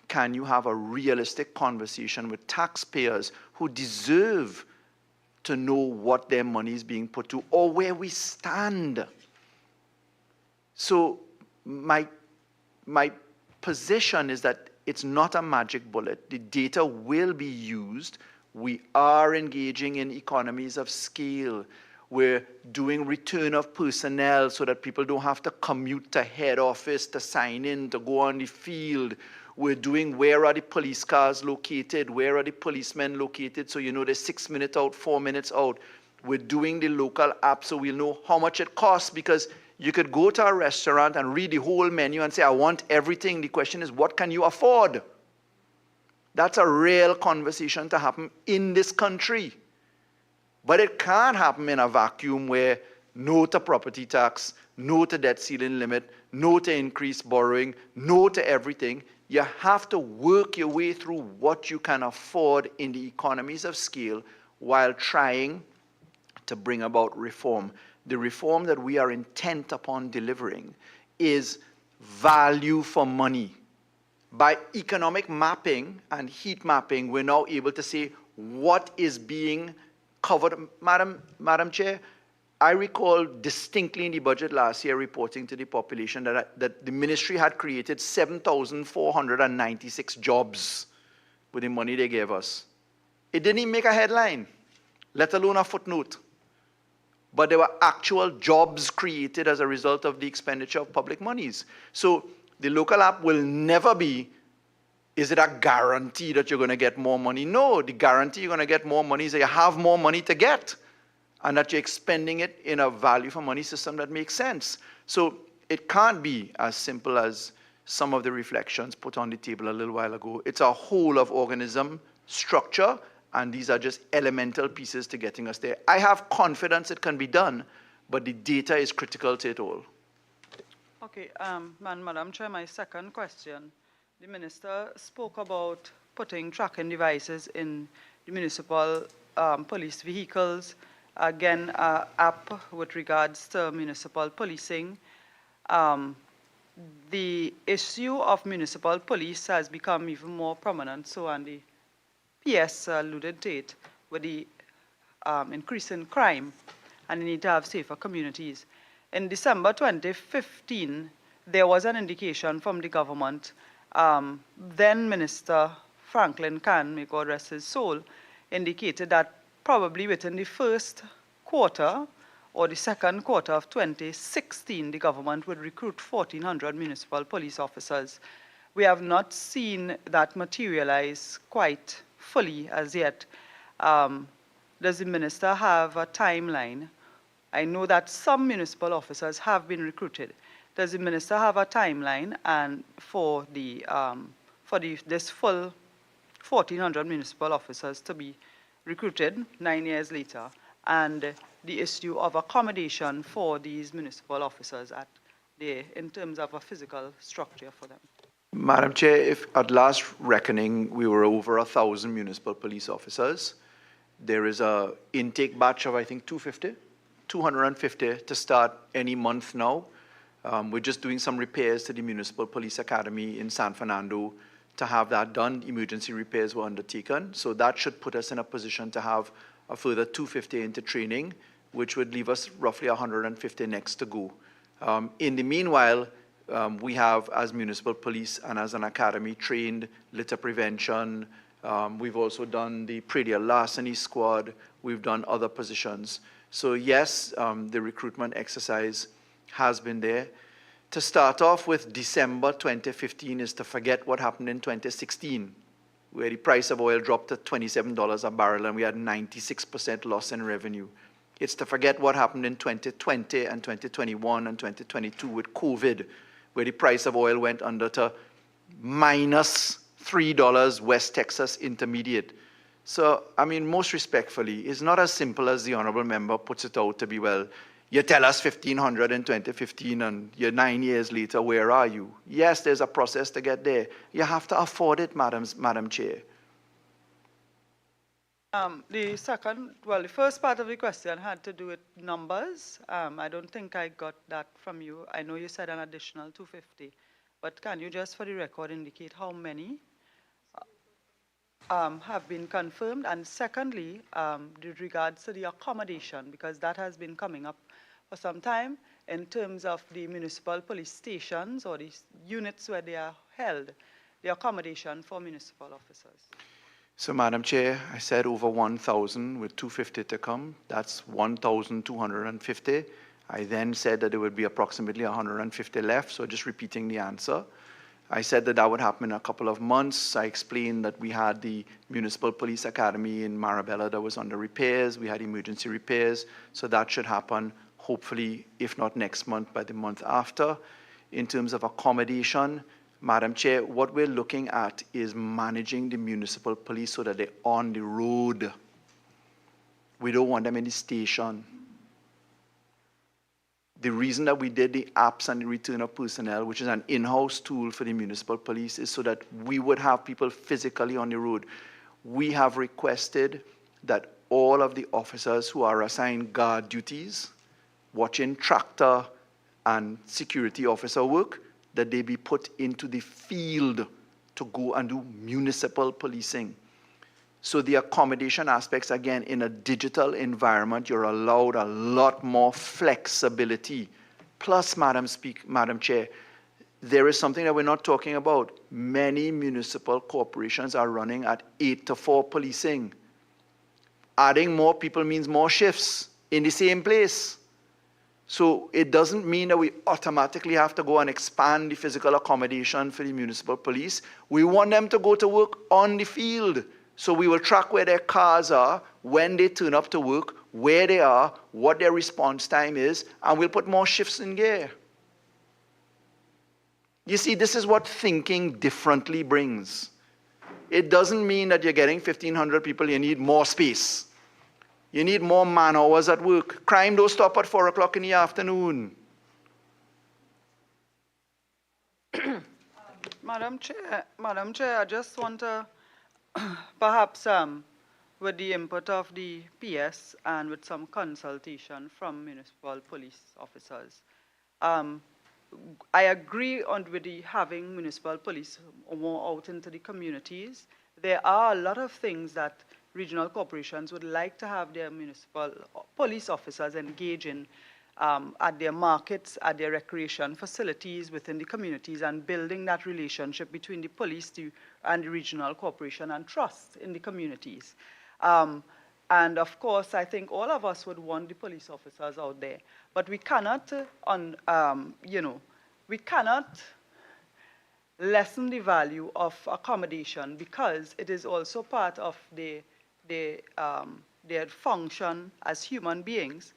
can you have a realistic conversation with taxpayers who deserve to know what their money is being put to or where we stand. So my position is that it's not a magic bullet. The data will be used. We are engaging in economies of scale. We're doing return of personnel so that people don't have to commute to head office to sign in, to go on the field. We're doing where are the police cars located, where are the policemen located, so you know they're 6 minutes out, 4 minutes out. We're doing the local app so we'll know how much it costs, because you could go to a restaurant and read the whole menu and say, I want everything. The question is, what can you afford? That's a real conversation to happen in this country. But it can't happen in a vacuum where no to property tax, no to debt ceiling limit, no to increased borrowing, no to everything. You have to work your way through what you can afford in the economies of scale while trying to bring about reform. The reform that we are intent upon delivering is value for money. By economic mapping and heat mapping, we're now able to say what is being covered. Madam Chair, I recall distinctly in the budget last year reporting to the population that the ministry had created 7,496 jobs with the money they gave us. It didn't even make a headline, let alone a footnote. But there were actual jobs created as a result of the expenditure of public monies. So the local app will never be, is it a guarantee that you're going to get more money? No, the guarantee you're going to get more money is that you have more money to get, and that you're expending it in a value for money system that makes sense. So it can't be as simple as some of the reflections put on the table a little while ago. It's a whole of organism structure, and these are just elemental pieces to getting us there. I have confidence it can be done, but the data is critical to it all. Okay, Madam Chair, my second question. The Minister spoke about putting tracking devices in the municipal police vehicles. Again, app with regards to municipal policing. The issue of municipal police has become even more prominent, so on the PS alluded to it, with the increase in crime and the need to have safer communities. In December 2015, there was an indication from the government. Then Minister Franklin Can, may God rest his soul, indicated that probably within the first quarter or the second quarter of 2016, the government would recruit 1,400 municipal police officers. We have not seen that materialize quite fully as yet. Does the minister have a timeline? I know that some municipal officers have been recruited. Does the minister have a timeline and for this full 1,400 municipal officers to be recruited 9 years later, and the issue of accommodation for these municipal officers in terms of a physical structure for them? Madam Chair, if at last reckoning we were over 1,000 municipal police officers, there is a intake batch of I think 250 to start any month now. We're just doing some repairs to the Municipal Police Academy in San Fernando. To have that done, emergency repairs were undertaken. So that should put us in a position to have a further 250 into training, which would leave us roughly 150 next to go. In the meanwhile, we have, as municipal police and as an academy, trained litter prevention. We've also done the predial larceny squad. We've done other positions. So yes, the recruitment exercise has been there. To start off with, December 2015 is to forget what happened in 2016, where the price of oil dropped to $27 a barrel and we had 96% loss in revenue. It's to forget what happened in 2020 and 2021 and 2022 with COVID, where the price of oil went under to minus $3 West Texas Intermediate. So, I mean, most respectfully, it's not as simple as the honorable member puts it out to be, well, you tell us 1,500 in 2015 and you're 9 years later, where are you? Yes, there's a process to get there. You have to afford it, Madam Chair. The first part of the question had to do with numbers. I don't think I got that from you. I know you said an additional 250, but can you just for the record indicate how many have been confirmed? And secondly, with regards to the accommodation, because that has been coming up for some time in terms of the municipal police stations or the units where they are held, the accommodation for municipal officers. So, Madam Chair, I said over 1,000 with 250 to come. That's 1,250. I then said that there would be approximately 150 left, so just repeating the answer. I said that that would happen in a couple of months. I explained that we had the Municipal Police Academy in Marabella that was under repairs. We had emergency repairs, so that should happen hopefully, if not next month, by the month after. In terms of accommodation, Madam Chair, what we're looking at is managing the municipal police so that they're on the road. We don't want them in the station. The reason that we did the apps and the return of personnel, which is an in-house tool for the municipal police, is so that we would have people physically on the road. We have requested that all of the officers who are assigned guard duties, watching tractor and security officer work, that they be put into the field to go and do municipal policing. So the accommodation aspects, again, in a digital environment, you're allowed a lot more flexibility. Plus, Madam Chair, there is something that we're not talking about. Many municipal corporations are running at 8 to 4 policing. Adding more people means more shifts in the same place. So it doesn't mean that we automatically have to go and expand the physical accommodation for the municipal police. We want them to go to work on the field. So we will track where their cars are, when they turn up to work, where they are, what their response time is, and we'll put more shifts in gear. You see, this is what thinking differently brings. It doesn't mean that you're getting 1,500 people, you need more space. You need more man hours at work. Crime don't stop at 4 o'clock in the afternoon. Madam Chair, I just want to, perhaps with the input of the PS and with some consultation from municipal police officers, I agree with the having municipal police more out into the communities. There are a lot of things that regional corporations would like to have their municipal police officers engage in at their markets, at their recreation facilities within the communities, and building that relationship between the police and the regional corporation and trust in the communities. And of course, I think all of us would want the police officers out there, but we cannot, we cannot lessen the value of accommodation because it is also part of their function as human beings.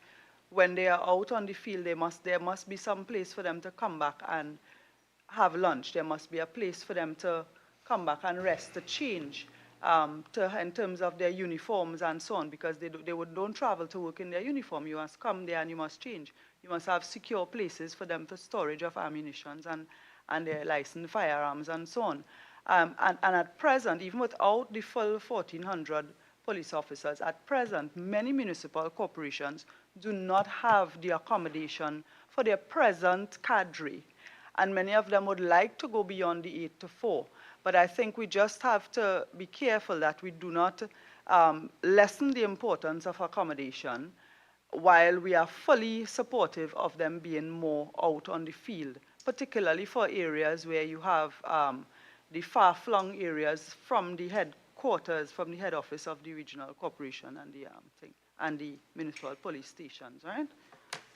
When they are out on the field, there must be some place for them to come back and have lunch. There must be a place for them to come back and rest, to change, in terms of their uniforms and so on, because they don't travel to work in their uniform. You must come there and you must change. You must have secure places for them for storage of ammunition and their licensed firearms and so on. And at present, even without the full 1,400 police officers, at present, many municipal corporations do not have the accommodation for their present cadre. And many of them would like to go beyond the 8 to 4. But I think we just have to be careful that we do not lessen the importance of accommodation while we are fully supportive of them being more out on the field, particularly for areas where you have the far-flung areas from the quarters from the head office of the regional corporation and the municipal police stations, right?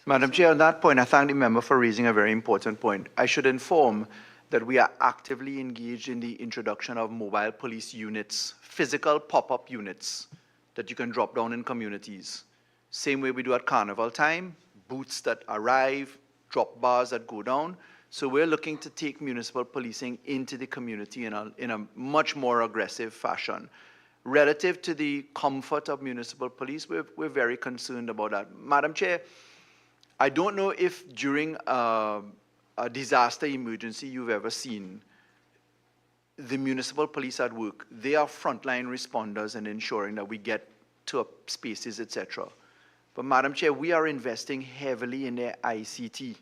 Madam Chair, on that point, I thank the member for raising a very important point. I should inform that we are actively engaged in the introduction of mobile police units, physical pop-up units that you can drop down in communities. Same way we do at carnival time, booths that arrive, drop bars that go down. So we're looking to take municipal policing into the community in a much more aggressive fashion. Relative to the comfort of municipal police, we're very concerned about that. Madam Chair, I don't know if during a disaster emergency you've ever seen the municipal police at work. They are frontline responders in ensuring that we get to spaces, etc. But Madam Chair, we are investing heavily in their ICT,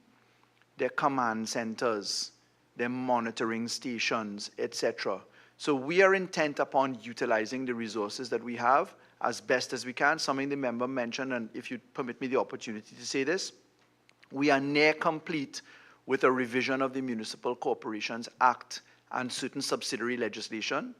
their command centers, their monitoring stations, etc. So we are intent upon utilizing the resources that we have as best as we can. Something the member mentioned, and if you permit me the opportunity to say this, we are near complete with a revision of the Municipal Corporations Act and certain subsidiary legislation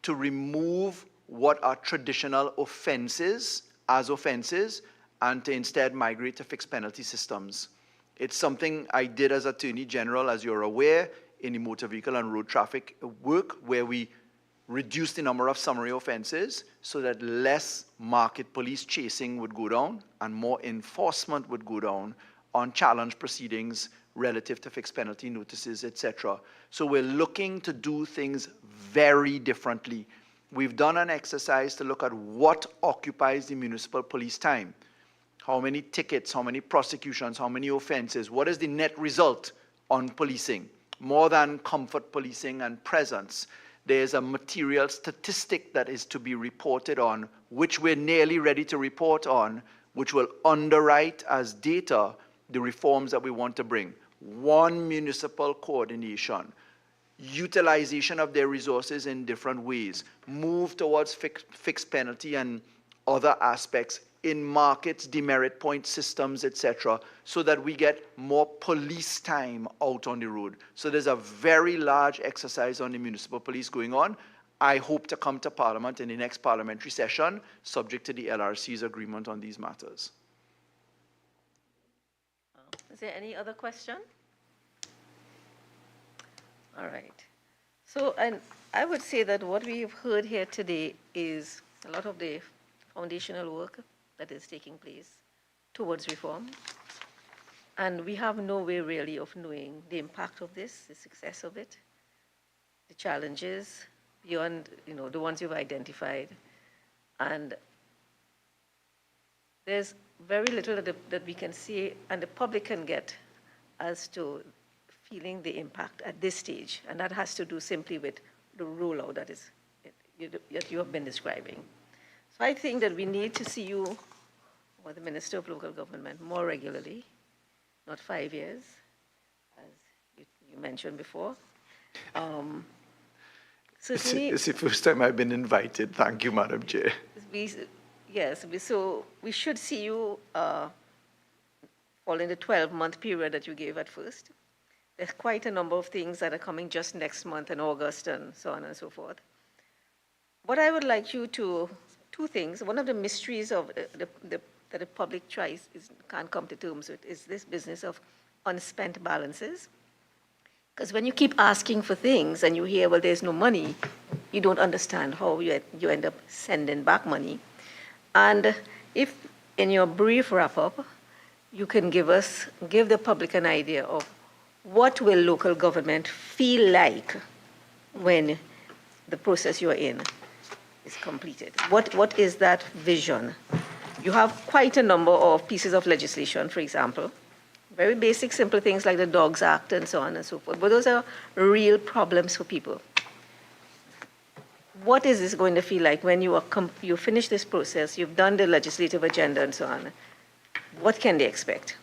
to remove what are traditional offenses as offenses and to instead migrate to fixed penalty systems. It's something I did as Attorney General, as you're aware, in the motor vehicle and road traffic work, where we reduced the number of summary offenses so that less market police chasing would go down and more enforcement would go down on challenge proceedings relative to fixed penalty notices, etc. So we're looking to do things very differently. We've done an exercise to look at what occupies the municipal police time. How many tickets, how many prosecutions, how many offenses, what is the net result on policing? More than comfort policing and presence. There's a material statistic that is to be reported on, which we're nearly ready to report on, which will underwrite as data the reforms that we want to bring. One, municipal coordination, utilization of their resources in different ways, move towards fixed penalty and other aspects in markets, demerit point systems, etc., so that we get more police time out on the road. So there's a very large exercise on the municipal police going on. I hope to come to Parliament in the next parliamentary session, subject to the LRC's agreement on these matters. Is there any other question? All right. So, and I would say that what we've heard here today is a lot of the foundational work that is taking place towards reform. And we have no way really of knowing the impact of this, the success of it, the challenges beyond, the ones you've identified. And there's very little that we can see and the public can get as to feeling the impact at this stage. And that has to do simply with the rollout that you have been describing. So I think that we need to see you, or the Minister of Local Government, more regularly, not 5 years, as you mentioned before. Certainly, It's the first time I've been invited. Thank you, Madam Chair. So we should see you fall in the 12-month period that you gave at first. There's quite a number of things that are coming just next month in August and so on and so forth. What I would like you to, two things. One of the mysteries of that the public can't come to terms with is this business of unspent balances. Because when you keep asking for things and you hear, well, there's no money, you don't understand how you end up sending back money. And if in your brief wrap-up, you can give the public an idea of what will local government feel like when the process you're in is completed. What is that vision? You have quite a number of pieces of legislation, for example, very basic, simple things like the Dogs Act and so on and so forth, but those are real problems for people. What is this going to feel like when you finish this process, you've done the legislative agenda and so on? What can they expect?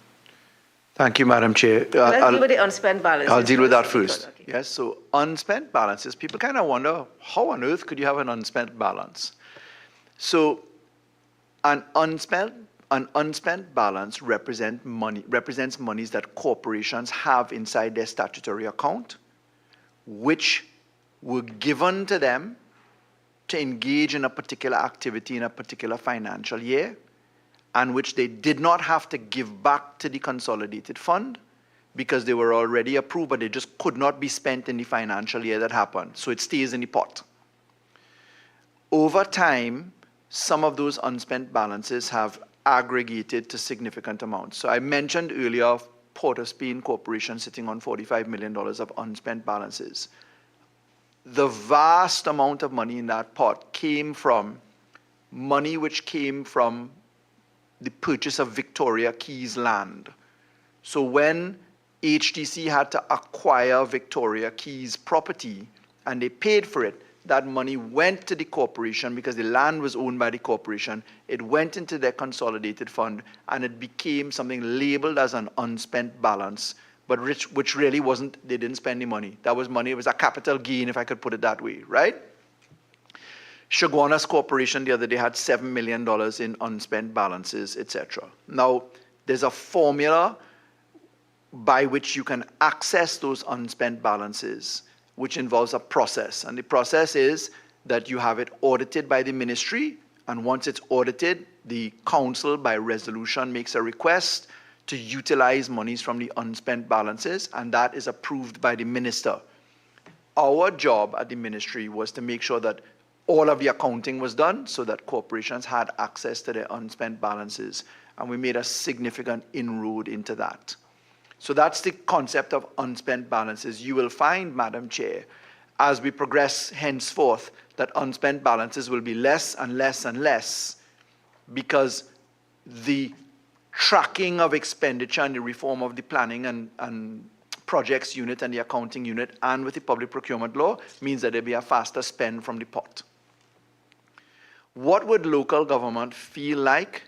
Thank you, Madam Chair. Let's deal with the unspent balances. I'll deal with that first. Okay. Yes, so unspent balances, people kind of wonder, how on earth could you have an unspent balance? So an unspent balance represents monies that corporations have inside their statutory account, which were given to them to engage in a particular activity in a particular financial year, and which they did not have to give back to the consolidated fund because they were already approved, but they just could not be spent in the financial year that happened. So it stays in the pot. Over time, some of those unspent balances have aggregated to significant amounts. So I mentioned earlier Port of Spain Corporation sitting on $45 million of unspent balances. The vast amount of money in that pot came from money which came from the purchase of Victoria Keys land. So when HDC had to acquire Victoria Keys property and they paid for it, that money went to the corporation because the land was owned by the corporation. It went into their consolidated fund and it became something labeled as an unspent balance, but which really wasn't, they didn't spend the money. That was money, it was a capital gain, if I could put it that way, right? Chaguanas Corporation the other day had $7 million in unspent balances, etc. Now, there's a formula by which you can access those unspent balances, which involves a process. And the process is that you have it audited by the ministry, and once it's audited, the council by resolution makes a request to utilize monies from the unspent balances, and that is approved by the minister. Our job at the ministry was to make sure that all of the accounting was done so that corporations had access to their unspent balances, and we made a significant inroad into that. So that's the concept of unspent balances. You will find, Madam Chair, as we progress henceforth, that unspent balances will be less and less and less because the tracking of expenditure and the reform of the planning and projects unit and the accounting unit and with the public procurement law means that there'll be a faster spend from the pot. What would local government feel like?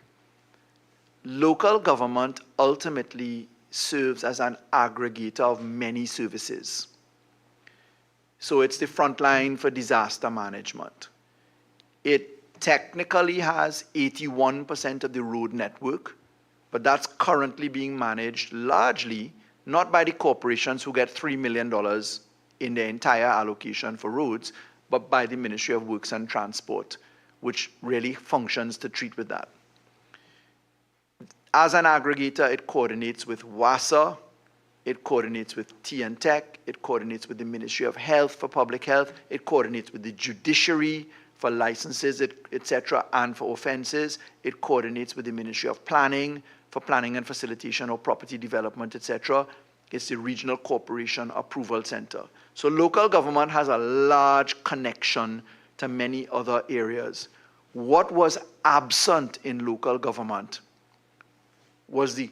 Local government ultimately serves as an aggregator of many services. So it's the front line for disaster management. It technically has 81% of the road network, but that's currently being managed largely not by the corporations who get $3 million in their entire allocation for roads, but by the Ministry of Works and Transport, which really functions to treat with that. As an aggregator, it coordinates with WASA, it coordinates with T&Tech, it coordinates with the Ministry of Health for public health, it coordinates with the judiciary for licenses, etc., and for offenses, it coordinates with the Ministry of Planning for planning and facilitation or property development, etc. It's the Regional Corporation Approval Center. So local government has a large connection to many other areas. What was absent in local government was the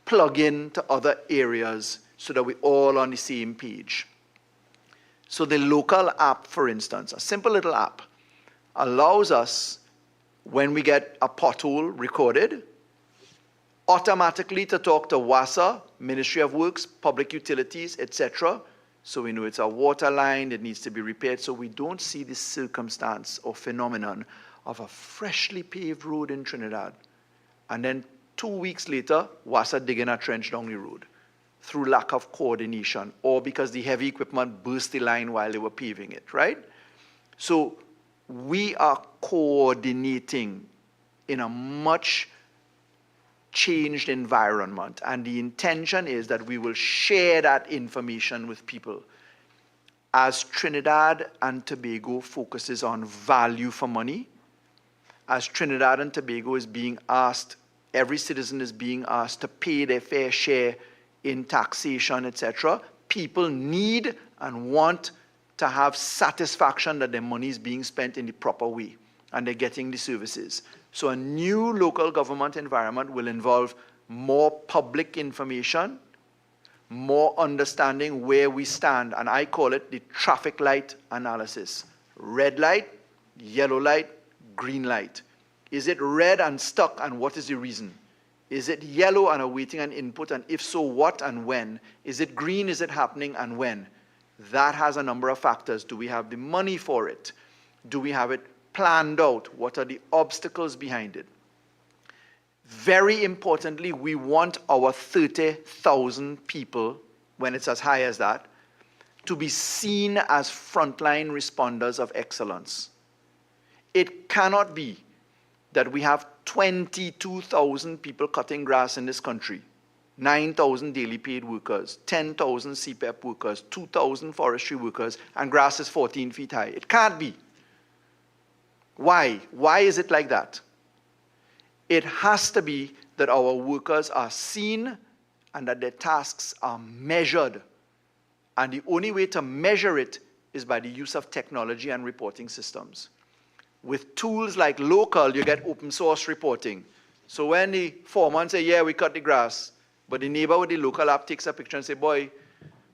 plug-in to other areas so that we're all on the same page. So the local app, for instance, a simple little app, allows us, when we get a pothole recorded, automatically to talk to WASA, Ministry of Works, Public Utilities, etc. So we know it's a water line that needs to be repaired, so we don't see this circumstance or phenomenon of a freshly paved road in Trinidad, and then 2 weeks later, WASA digging a trench down the road through lack of coordination or because the heavy equipment burst the line while they were paving it, right? So we are coordinating in a much changed environment, and the intention is that we will share that information with people. As Trinidad and Tobago focuses on value for money, as Trinidad and Tobago is being asked, every citizen is being asked to pay their fair share in taxation, etc. People need and want to have satisfaction that their money is being spent in the proper way and they're getting the services. So a new local government environment will involve more public information, more understanding where we stand, and I call it the traffic light analysis. Red light, yellow light, green light. Is it red and stuck, and what is the reason? Is it yellow and awaiting an input, and if so, what and when? Is it green, is it happening, and when? That has a number of factors. Do we have the money for it? Do we have it planned out? What are the obstacles behind it? Very importantly, we want our 30,000 people, when it's as high as that, to be seen as frontline responders of excellence. It cannot be that we have 22,000 people cutting grass in this country, 9,000 daily paid workers, 10,000 CPEP workers, 2,000 forestry workers, and grass is 14 feet high. It can't be. Why? Why is it like that? It has to be that our workers are seen and that their tasks are measured. And the only way to measure it is by the use of technology and reporting systems. With tools like Local, you get open source reporting. So when the foreman say, yeah, we cut the grass, but the neighbor with the local app takes a picture and say, boy,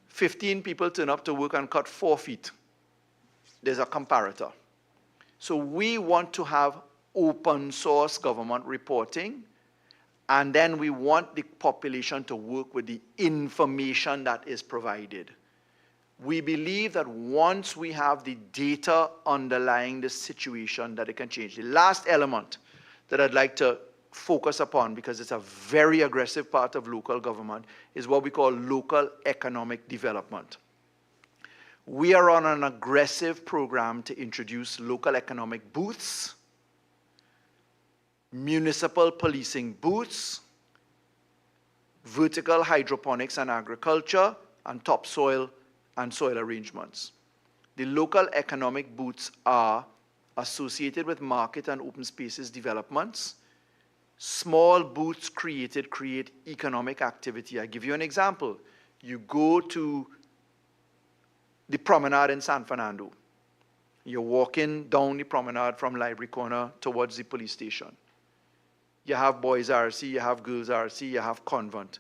15 people turn up to work and cut 4 feet. There's a comparator. So we want to have open source government reporting, and then we want the population to work with the information that is provided. We believe that once we have the data underlying the situation, that it can change. The last element that I'd like to focus upon, because it's a very aggressive part of local government, is what we call local economic development. We are on an aggressive program to introduce local economic booths, municipal policing booths, vertical hydroponics and agriculture, and topsoil and soil arrangements. The local economic booths are associated with market and open spaces developments. Small booths create economic activity. I give you an example. You go to the promenade in San Fernando. You're walking down the promenade from Library Corner towards the police station. You have Boys RC, you have Girls RC, you have Convent.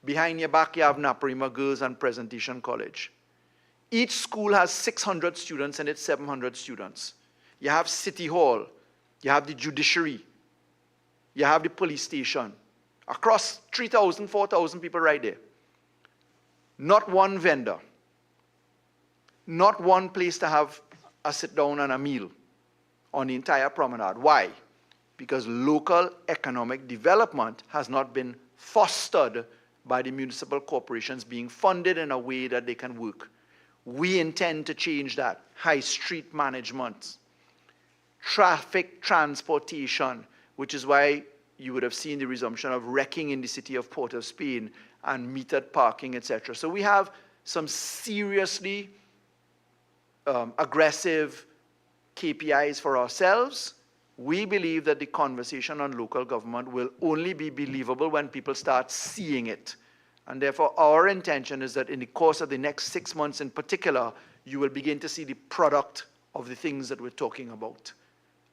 Behind your back, you have Naparima Girls and Presentation College. Each school has 600 students and it's 700 students. You have City Hall, you have the judiciary, you have the police station. Across 3,000, 4,000 people right there. Not one vendor. Not one place to have a sit down and a meal on the entire promenade. Why? Because local economic development has not been fostered by the municipal corporations being funded in a way that they can work. We intend to change that. High street management, traffic transportation, which is why you would have seen the resumption of wrecking in the city of Port of Spain and metered parking, etc. So we have some seriously aggressive KPIs for ourselves. We believe that the conversation on local government will only be believable when people start seeing it. And therefore, our intention is that in the course of the next 6 months in particular, you will begin to see the product of the things that we're talking about.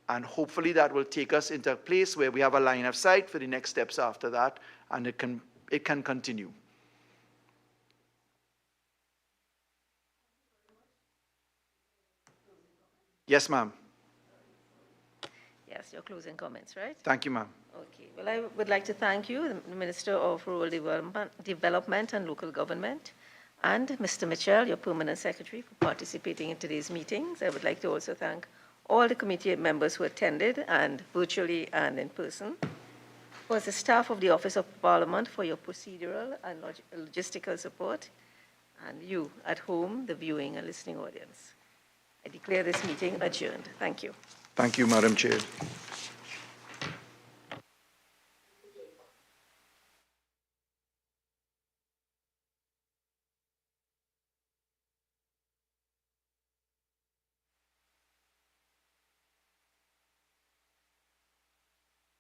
And hopefully that will take us into a place where we have a line of sight for the next steps after that, and it can continue. Yes, ma'am. Yes, your closing comments, right? Thank you, ma'am. Okay. Well, I would like to thank you, the Minister of Rural Development and Local Government, and Mr. Mitchell, your Permanent Secretary, for participating in today's meetings. I would like to also thank all the committee members who attended, and virtually and in person. For the staff of the Office of Parliament for your procedural and logistical support, and you at home, the viewing and listening audience. I declare this meeting adjourned. Thank you. Thank you, Madam Chair.